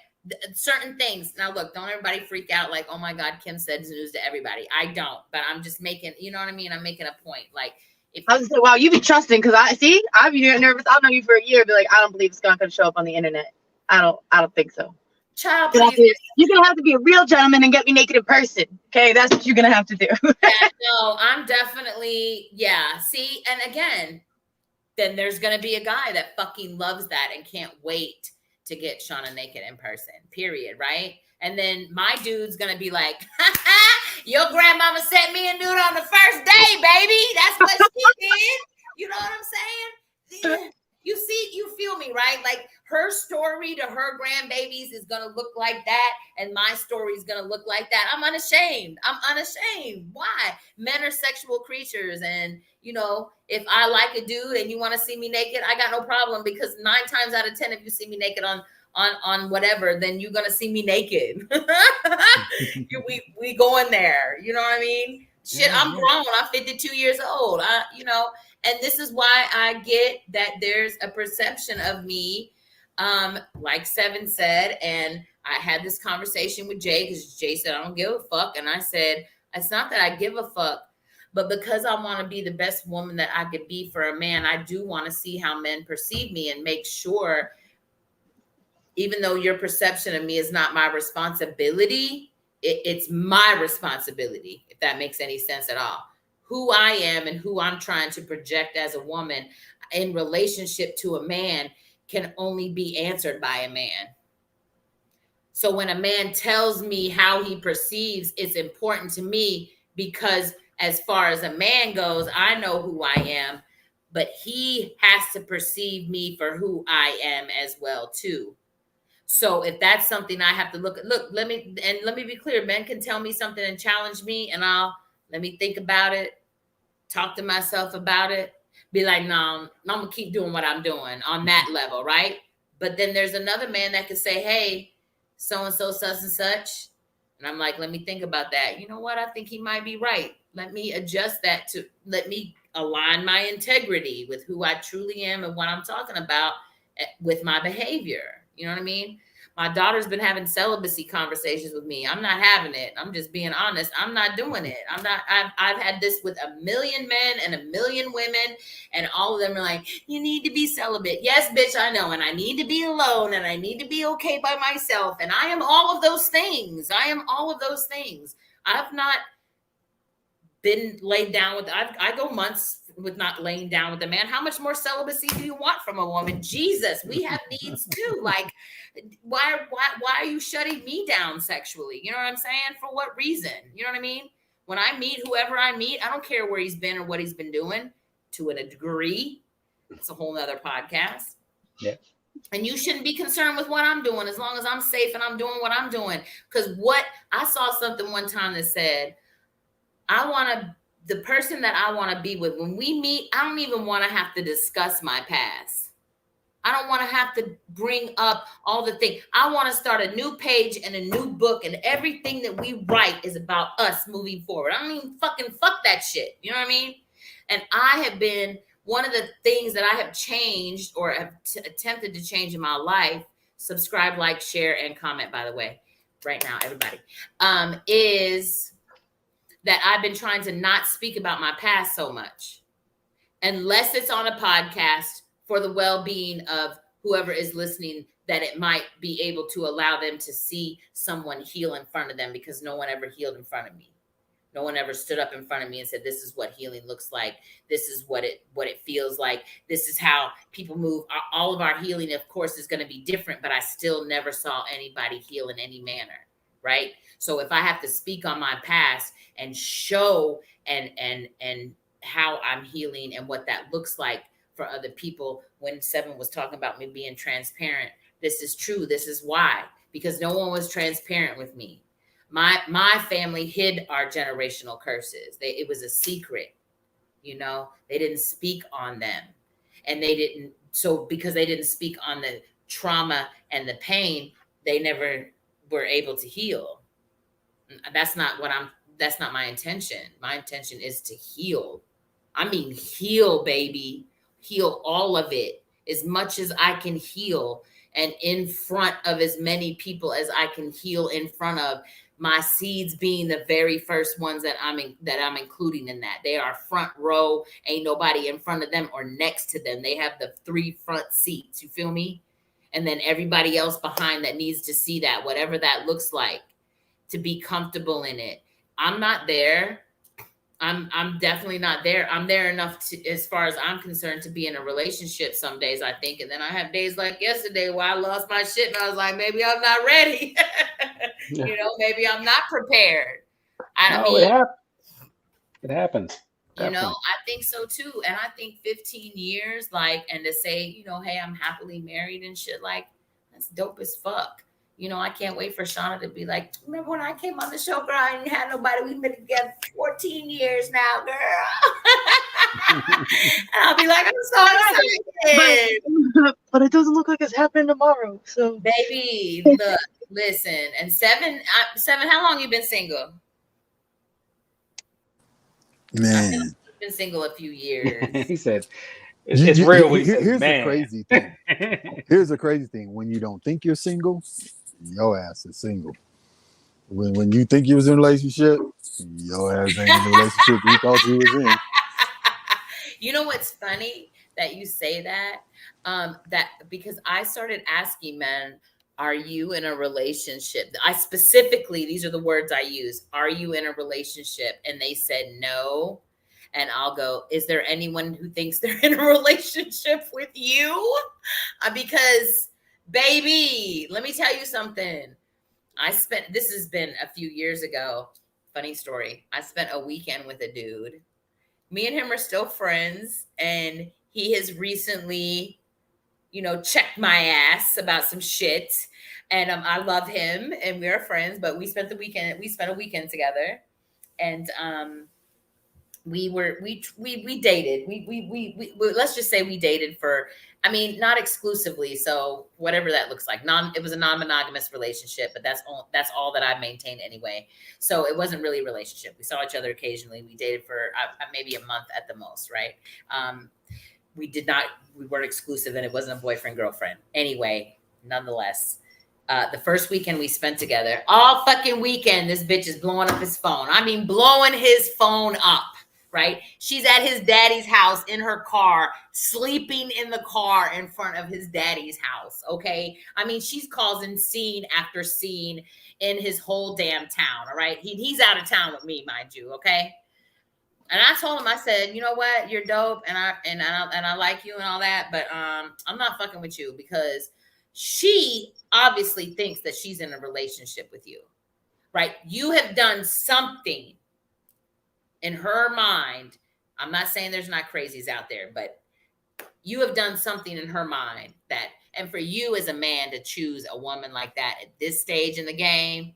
certain things. Now, look, don't everybody freak out like, oh my God, Kim said news to everybody. I don't, but I'm just making, you know what I mean? I'm making a point. Like, if I was gonna say, wow, you be trusting because I'd be nervous. I'll know you for a year. Be like, I don't believe it's not gonna show up on the internet. I don't think so. Child, please. You're gonna have to be a real gentleman and get me naked in person. Okay, that's what you're gonna have to do. No, I'm definitely, yeah. See, and again, then there's gonna be a guy that fucking loves that and can't wait to get Shauna naked in person, period, right? And then my dude's gonna be like, your grandmama sent me a nude on the first day, baby. That's what she did. You know what I'm saying? You see, you feel me, right? Like her story to her grandbabies is gonna look like that, and my story is gonna look like that. I'm unashamed. Why? Men are sexual creatures, and you know, if I like a dude and you want to see me naked, I got no problem, because 9 times out of 10, if you see me naked on whatever, then you're gonna see me naked. we going there. You know what I mean? Shit, I'm grown. I'm 52 years old. You know. And this is why I get that there's a perception of me, like Seven said, and I had this conversation with Jay, because Jay said, I don't give a fuck. And I said, it's not that I give a fuck, but because I want to be the best woman that I could be for a man, I do want to see how men perceive me and make sure, even though your perception of me is not my responsibility, it's my responsibility, if that makes any sense at all. Who I am and who I'm trying to project as a woman in relationship to a man can only be answered by a man. So when a man tells me how he perceives, it's important to me, because as far as a man goes, I know who I am, but he has to perceive me for who I am as well too. So if that's something I have to look, let me be clear. Men can tell me something and challenge me, and let me think about it, talk to myself about it, be like, no, I'm gonna keep doing what I'm doing on that level, right? But then there's another man that could say, hey, so-and-so, such and such. And I'm like, let me think about that. You know what? I think he might be right. Let me adjust that to let me align my integrity with who I truly am and what I'm talking about with my behavior. You know what I mean? My daughter's been having celibacy conversations with me. I'm not having it. I'm just being honest. I'm not doing it. I've had this with a million men and a million women, and all of them are like, you need to be celibate. Yes, bitch, I know. And I need to be alone, and I need to be okay by myself. And I am all of those things. I've not been laid down with, I go months with not laying down with a man. How much more celibacy do you want from a woman? Jesus, we have needs too. Like, why are you shutting me down sexually? You know what I'm saying? For what reason? You know what I mean? When I meet whoever I meet, I don't care where he's been or what he's been doing, to a degree. It's a whole nother podcast. Yeah. And you shouldn't be concerned with what I'm doing, as long as I'm safe and I'm doing what I'm doing. Because what I saw something one time that said, the person that I want to be with, when we meet, I don't even want to have to discuss my past. I don't want to have to bring up all the things. I want to start a new page and a new book, and everything that we write is about us moving forward. I don't even fucking fuck that shit. You know what I mean? And I have been, one of the things that I have changed or have attempted to change in my life, subscribe, like, share, and comment, by the way, right now, everybody, is that I've been trying to not speak about my past so much, unless it's on a podcast for the well-being of whoever is listening, that it might be able to allow them to see someone heal in front of them, because no one ever healed in front of me. No one ever stood up in front of me and said, this is what healing looks like. This is what it feels like. This is how people move. All of our healing, of course, is going to be different, but I still never saw anybody heal in any manner, right? So if I have to speak on my past and show and how I'm healing and what that looks like for other people, when Seven was talking about me being transparent, this is true. This is why, because no one was transparent with me. My family hid our generational curses. It was a secret, you know. They didn't speak on them, and because they didn't speak on the trauma and the pain, they never were able to heal. That's not my intention. My intention is to heal. I mean, heal, baby. Heal all of it, as much as I can heal, and in front of as many people as I can heal in front of. My seeds being the very first ones that I'm including in that. They are front row. Ain't nobody in front of them or next to them. They have the 3 front seats. You feel me? And then everybody else behind that needs to see that, whatever that looks like, to be comfortable in it. I'm not there. I'm definitely not there. I'm there enough to, as far as I'm concerned, to be in a relationship some days, I think. And then I have days like yesterday where I lost my shit and I was like, maybe I'm not ready. You know, maybe I'm not prepared. I No, mean, it happens. you know, Definitely. I think so too. And I think 15 years, like, and to say, you know, hey, I'm happily married and shit, like, that's dope as fuck. You know, I can't wait for Shauna to be like, remember when I came on the show, girl? I didn't have nobody. We've been together 14 years now, girl. And I'll be like, I'm so excited. But it doesn't look like it's happening tomorrow. So, Baby, look, listen. And seven, how long you been single? I've Man, been single a few years. He said, it's real when he says, here's the man. crazy thing. Here's the crazy thing. When you don't think you're single, your ass is single. When you think you was in a relationship, your ass ain't in the relationship you thought you was in. You know what's funny that you say that? That because I started asking men, are you in a relationship? I specifically, these are the words I use. Are you in a relationship? And they said no. And I'll go, is there anyone who thinks they're in a relationship with you? Because, baby, let me tell you something. This has been a few years ago. Funny story. I spent a weekend with a dude. Me and him are still friends, and he has recently, you know, checked my ass about some shit. And I love him, and we are friends. But we spent a weekend together, and we dated. We let's just say we dated for, I mean, not exclusively, so whatever that looks like. It was a non-monogamous relationship, but that's all that I've maintained anyway. So it wasn't really a relationship. We saw each other occasionally. We dated for maybe a month at the most, right? We weren't exclusive, and it wasn't a boyfriend girlfriend. Anyway, nonetheless, the first weekend we spent together, all fucking weekend, this bitch is blowing up his phone. I mean, blowing his phone up. Right? She's at his daddy's house in her car, sleeping in the car in front of his daddy's house. Okay. I mean, she's causing scene after scene in his whole damn town. All right. He's out of town with me, mind you. Okay. And I told him, I said, you know what? You're dope. And I like you and all that, but I'm not fucking with you because she obviously thinks that she's in a relationship with you. Right? You have done something in her mind. I'm not saying there's not crazies out there, but you have done something in her mind that, and for you as a man to choose a woman like that at this stage in the game,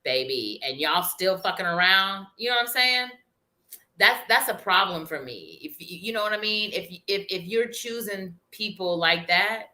baby, and y'all still fucking around, you know what I'm saying? That's a problem for me. If you know what I mean? If you're choosing people like that,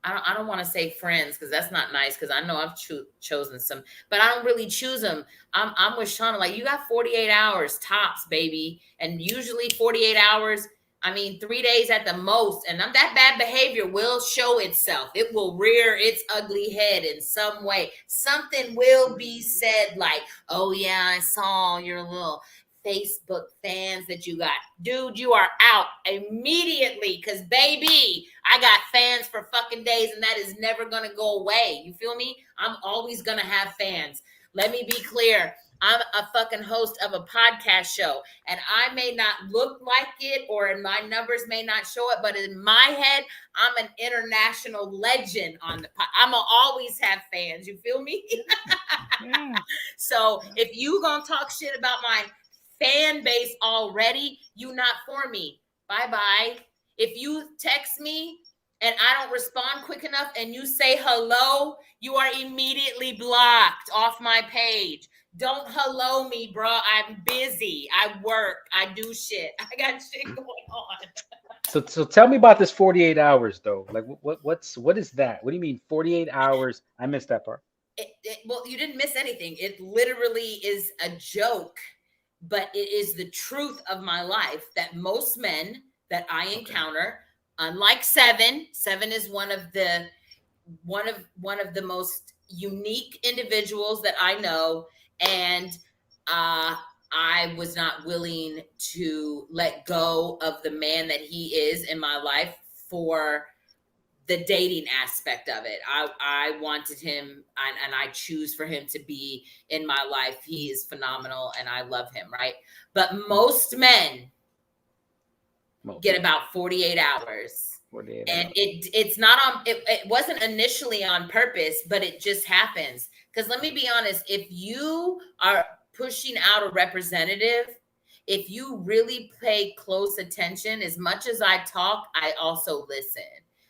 I don't want to say friends because that's not nice because I know I've chosen some, but I don't really choose them. I'm with Shauna. Like, you got 48 hours tops, baby. And usually 48 hours, I mean, 3 days at the most. And that bad behavior will show itself. It will rear its ugly head in some way. Something will be said like, oh yeah, I saw your little Facebook fans that you got. Dude, you are out immediately because, baby, I got fans for fucking days and that is never going to go away. You feel me? I'm always going to have fans. Let me be clear. I'm a fucking host of a podcast show and I may not look like it or my numbers may not show it, but in my head, I'm an international legend on the I'm going to always have fans. You feel me? Yeah. So if you going to talk shit about my fan base already, you not for me. Bye-bye. If you text me and I don't respond quick enough and you say hello, you are immediately blocked off my page. Don't hello me, bro. I'm busy. I work. I do shit. I got shit going on. So tell me about this 48 hours though. Like what is that? What do you mean 48 hours? I missed that part. Well, you didn't miss anything. It literally is a joke, but it is the truth of my life that most men that I encounter, unlike Seven is one of the most unique individuals that I know, and I was not willing to let go of the man that he is in my life for the dating aspect of it. I wanted him, and I choose for him to be in my life. He is phenomenal and I love him, right? But most men get about 48 hours. 48 and hours. it's not on, it wasn't initially on purpose, but it just happens. Because let me be honest, if you are pushing out a representative, if you really pay close attention, as much as I talk, I also listen.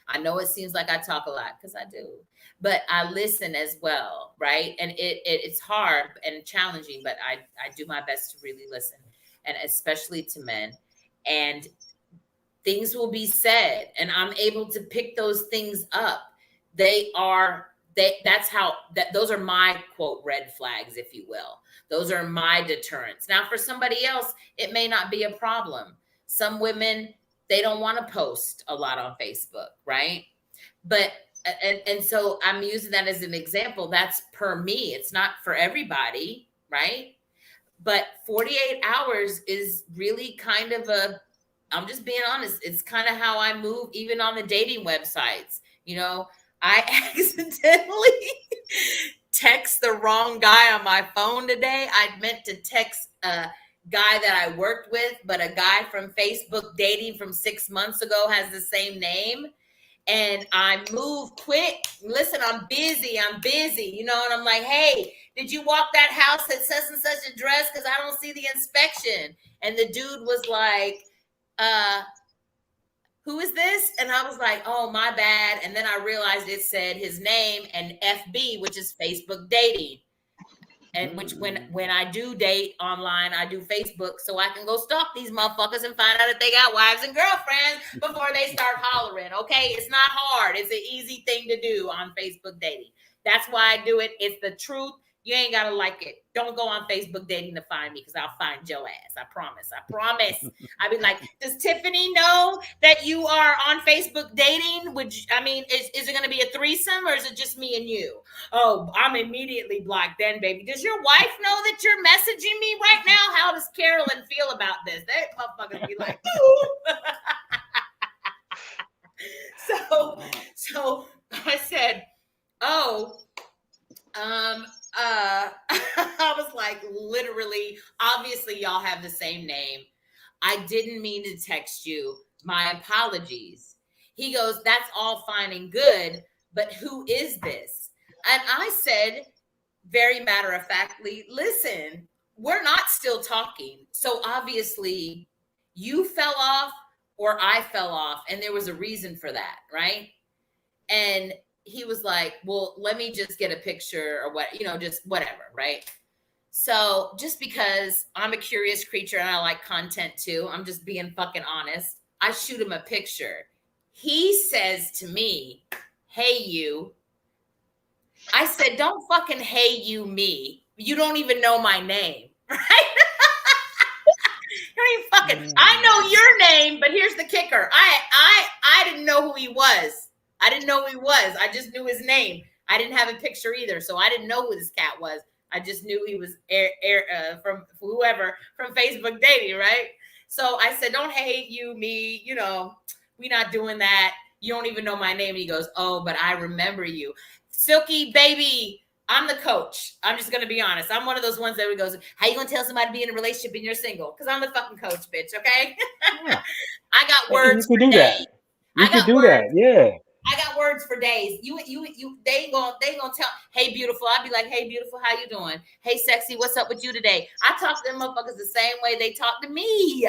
I know it seems like I talk a lot, because I do, but I listen as well, right? And it's hard and challenging, but I do my best to really listen, and especially to men. And things will be said, and I'm able to pick those things up. That's how, those are my quote red flags, if you will. Those are my deterrents. Now for somebody else, it may not be a problem. Some women, they don't want to post a lot on Facebook, right? But and so I'm using that as an example. That's per me. It's not for everybody, right? But 48 hours is really kind of I'm just being honest. It's kind of how I move, even on the dating websites. You know, I accidentally text the wrong guy on my phone today. I meant to text a guy that I worked with, but a guy from Facebook dating from 6 months ago has the same name. And I move quick. Listen, I'm busy, you know, and I'm like, hey, did you walk that house at such and such address? Because I don't see the inspection. And the dude was like, who is this? And I was like, oh, my bad. And then I realized it said his name and FB, which is Facebook dating. And which when I do date online, I do Facebook so I can go stalk these motherfuckers and find out if they got wives and girlfriends before they start hollering. Okay, it's not hard. It's an easy thing to do on Facebook dating. That's why I do it. It's the truth. You ain't gotta like it. Don't go on Facebook dating to find me, because I'll find your ass. I promise. I'd be like, does Tiffany know that you are on Facebook dating? Is it gonna be a threesome, or is it just me and you? Oh, I'm immediately blocked then, baby. Does your wife know that you're messaging me right now? How does Carolyn feel about this? That motherfucker be like, so I said, oh, I was like, literally, obviously y'all have the same name. I didn't mean to text you. My apologies. He goes, that's all fine and good, but who is this? And I said, very matter of factly, listen, we're not still talking. So obviously you fell off or I fell off, and there was a reason for that, right? And he was like, well, let me just get a picture or what, just whatever, right? So just because I'm a curious creature and I like content too, I'm just being fucking honest. I shoot him a picture. He says to me, hey, you. I said, don't fucking hey, you me. You don't even know my name, right? I know your name, but here's the kicker. I didn't know who he was. I just knew his name. I didn't have a picture either, so I didn't know who this cat was. I just knew he was from whoever from Facebook dating, right? So I said, don't hate you, me. We not doing that. You don't even know my name. And he goes, oh, but I remember you. Silky, baby, I'm the coach. I'm just going to be honest. I'm one of those ones that goes, how you going to tell somebody to be in a relationship and you're single? Because I'm the fucking coach, bitch, okay? Yeah. I got words for days. You could do that, yeah. I got words for days. They ain't gonna tell, hey, beautiful. I'd be like, hey, beautiful, how you doing? Hey, sexy, what's up with you today? I talk to them motherfuckers the same way they talk to me.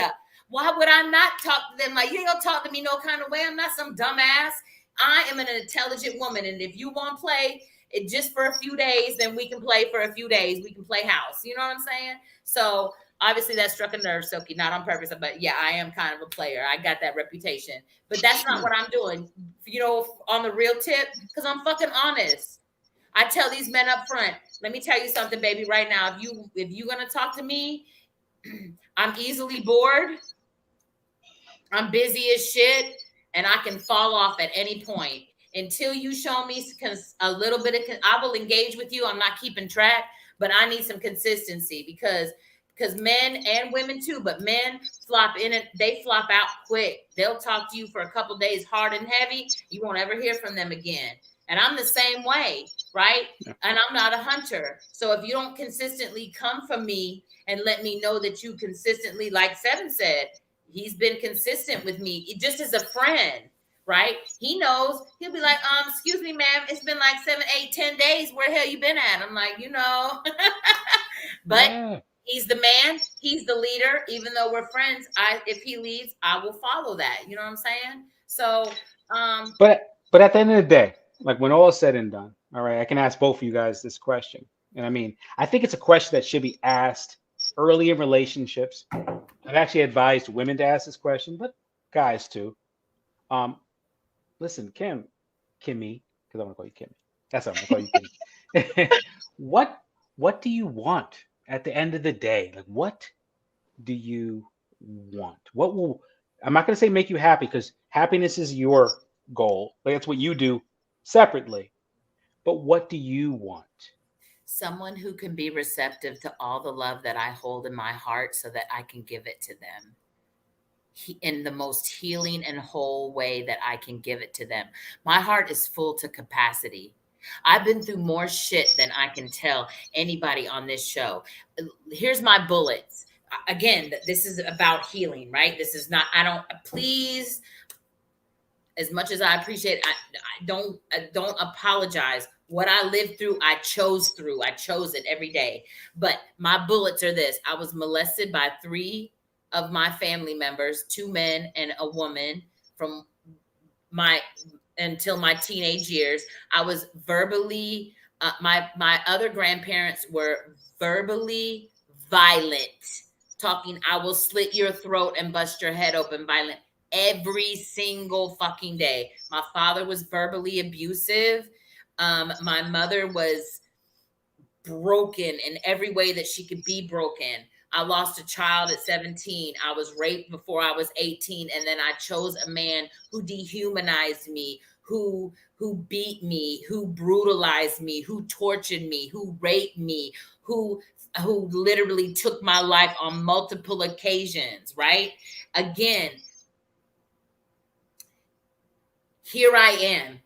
Why would I not talk to them? Like, you ain't gonna talk to me no kind of way. I'm not some dumbass. I am an intelligent woman. And if you want to play it just for a few days, then we can play for a few days. We can play house. You know what I'm saying? So obviously that struck a nerve, Silky, not on purpose, but yeah, I am kind of a player. I got that reputation, but that's not what I'm doing, on the real tip, because I'm fucking honest. I tell these men up front, let me tell you something, baby, right now. If you're going to talk to me, I'm easily bored. I'm busy as shit, and I can fall off at any point. Until you show me a little bit of, I will engage with you. I'm not keeping track, but I need some consistency, because because men and women too, but men flop in and they flop out quick. They'll talk to you for a couple days hard and heavy. You won't ever hear from them again. And I'm the same way, right? Yeah. And I'm not a hunter. So if you don't consistently come from me and let me know that you consistently, like Seven said, he's been consistent with me just as a friend, right? He knows. He'll be like, excuse me, ma'am, it's been like 7, 8, 10 days. Where the hell you been at? I'm like, but Yeah. he's the man, he's the leader. Even though we're friends, if he leads, I will follow that. You know what I'm saying? So But at the end of the day, like when all is said and done, all right, I can ask both of you guys this question. And I mean, I think it's a question that should be asked early in relationships. I've actually advised women to ask this question, but guys too. Listen, Kimmy, because I want to call you Kimmy. That's what I'm gonna call you Kimmy. What do you want at the end of the day? Like, what do you want? What will, I'm not gonna say make you happy, because happiness is your goal. Like that's what you do separately. But what do you want? someone who can be receptive to all the love that I hold in my heart so that I can give it to them in the most healing and whole way that I can give it to them. My heart is full to capacity. I've been through more shit than I can tell anybody on this show. Here's my bullets. Again, this is about healing, right? This is not, I don't, please, as much as I appreciate it, I don't apologize. What I lived through, I chose it every day. But my bullets are this. I was molested by 3 of my family members, 2 men and a woman, from until my teenage years. I was verbally, my other grandparents were verbally violent, talking, I will slit your throat and bust your head open, violent, every single fucking day. My father was verbally abusive. My mother was broken in every way that she could be broken. I lost a child at 17. I was raped before I was 18. And then I chose a man who dehumanized me, who beat me, who brutalized me, who tortured me, who raped me, who literally took my life on multiple occasions, right? Again, here I am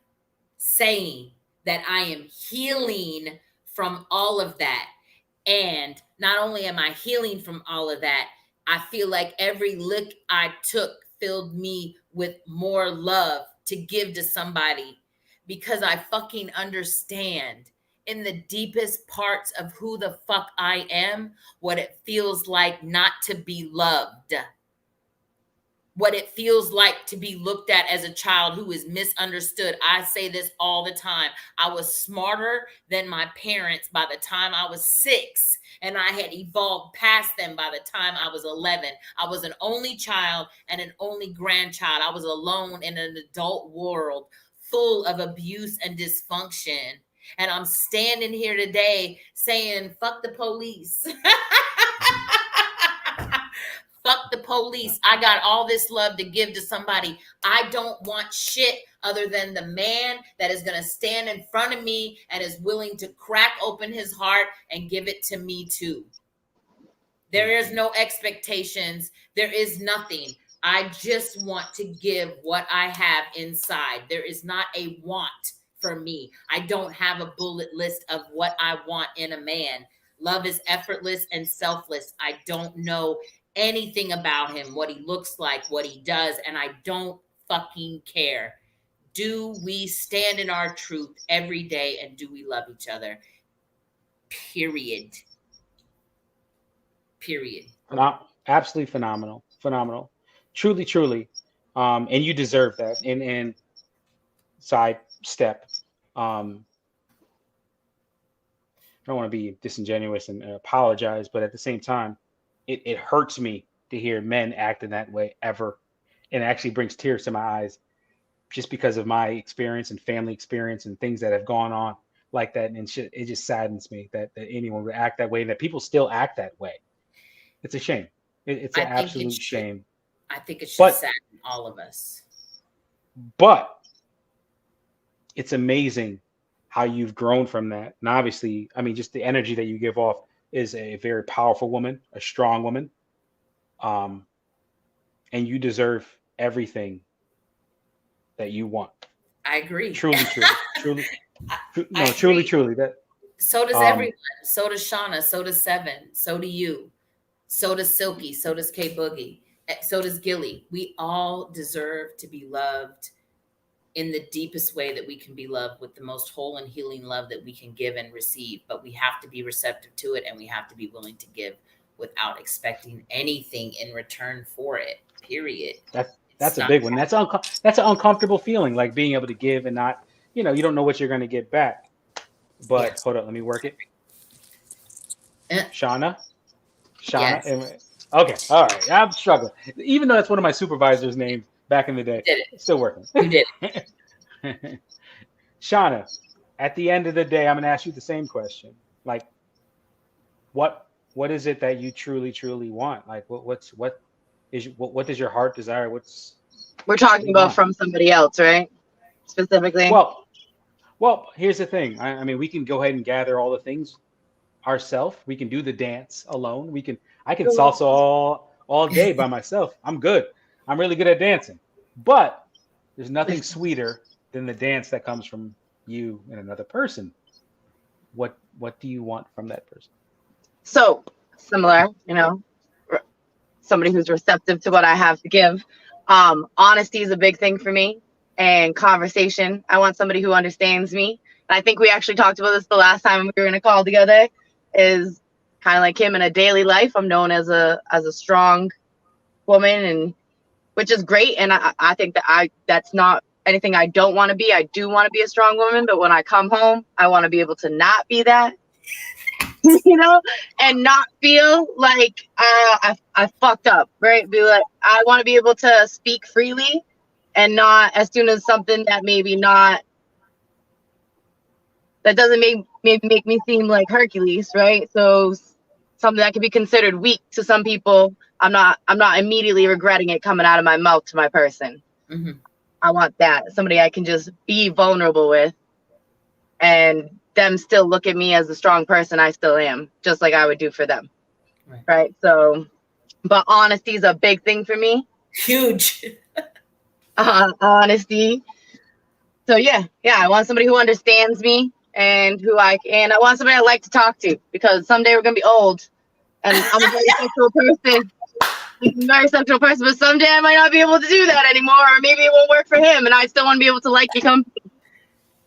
saying that I am healing from all of that. And not only am I healing from all of that, I feel like every lick I took filled me with more love to give to somebody, because I fucking understand in the deepest parts of who the fuck I am, what it feels like not to be loved. What it feels like to be looked at as a child who is misunderstood. I say this all the time. I was smarter than my parents by the time I was 6, and I had evolved past them by the time I was 11. I was an only child and an only grandchild. I was alone in an adult world full of abuse and dysfunction. And I'm standing here today saying, fuck the police. Fuck the police. I got all this love to give to somebody. I don't want shit other than the man that is going to stand in front of me and is willing to crack open his heart and give it to me too. There is no expectations. There is nothing. I just want to give what I have inside. There is not a want for me. I don't have a bullet list of what I want in a man. Love is effortless and selfless. I don't know anything about him, what he looks like, what he does, and I don't fucking care. Do we stand in our truth every day, and do we love each other? Period. Absolutely phenomenal, truly, and you deserve that. And side step, I don't want to be disingenuous and apologize, but at the same time, it hurts me to hear men act in that way ever. And it actually brings tears to my eyes, just because of my experience and family experience and things that have gone on like that. And shit, it just saddens me that anyone would act that way, and that people still act that way. It's a shame. It's an absolute shame. I think it should sadden all of us. But it's amazing how you've grown from that. And obviously, I mean, just the energy that you give off is a very powerful woman, a strong woman, and you deserve everything that you want. I agree. Truly, truly. I Truly, agree. truly. That So does everyone. So does Shauna. So does Seven. So do you. So does Silky. So does K Boogie. So does Gilly. We all deserve to be loved in the deepest way that we can be loved, with the most whole and healing love that we can give and receive. But we have to be receptive to it, and we have to be willing to give without expecting anything in return for it. Period. That's a big one. That's an uncomfortable feeling, like being able to give and not, you don't know what you're going to get back. But Yes. hold on, let me work it. Shauna? Yes. Okay, all right. I'm struggling. Even though that's one of my supervisors' names back in the day. Did it. Still working. You did. Shauna, at the end of the day, I'm going to ask you the same question. Like, what is it that you truly, truly want? Like, what does your heart desire? We're talking about from somebody else, right? Specifically. Well, here's the thing. I mean, we can go ahead and gather all the things ourselves. We can do the dance alone. I can salsa all day by myself. I'm good. I'm really good at dancing. But there's nothing sweeter than the dance that comes from you and another person. What do you want from that person? So similar, somebody who's receptive to what I have to give. Honesty is a big thing for me, and conversation. I want somebody who understands me. And I think we actually talked about this the last time we were in a call together. Is kind of like him in a daily life. I'm known as a strong woman, and which is great. And I think that that's not anything I don't want to be. I do want to be a strong woman, but when I come home, I want to be able to not be that. And not feel like I fucked up, right? Be like, I want to be able to speak freely, and not as soon as something that that doesn't maybe make me seem like Hercules, right? So something that can be considered weak to some people, I'm not immediately regretting it coming out of my mouth to my person. Mm-hmm. I want that, somebody I can just be vulnerable with, and them still look at me as the strong person I still am, just like I would do for them. Right. So, but honesty is a big thing for me. Huge. Honesty. So yeah, I want somebody who understands me, and I want somebody I like to talk to, because someday we're gonna be old, and I'm a very sexual person. But someday I might not be able to do that anymore, or maybe it won't work for him, and I still want to be able to like your company.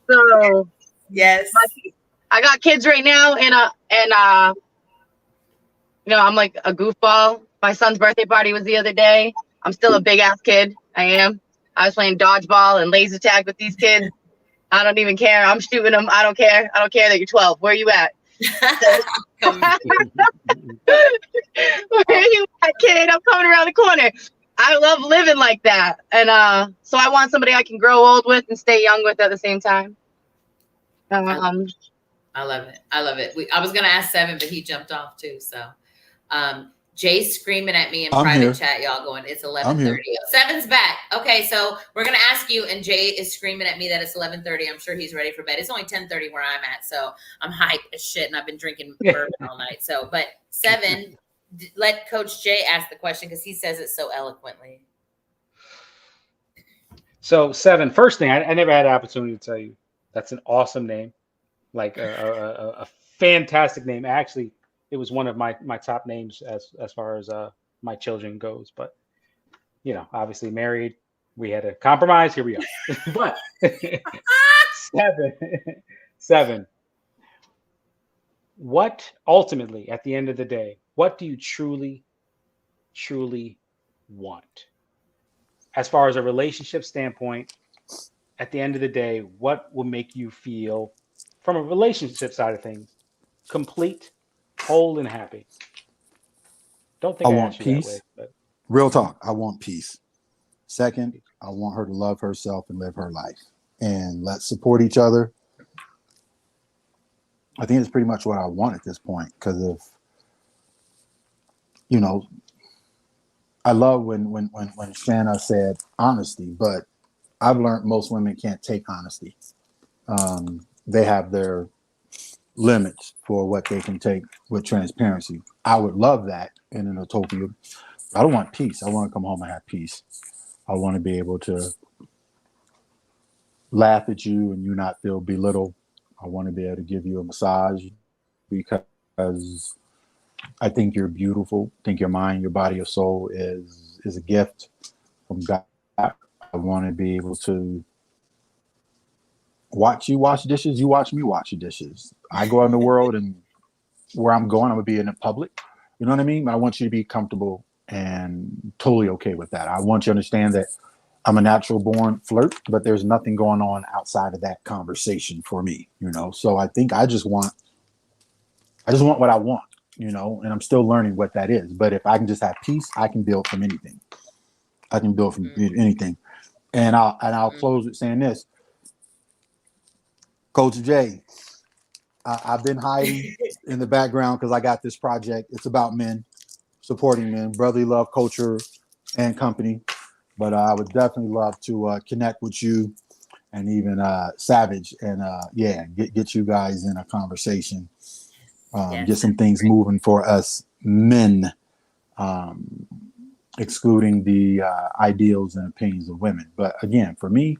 So yes, I got kids right now, and I'm like a goofball. My son's birthday party was the other day. I'm still a big ass kid. I am. I was playing dodgeball and laser tag with these kids. I don't even care. I'm shooting them. I don't care. I don't care that you're 12. Where are you at? Where are you at, kid? I'm coming around the corner. I love living like that. And so I want somebody I can grow old with and stay young with at the same time. I love it. I love it. I was going to ask Seven, but he jumped off too. So Jay's screaming at me in private chat, y'all, going, it's 11:30. Seven's back. Okay, so we're going to ask you, and Jay is screaming at me that it's 11:30. I'm sure he's ready for bed. It's only 10:30 where I'm at, so I'm hyped as shit, and I've been drinking bourbon all night. So, but Seven, let Coach Jay ask the question, because he says it so eloquently. So, Seven, first thing, I never had an opportunity to tell you, that's an awesome name. Like a fantastic name. Actually, it was one of my top names as far as my children goes. But obviously married, we had a compromise. Here we are. But seven. What ultimately, at the end of the day, what do you truly, truly want? As far as a relationship standpoint, at the end of the day, what will make you feel, from a relationship side of things, complete, whole, and happy? Don't think I want peace. That way, but... Real talk. I want peace. Second, I want her to love herself and live her life. And let's support each other. I think it's pretty much what I want at this point. Because if, I love when Shanna said honesty, but I've learned most women can't take honesty. They have their limits for what they can take with transparency. I would love that in an utopia. I don't want peace. I want to come home and have peace. I want to be able to laugh at you and you not feel belittled. I want to be able to give you a massage because I think you're beautiful. I think your mind, your body, your soul is a gift from God. I want to be able to watch you wash dishes. You watch me wash your dishes. I go out in the world and where I'm going, I'm gonna be in the public. You know what I mean? But I want you to be comfortable and totally okay with that. I want you to understand that I'm a natural born flirt, but there's nothing going on outside of that conversation for me, you know. So I think I just want what I want, you know, and I'm still learning what that is. But if I can just have peace, I can build from anything. I can build from anything. And I'll close with saying this. Coach Jay, I've been hiding in the background because I got this project. It's about men, supporting men, brotherly love, culture, and company. But I would definitely love to connect with you and even Savage and get you guys in a conversation. Get some things moving for us men, excluding the ideals and opinions of women. But again, for me,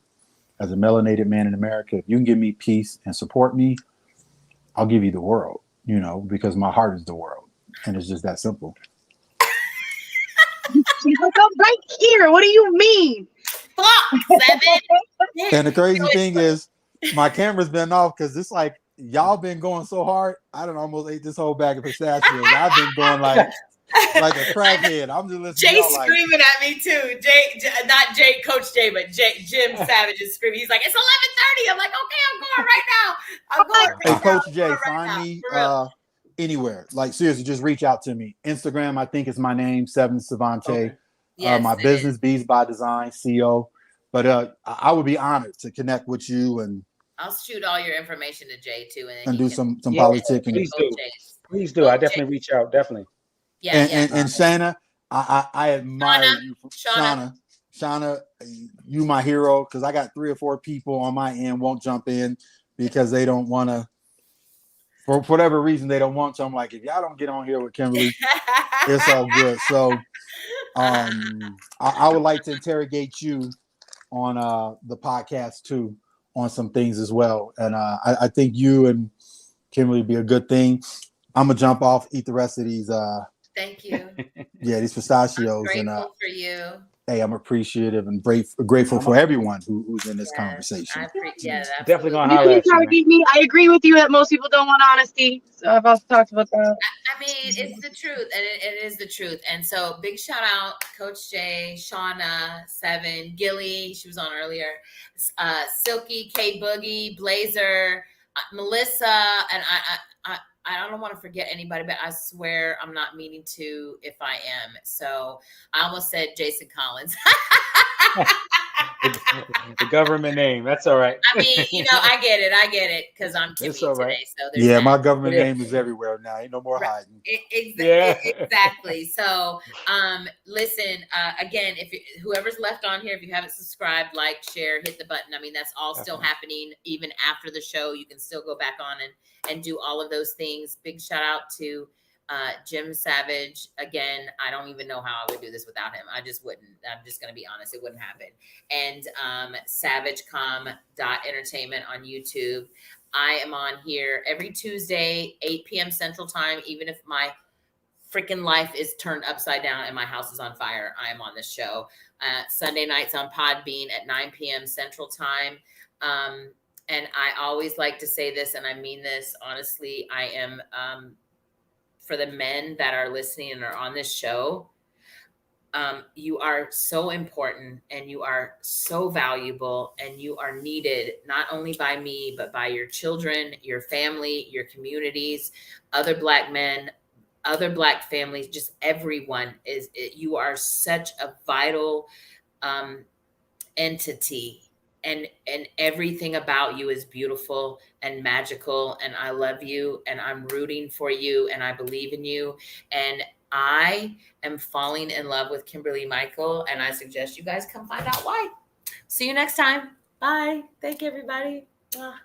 as a melanated man in America, if you can give me peace and support me, I'll give you the world, you know, because my heart is the world. And it's just that simple. She's like, I'm right here. What do you mean? Fuck, 7. And the crazy thing is, my camera's been off because it's like y'all been going so hard. I done almost ate this whole bag of pistachios. I've been going like a crackhead. I'm just listening. Jay's to y'all screaming at me too. Not Jay, Coach Jay, but Jim Savage is screaming. He's like, it's 11:30. I'm like, okay, I'm going right now. I'm going right now. Hey, Coach Jay, find me anywhere. Like seriously, just reach out to me. Instagram, I think is my name, 7 Savante. Okay. Yes, my business, Bees by Design, CO. But I would be honored to connect with you and I'll shoot all your information to Jay too, and do some politic. Please do. I definitely reach out. Definitely. Yeah, and Shanna, I admire you, Shauna, you my hero because I got 3 or 4 people on my end won't jump in because they don't want to. For whatever reason, they don't want to. I'm like, if y'all don't get on here with Kimberly, it's all good. So I would like to interrogate you on the podcast too, on some things as well. And I think you and Kimberly be a good thing. I'm going to jump off, eat the rest of these. Thank you. Yeah, these pistachios. I'm grateful for you. Hey, I'm appreciative and grateful for everyone who's in this conversation. Definitely gonna holler at you. I agree with you that most people don't want honesty. So I've also talked about that. I mean, it's the truth, and it is the truth. And so, big shout out, Coach Jay, Shauna, 7, Gilly, she was on earlier, Silky, K Boogie, Blazer, Melissa, and I don't want to forget anybody, but I swear I'm not meaning to if I am. So I almost said Jason Collins. The government name. That's all right. I mean, I get it because I'm Kimmy today. Right. So my government name is everywhere now. Ain't no more hiding. Exactly. So listen, again, if whoever's left on here, if you haven't subscribed, like, share, hit the button. I mean, that's all still happening even after the show. You can still go back on and do all of those things. Big shout out to Jim Savage. Again, I don't even know how I would do this without him. I just wouldn't. I'm just going to be honest. It wouldn't happen. And savagecom.entertainment on YouTube. I am on here every Tuesday, 8 p.m. Central Time. Even if my freaking life is turned upside down and my house is on fire, I am on this show. Sunday nights on Podbean at 9 p.m. Central Time. And I always like to say this, and I mean this honestly. I am, for the men that are listening and are on this show, you are so important and you are so valuable and you are needed not only by me, but by your children, your family, your communities, other Black men, other Black families, just everyone. You are such a vital entity. And everything about you is beautiful and magical. And I love you and I'm rooting for you and I believe in you. And I am falling in love with Kimberly Michael. And I suggest you guys come find out why. See you next time. Bye. Thank you, everybody. Bye.